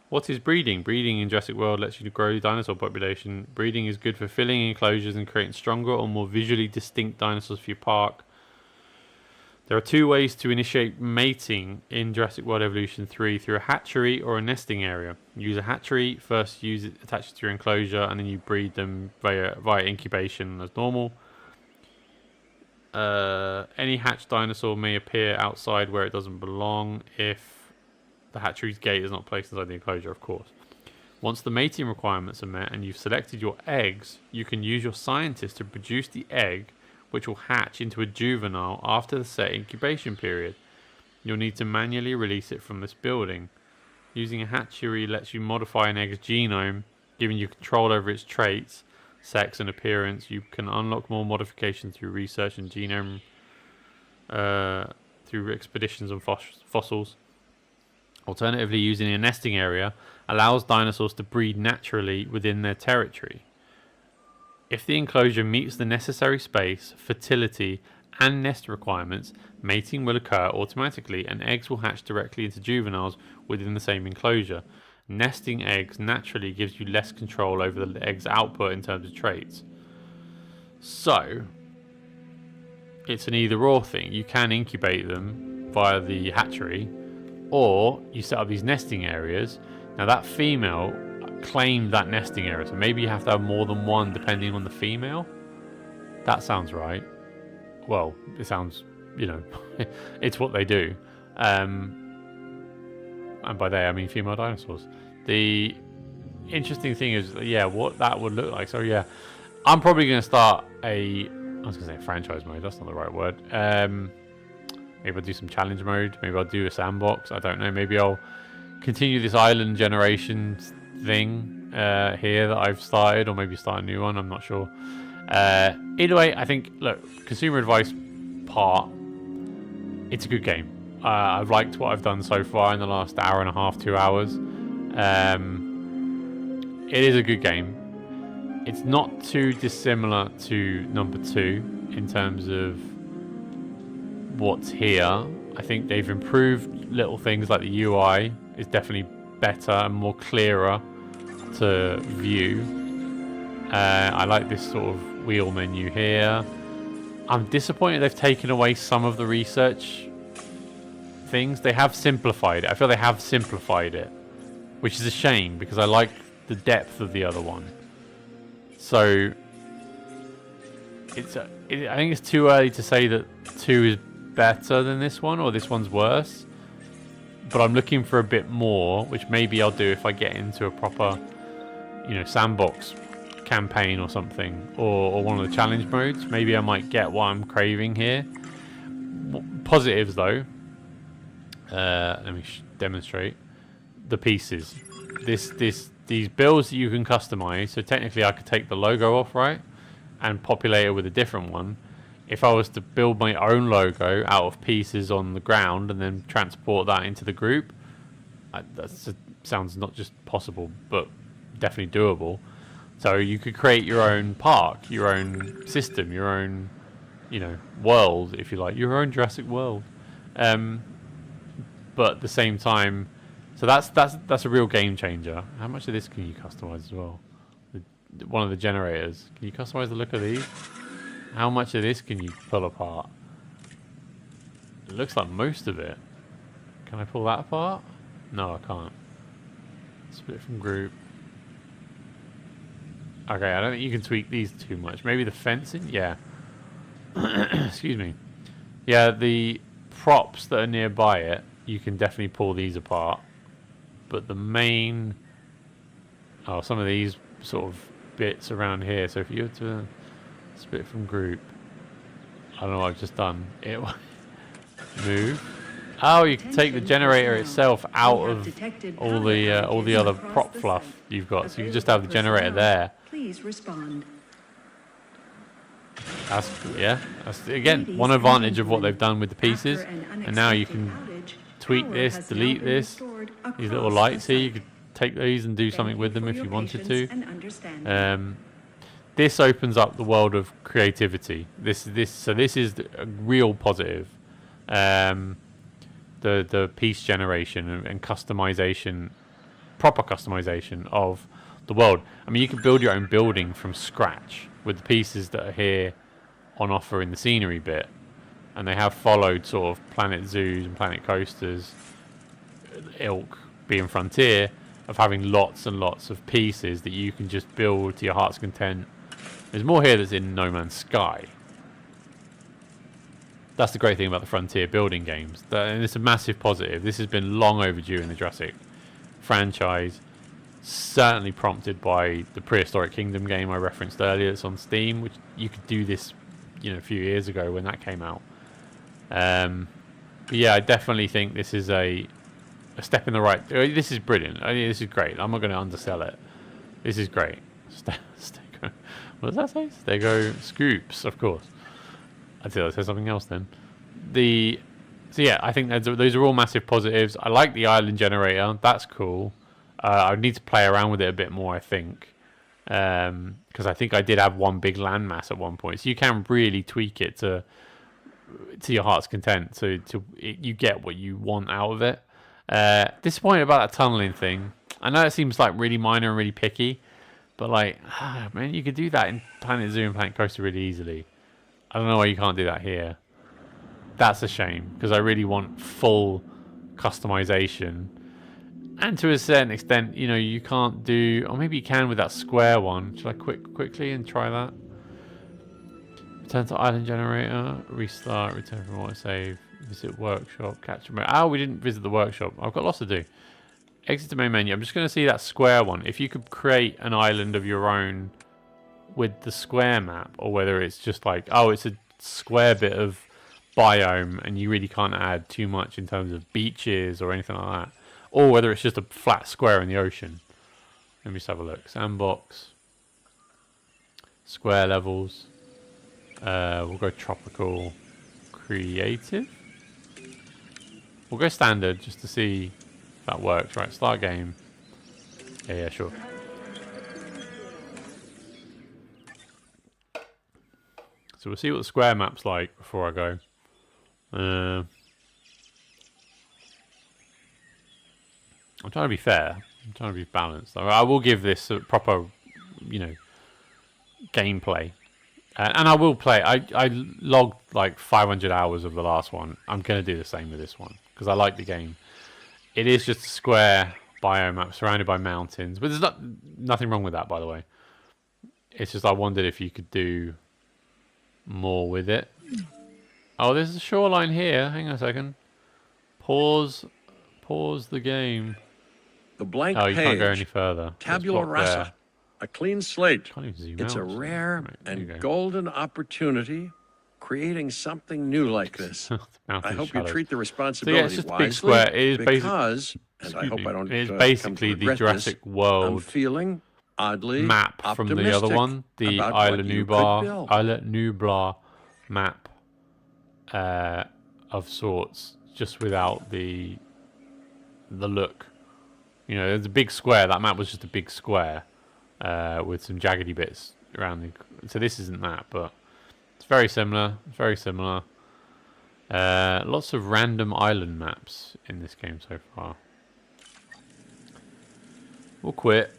Speaker 2: What is breeding? Breeding in Jurassic World lets you grow dinosaur population. Breeding is good for filling enclosures and creating stronger or more visually distinct dinosaurs for your park. There are 2 ways to initiate mating in Jurassic World Evolution 3, through a hatchery or a nesting area. Use a hatchery, first attach it to your enclosure, and then you breed them via incubation as normal. Any hatched dinosaur may appear outside where it doesn't belong if the hatchery's gate is not placed inside the enclosure, of course. Once the mating requirements are met and you've selected your eggs, you can use your scientist to produce the egg, which will hatch into a juvenile after the set incubation period. You'll need to manually release it from this building. Using a hatchery lets you modify an egg's genome, giving you control over its traits, sex and appearance. You can unlock more modifications through research and genome, through expeditions and fossils. Alternatively, using a nesting area allows dinosaurs to breed naturally within their territory. If the enclosure meets the necessary space, fertility, and nest requirements, mating will occur automatically and eggs will hatch directly into juveniles within the same enclosure. Nesting eggs naturally gives you less control over the egg's output in terms of traits. So, it's an either-or thing. You can incubate them via the hatchery, or you set up these nesting areas. Now that female claimed that nesting area, so maybe you have to have more than one depending on the female. That sounds right. Well, it sounds, you know, it's what they do. And by they I mean female dinosaurs. The interesting thing is, yeah, what that would look like. So yeah, I'm probably going to start I was going to say franchise mode, that's not the right word. Maybe I'll do some challenge mode, maybe I'll do a sandbox, I don't know. Maybe I'll continue this island generation thing here that I've started, or maybe start a new one, I'm not sure. Either way, I think, look, consumer advice part, it's a good game. I've liked what I've done so far in the last hour and a half, 2 hours. It is a good game. It's not too dissimilar to number 2 in terms of what's here. I think they've improved little things like the UI is definitely better and more clearer to view. I like this sort of wheel menu here. I'm disappointed they've taken away some of the research things. They have simplified it. I feel they have simplified it, which is a shame because I like the depth of the other one. So I think it's too early to say that 2 is better than this one or this one's worse, but I'm looking for a bit more, which maybe I'll do if I get into a proper, you know, sandbox campaign or something, or one of the challenge modes. Maybe I might get what I'm craving here. Positives though, let me demonstrate the pieces. These builds that you can customize. So technically I could take the logo off, right, and populate it with a different one. If I was to build my own logo out of pieces on the ground and then transport that into the group, that sounds not just possible, but definitely doable. So you could create your own park, your own system, your own, you know, world, if you like, your own Jurassic World. But at the same time, so that's a real game changer. How much of this can you customize as well? One of the generators. Can you customize the look of these? How much of this can you pull apart? It looks like most of it. Can I pull that apart? No, I can't. Split from group. Okay, I don't think you can tweak these too much. Maybe the fencing? Yeah. Excuse me. Yeah, the props that are nearby it, you can definitely pull these apart. But the main... Oh, some of these sort of bits around here. So if you were to split from group... I don't know what I've just done. It move. Oh, you can take the generator itself out of all the other prop fluff you've got. So you can just have the generator there.
Speaker 8: Please respond.
Speaker 2: That's again one advantage of what they've done with the pieces. And now you can tweak this, delete this. These little lights here, you could take these and do something with them if you wanted to. This opens up the world of creativity. This is a real positive. The piece generation and customization, proper customization of the world. I mean, you can build your own building from scratch with the pieces that are here on offer in the scenery bit, and they have followed sort of Planet Zoos and Planet Coasters ilk being Frontier of having lots and lots of pieces that you can just build to your heart's content. There's more here that's in No Man's Sky. That's the great thing about the Frontier building games. And it's a massive positive. This has been long overdue in the Jurassic franchise. Certainly prompted by the Prehistoric Kingdom game I referenced earlier. It's on Steam, which you could do this, a few years ago when that came out. But yeah, I definitely think this is a step in the right. This is brilliant. This is great. I'm not going to undersell it. This is great. Stego. What does that say? Stego Scoops, of course. I'd say something else then. So yeah, I think those are all massive positives. I like the island generator. That's cool. I would need to play around with it a bit more, I think. Because I think I did have one big landmass at one point. So you can really tweak it to your heart's content. So you get what you want out of it. Disappointed about that tunneling thing. I know it seems like really minor and really picky. But like, man, you could do that in Planet Zoo and Planet Coaster really easily. I don't know why you can't do that here. That's a shame, because I really want full customization. And to a certain extent, you can't do... Or maybe you can with that square one. Should I quickly and try that? Return to island generator. Restart. Return from what I save. Visit workshop. Catch remote. Oh, we didn't visit the workshop. I've got lots to do. Exit the main menu. I'm just going to see that square one. If you could create an island of your own with the square map, or whether it's just like, oh, it's a square bit of biome and you really can't add too much in terms of beaches or anything like that, or whether it's just a flat square in the ocean. Let me just have a look. Sandbox, square levels, we'll go tropical, creative, we'll go standard just to see if that works. Right, start game. Yeah, sure. So we'll see what the square map's like before I go. I'm trying to be fair. I'm trying to be balanced. I will give this a proper, gameplay. And I will play. I logged like 500 hours of the last one. I'm going to do the same with this one, because I like the game. It is just a square biome map surrounded by mountains. But there's nothing wrong with that, by the way. It's just I wondered if you could do more with it. Oh, there's a shoreline here. Hang on a second. Pause the game.
Speaker 3: The blank
Speaker 2: page. Oh, you can't go any further.
Speaker 3: Tabula rasa. A clean slate. It's a rare and golden opportunity creating something new like this. I hope you treat the responsibility wisely. Big square. It is because, and I hope I don't
Speaker 2: it is basically the Jurassic World
Speaker 3: I'm feeling oddly
Speaker 2: map from the other one, the Isla Nublar map of sorts, just without the look. There's a big square. That map was just a big square with some jaggedy bits around. So this isn't that, but it's very similar. It's very similar. Lots of random island maps in this game so far. We'll quit.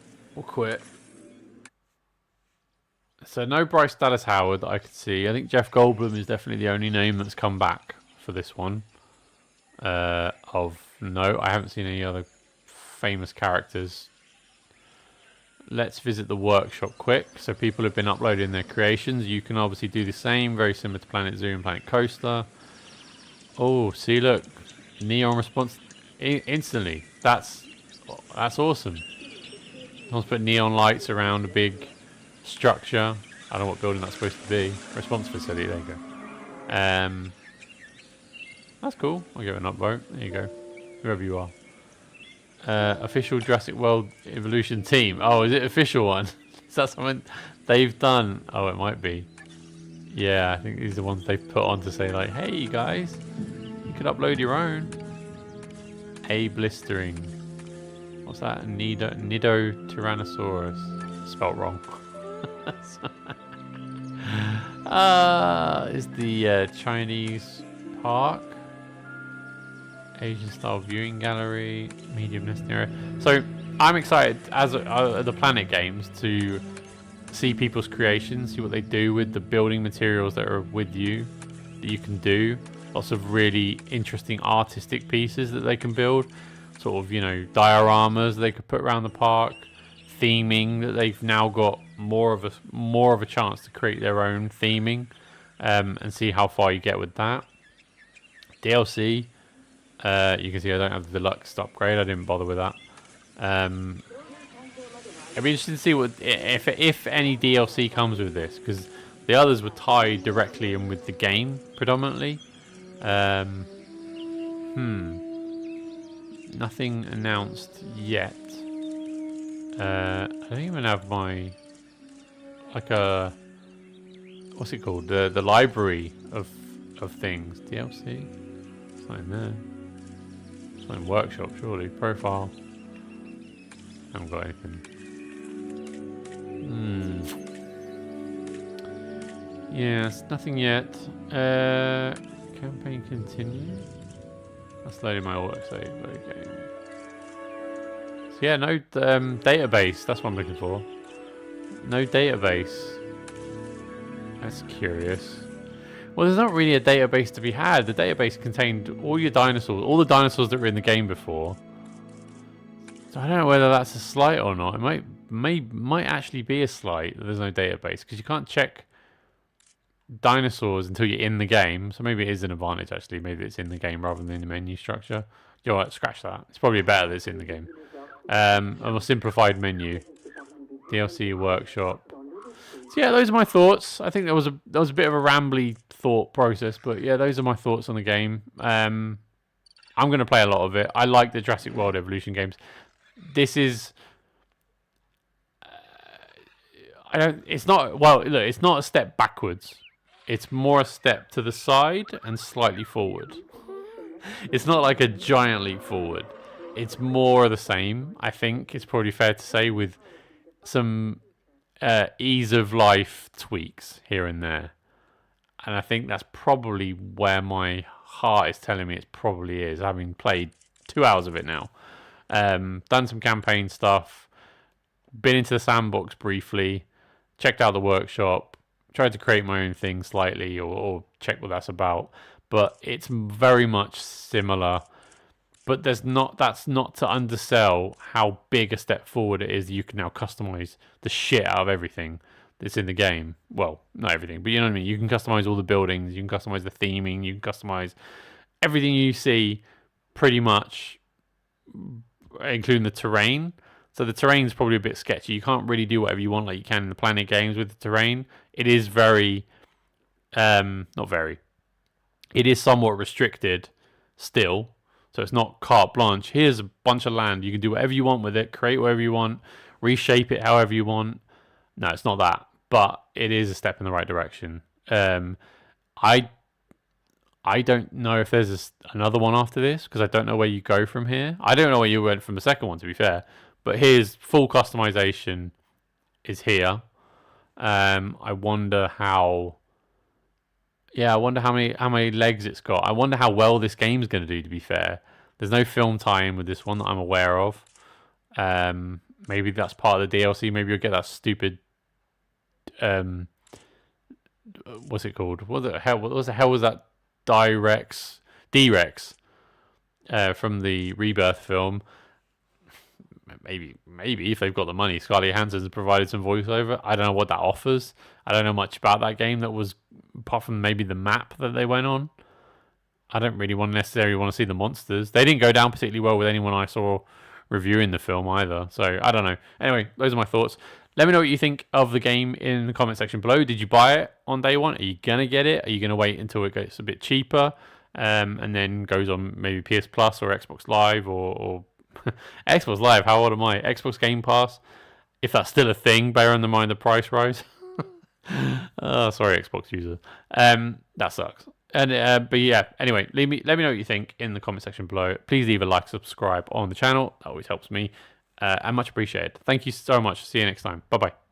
Speaker 2: So no Bryce Dallas Howard that I could see. I think Jeff Goldblum is definitely the only name that's come back for this one. Of note, I haven't seen any other famous characters. Let's visit the workshop quick. So people have been uploading their creations. You can obviously do the same, very similar to Planet Zoo and Planet Coaster. Oh, see, look, neon response instantly. That's awesome. Someone's put neon lights around a big structure. I don't know what building that's supposed to be. Response facility, there you go. That's cool. I'll give it an upvote. There you go. Whoever you are. Official Jurassic World Evolution team. Oh, is it official one? Is that something they've done? Oh, it might be. Yeah, I think these are the ones they've put on to say like, hey, you guys, you could upload your own. A blistering. What's that? Nido Tyrannosaurus. Spelt wrong. Is the Chinese park. Asian style viewing gallery. Medium nesting area. So I'm excited as the Planet games to see people's creations, see what they do with the building materials that are with you, that you can do. Lots of really interesting artistic pieces that they can build. Sort of, you know, dioramas they could put around the park, theming that they've now got more of a chance to create their own theming, and see how far you get with that. DLC, you can see I don't have the deluxe upgrade. I didn't bother with that. It'd be interesting to see what if any DLC comes with this, because the others were tied directly in with the game predominantly. Nothing announced yet. I don't even have my what's it called? The library of things. DLC. It's not in there. It's not in workshop surely. Profile. I haven't got anything. Yes, nothing yet. Campaign continue. That's loading my autosave. Okay. So yeah, no database. That's what I'm looking for. No database. That's curious. Well, there's not really a database to be had. The database contained all your dinosaurs, all the dinosaurs that were in the game before. So I don't know whether that's a slight or not. It might actually be a slight that there's no database, because you can't check dinosaurs until you're in the game. So maybe it is an advantage actually. Maybe it's in the game rather than in the menu structure. You know what? Scratch that. It's probably better that it's in the game. A more simplified menu. DLC workshop. So yeah, those are my thoughts. I think there was a bit of a rambly thought process, but yeah, those are my thoughts on the game. I'm going to play a lot of it. I like the Jurassic World Evolution games. This is it's not a step backwards. It's more a step to the side and slightly forward. It's not like a giant leap forward. It's more of the same, I think. It's probably fair to say, with some ease of life tweaks here and there. And I think that's probably where my heart is telling me it probably is, having played 2 hours of it now. Done some campaign stuff, been into the Sandbox briefly, checked out the workshop, tried to create my own thing slightly, or check what that's about. But it's very much similar. But that's not to undersell how big a step forward it is that you can now customize the shit out of everything that's in the game. Well, not everything, but you know what I mean. You can customize all the buildings, you can customize the theming, you can customize everything you see, pretty much, including the terrain. So the terrain's probably a bit sketchy. You can't really do whatever you want like you can in the Planet games with the terrain. It is very, not very. It is somewhat restricted still. So it's not carte blanche. Here's a bunch of land. You can do whatever you want with it, create whatever you want, reshape it however you want. No, it's not that. But it is a step in the right direction. I don't know if there's another one after this, because I don't know where you go from here. I don't know where you went from the second one, to be fair. But here's full customization is here. I wonder how... Yeah, I wonder how many legs it's got. I wonder how well this game's going to do, to be fair. There's no film tie-in with this one that I'm aware of. Maybe that's part of the DLC. Maybe you'll get that stupid... what's it called? What the hell was that? D-Rex from the Rebirth film. Maybe if they've got the money, Scarlett Johansson's provided some voiceover. I don't know what that offers. I don't know much about that game that was, apart from maybe the map that they went on. I don't really necessarily want to see the monsters. They didn't go down particularly well with anyone I saw reviewing the film either. So I don't know. Anyway, those are my thoughts. Let me know what you think of the game in the comment section below. Did you buy it on day one? Are you going to get it? Are you going to wait until it gets a bit cheaper and then goes on maybe PS Plus or Xbox Live or Xbox Live? How old am I? Xbox Game Pass? If that's still a thing, bear in mind the price rise. Sorry, Xbox user. That sucks. And but yeah, anyway, let me know what you think in the comment section below. Please leave a like, subscribe on the channel. That always helps me. and much appreciated. Thank you so much. See you next time. Bye-bye.